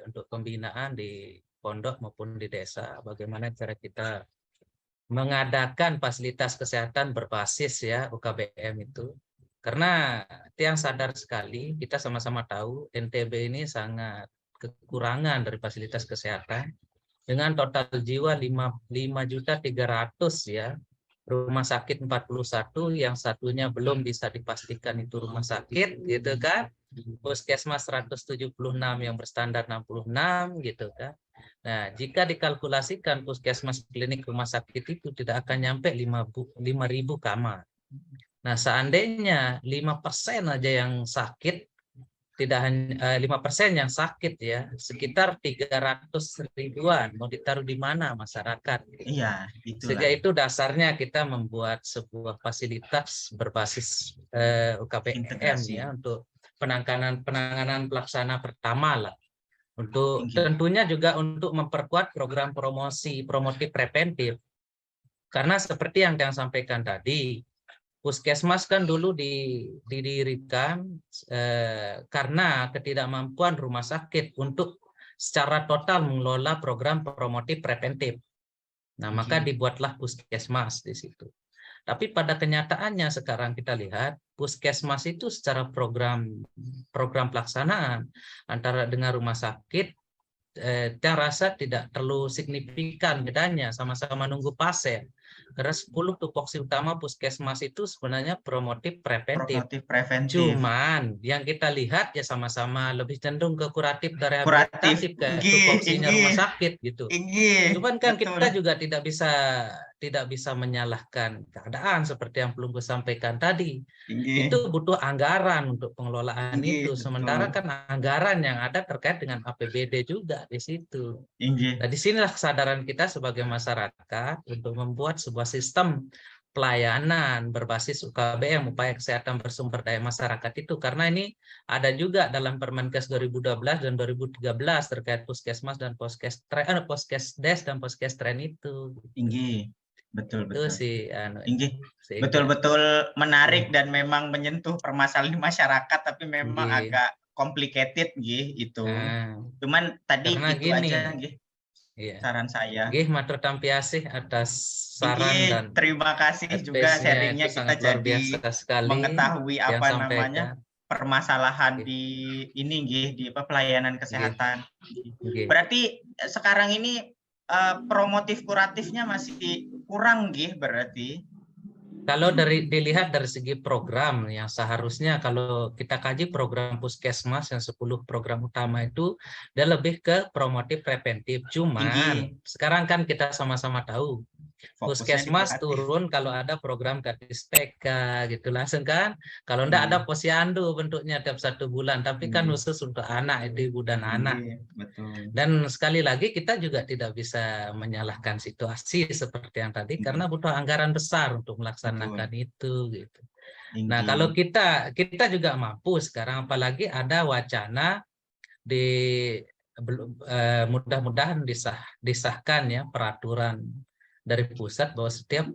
untuk pembinaan di pondok maupun di desa. Bagaimana cara kita mengadakan fasilitas kesehatan berbasis ya UKBM itu. Karena Tiang sadar sekali, kita sama-sama tahu NTB ini sangat kekurangan dari fasilitas kesehatan. Dengan total jiwa 5.300.000 ya. Rumah sakit 41, yang satunya belum bisa dipastikan itu rumah sakit gitu kan. Puskesmas 176 yang berstandar 66 gitu kan. Nah, jika dikalkulasikan puskesmas klinik rumah sakit itu tidak akan nyampe 5.000 kamar. Nah, seandainya 5% aja yang sakit, tidak hanya 5% yang sakit ya, sekitar 300 ribuan mau ditaruh di mana masyarakat. Iya, itulah. Sejak itu dasarnya kita membuat sebuah fasilitas berbasis UKBM ya, untuk penanganan pelaksana pertama lah. Untuk tentunya juga untuk memperkuat program promotif preventif. Karena seperti yang Tiang sampaikan tadi, Puskesmas kan dulu didirikan karena ketidakmampuan rumah sakit untuk secara total mengelola program promotif preventif. Nah, maka dibuatlah puskesmas di situ. Tapi pada kenyataannya sekarang kita lihat puskesmas itu secara program pelaksanaan antara dengan rumah sakit, saya rasa tidak terlalu signifikan bedanya, sama-sama nunggu pasien. Karena 10 tupoksi utama puskesmas itu sebenarnya promotif preventif. Cuman yang kita lihat ya sama-sama lebih cenderung ke kuratif ke rehabilitatif ke tupoksinya rumah sakit gitu. Cuman kan kita juga tidak bisa menyalahkan keadaan seperti yang belum sampaikan tadi. Itu butuh anggaran untuk pengelolaan itu. Sementara kan anggaran yang ada terkait dengan APBD juga di situ. Nah, disinilah kesadaran kita sebagai masyarakat untuk membuat sebuah sistem pelayanan berbasis UKBM, upaya kesehatan bersumber daya masyarakat itu. Karena ini ada juga dalam Permenkes 2012 dan 2013 terkait puskesmas dan poskesdes dan poskestren itu. Betul. Itu sih, betul-betul menarik dan memang menyentuh permasalahan masyarakat, tapi memang agak complicated itu. Cuman tadi itu aja saran saya. Matur tampiasih atas saran dan terima kasih juga sharingnya, kita jadi mengetahui apa namanya permasalahan di ini di pelayanan kesehatan. Berarti sekarang ini promotif kuratifnya masih kurang berarti. Kalau dilihat dari segi program yang seharusnya kalau kita kaji program puskesmas yang 10 program utama itu dia lebih ke promotif preventif. Cuman sekarang kan kita sama-sama tahu puskesmas turun kalau ada program gadis PK gitu langsung kan. Kalau enggak ada posyandu bentuknya tiap 1 bulan, tapi kan khusus untuk anak, ibu dan anak. Betul. Dan sekali lagi kita juga tidak bisa menyalahkan situasi seperti yang tadi karena butuh anggaran besar untuk melaksanakan itu gitu. Nah, kalau kita juga mampu sekarang, apalagi ada wacana mudah-mudahan disahkan ya peraturan dari pusat bahwa setiap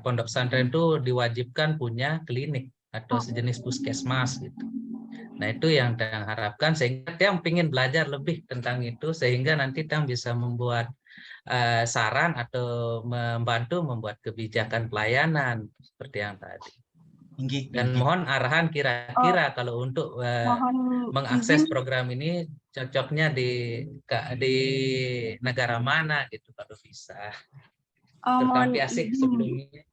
pondok pesantren itu diwajibkan punya klinik atau sejenis puskesmas gitu. Nah, itu yang kita harapkan sehingga yang ingin belajar lebih tentang itu sehingga nanti yang bisa membuat saran atau membantu membuat kebijakan pelayanan seperti yang tadi. Dan mohon arahan kira-kira kalau untuk mengakses program ini cocoknya di negara mana gitu kalau bisa. Mohon izin. Sebelumnya.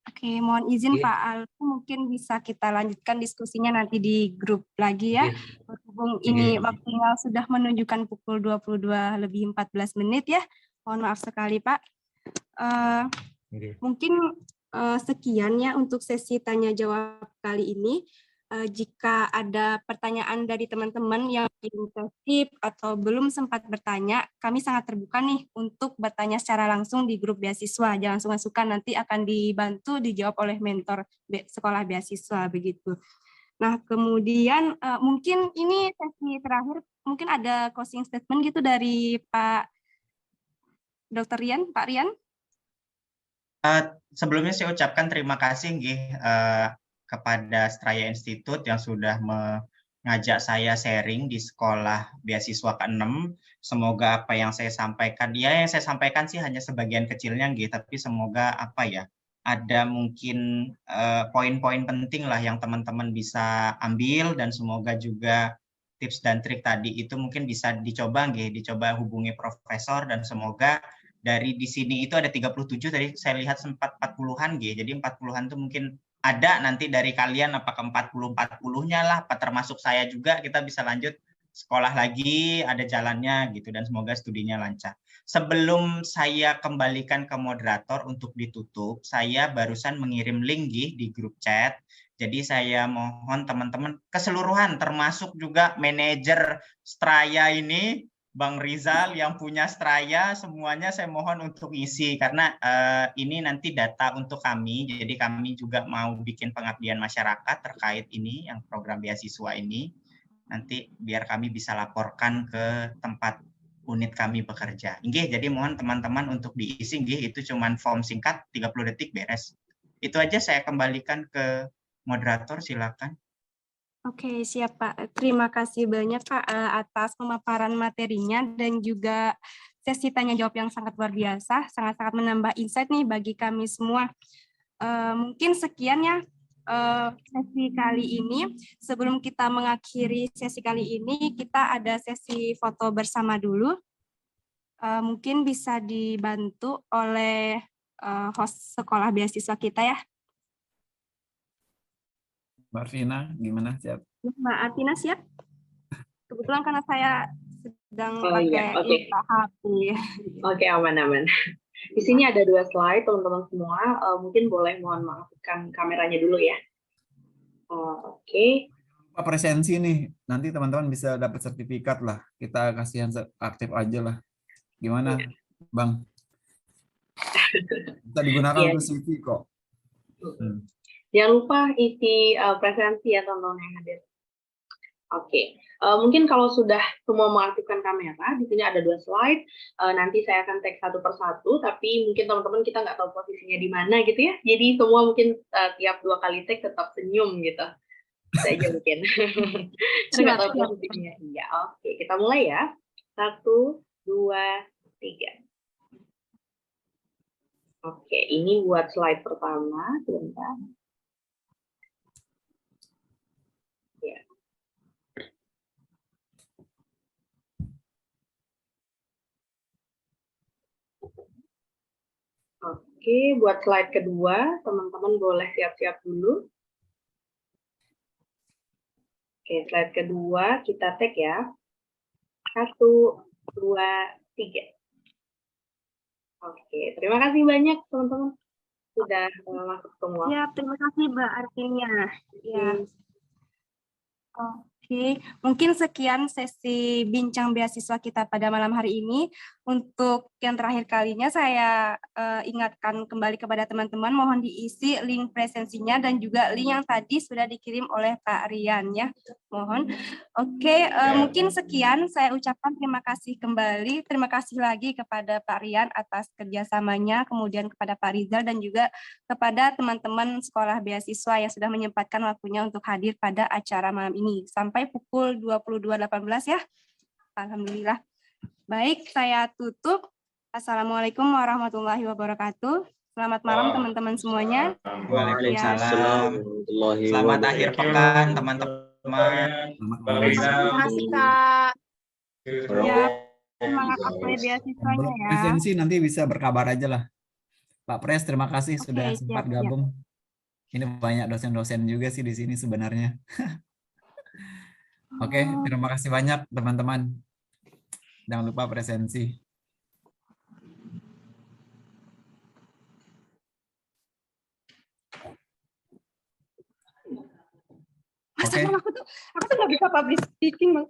Oke, mohon izin Pak Alfu, mungkin bisa kita lanjutkan diskusinya nanti di grup lagi ya. Berhubung ini waktunya sudah menunjukkan pukul 22:14 ya. Mohon maaf sekali Pak. Mungkin sekian ya untuk sesi tanya jawab kali ini. Jika ada pertanyaan dari teman-teman yang intensif atau belum sempat bertanya, kami sangat terbuka nih untuk bertanya secara langsung di grup beasiswa. Jangan sungkan-sungkan, nanti akan dibantu dijawab oleh mentor sekolah beasiswa begitu. Nah, kemudian mungkin ini sesi terakhir, mungkin ada closing statement gitu dari Pak Dr. Rian, Pak Rian. Sebelumnya saya ucapkan terima kasih kepada Straya Institute yang sudah mengajak saya sharing di sekolah beasiswa ke-6. Semoga apa yang saya sampaikan, yang saya sampaikan sih hanya sebagian kecilnya, tapi semoga ada mungkin poin-poin penting lah yang teman-teman bisa ambil, dan semoga juga tips dan trik tadi itu mungkin bisa dicoba hubungi profesor, dan semoga dari di sini itu ada 37, tadi saya lihat sempat 40-an jadi 40-an itu mungkin ada nanti dari kalian apakah 40-40-nya lah, termasuk saya juga, kita bisa lanjut sekolah lagi, ada jalannya gitu, dan semoga studinya lancar. Sebelum saya kembalikan ke moderator untuk ditutup, saya barusan mengirim link di grup chat. Jadi saya mohon teman-teman keseluruhan termasuk juga manajer Straya ini, Bang Rizal yang punya Straya, semuanya saya mohon untuk isi karena ini nanti data untuk kami, jadi kami juga mau bikin pengabdian masyarakat terkait ini, yang program beasiswa ini, nanti biar kami bisa laporkan ke tempat unit kami bekerja. Jadi mohon teman-teman untuk diisi, itu cuman form singkat 30 detik beres. Itu aja, saya kembalikan ke moderator, silakan. Oke, siap Pak. Terima kasih banyak Pak atas pemaparan materinya dan juga sesi tanya jawab yang sangat luar biasa, sangat-sangat menambah insight nih bagi kami semua. Mungkin sekian ya sesi kali ini. Sebelum kita mengakhiri sesi kali ini, kita ada sesi foto bersama dulu. Mungkin bisa dibantu oleh host sekolah beasiswa kita ya. Mbak Vina, gimana? Siap? Mbak Artina siap? Kebetulan karena saya sedang Oh, iya. pakai Oke. HP. Oke, aman-aman. Di sini ada 2 slide, teman-teman semua. Mungkin boleh mohon maafkan kameranya dulu ya. Oke. Pak presensi nih, nanti teman-teman bisa dapat sertifikat lah. Kita kasih yang aktif aja lah. Gimana, Bang? Bisa digunakan Iya. untuk CV kok. Jangan lupa isi presensi ya teman-teman yang hadir. Oke. Mungkin kalau sudah semua mengaktifkan kamera, di sini ada 2 slide. Nanti saya akan tag satu persatu, tapi mungkin teman-teman kita nggak tahu posisinya di mana gitu ya. Jadi semua mungkin tiap 2 kali tag tetap senyum gitu. Itu aja mungkin. Kita nggak tahu posisinya. Iya, oke. Kita mulai ya. 1, 2, 3. Oke, ini buat slide pertama. Sebentar. Ya. Oke, buat slide kedua, teman-teman boleh siap-siap dulu. Oke, slide kedua kita tag ya. 1, 2, 3. Oke, terima kasih banyak teman-teman sudah masuk semua. Ya, terima kasih Mbak Artinya. Ya. Oke, mungkin sekian sesi bincang beasiswa kita pada malam hari ini. Untuk yang terakhir kalinya saya ingatkan kembali kepada teman-teman, mohon diisi link presensinya dan juga link yang tadi sudah dikirim oleh Pak Rian ya. Mohon. Oke, mungkin sekian saya ucapkan terima kasih kembali. Terima kasih lagi kepada Pak Rian atas kerjasamanya, kemudian kepada Pak Rizal dan juga kepada teman-teman sekolah beasiswa yang sudah menyempatkan waktunya untuk hadir pada acara malam ini. Sampai pukul 22.18 ya. Alhamdulillah. Baik, saya tutup. Assalamualaikum warahmatullahi wabarakatuh. Selamat malam teman-teman semuanya. Waalaikumsalam. Selamat akhir pekan teman-teman. Terima kasih Kak. Ya, semangat apply beasiswanya ya. Presensi nanti bisa berkabar aja lah. Pak Pres, terima kasih sudah sempat gabung. Ini banyak dosen-dosen juga sih di sini sebenarnya. Oke, terima kasih banyak teman-teman. Jangan lupa presensi. Oke. Aku tuh nggak bisa publish speaking, Bang.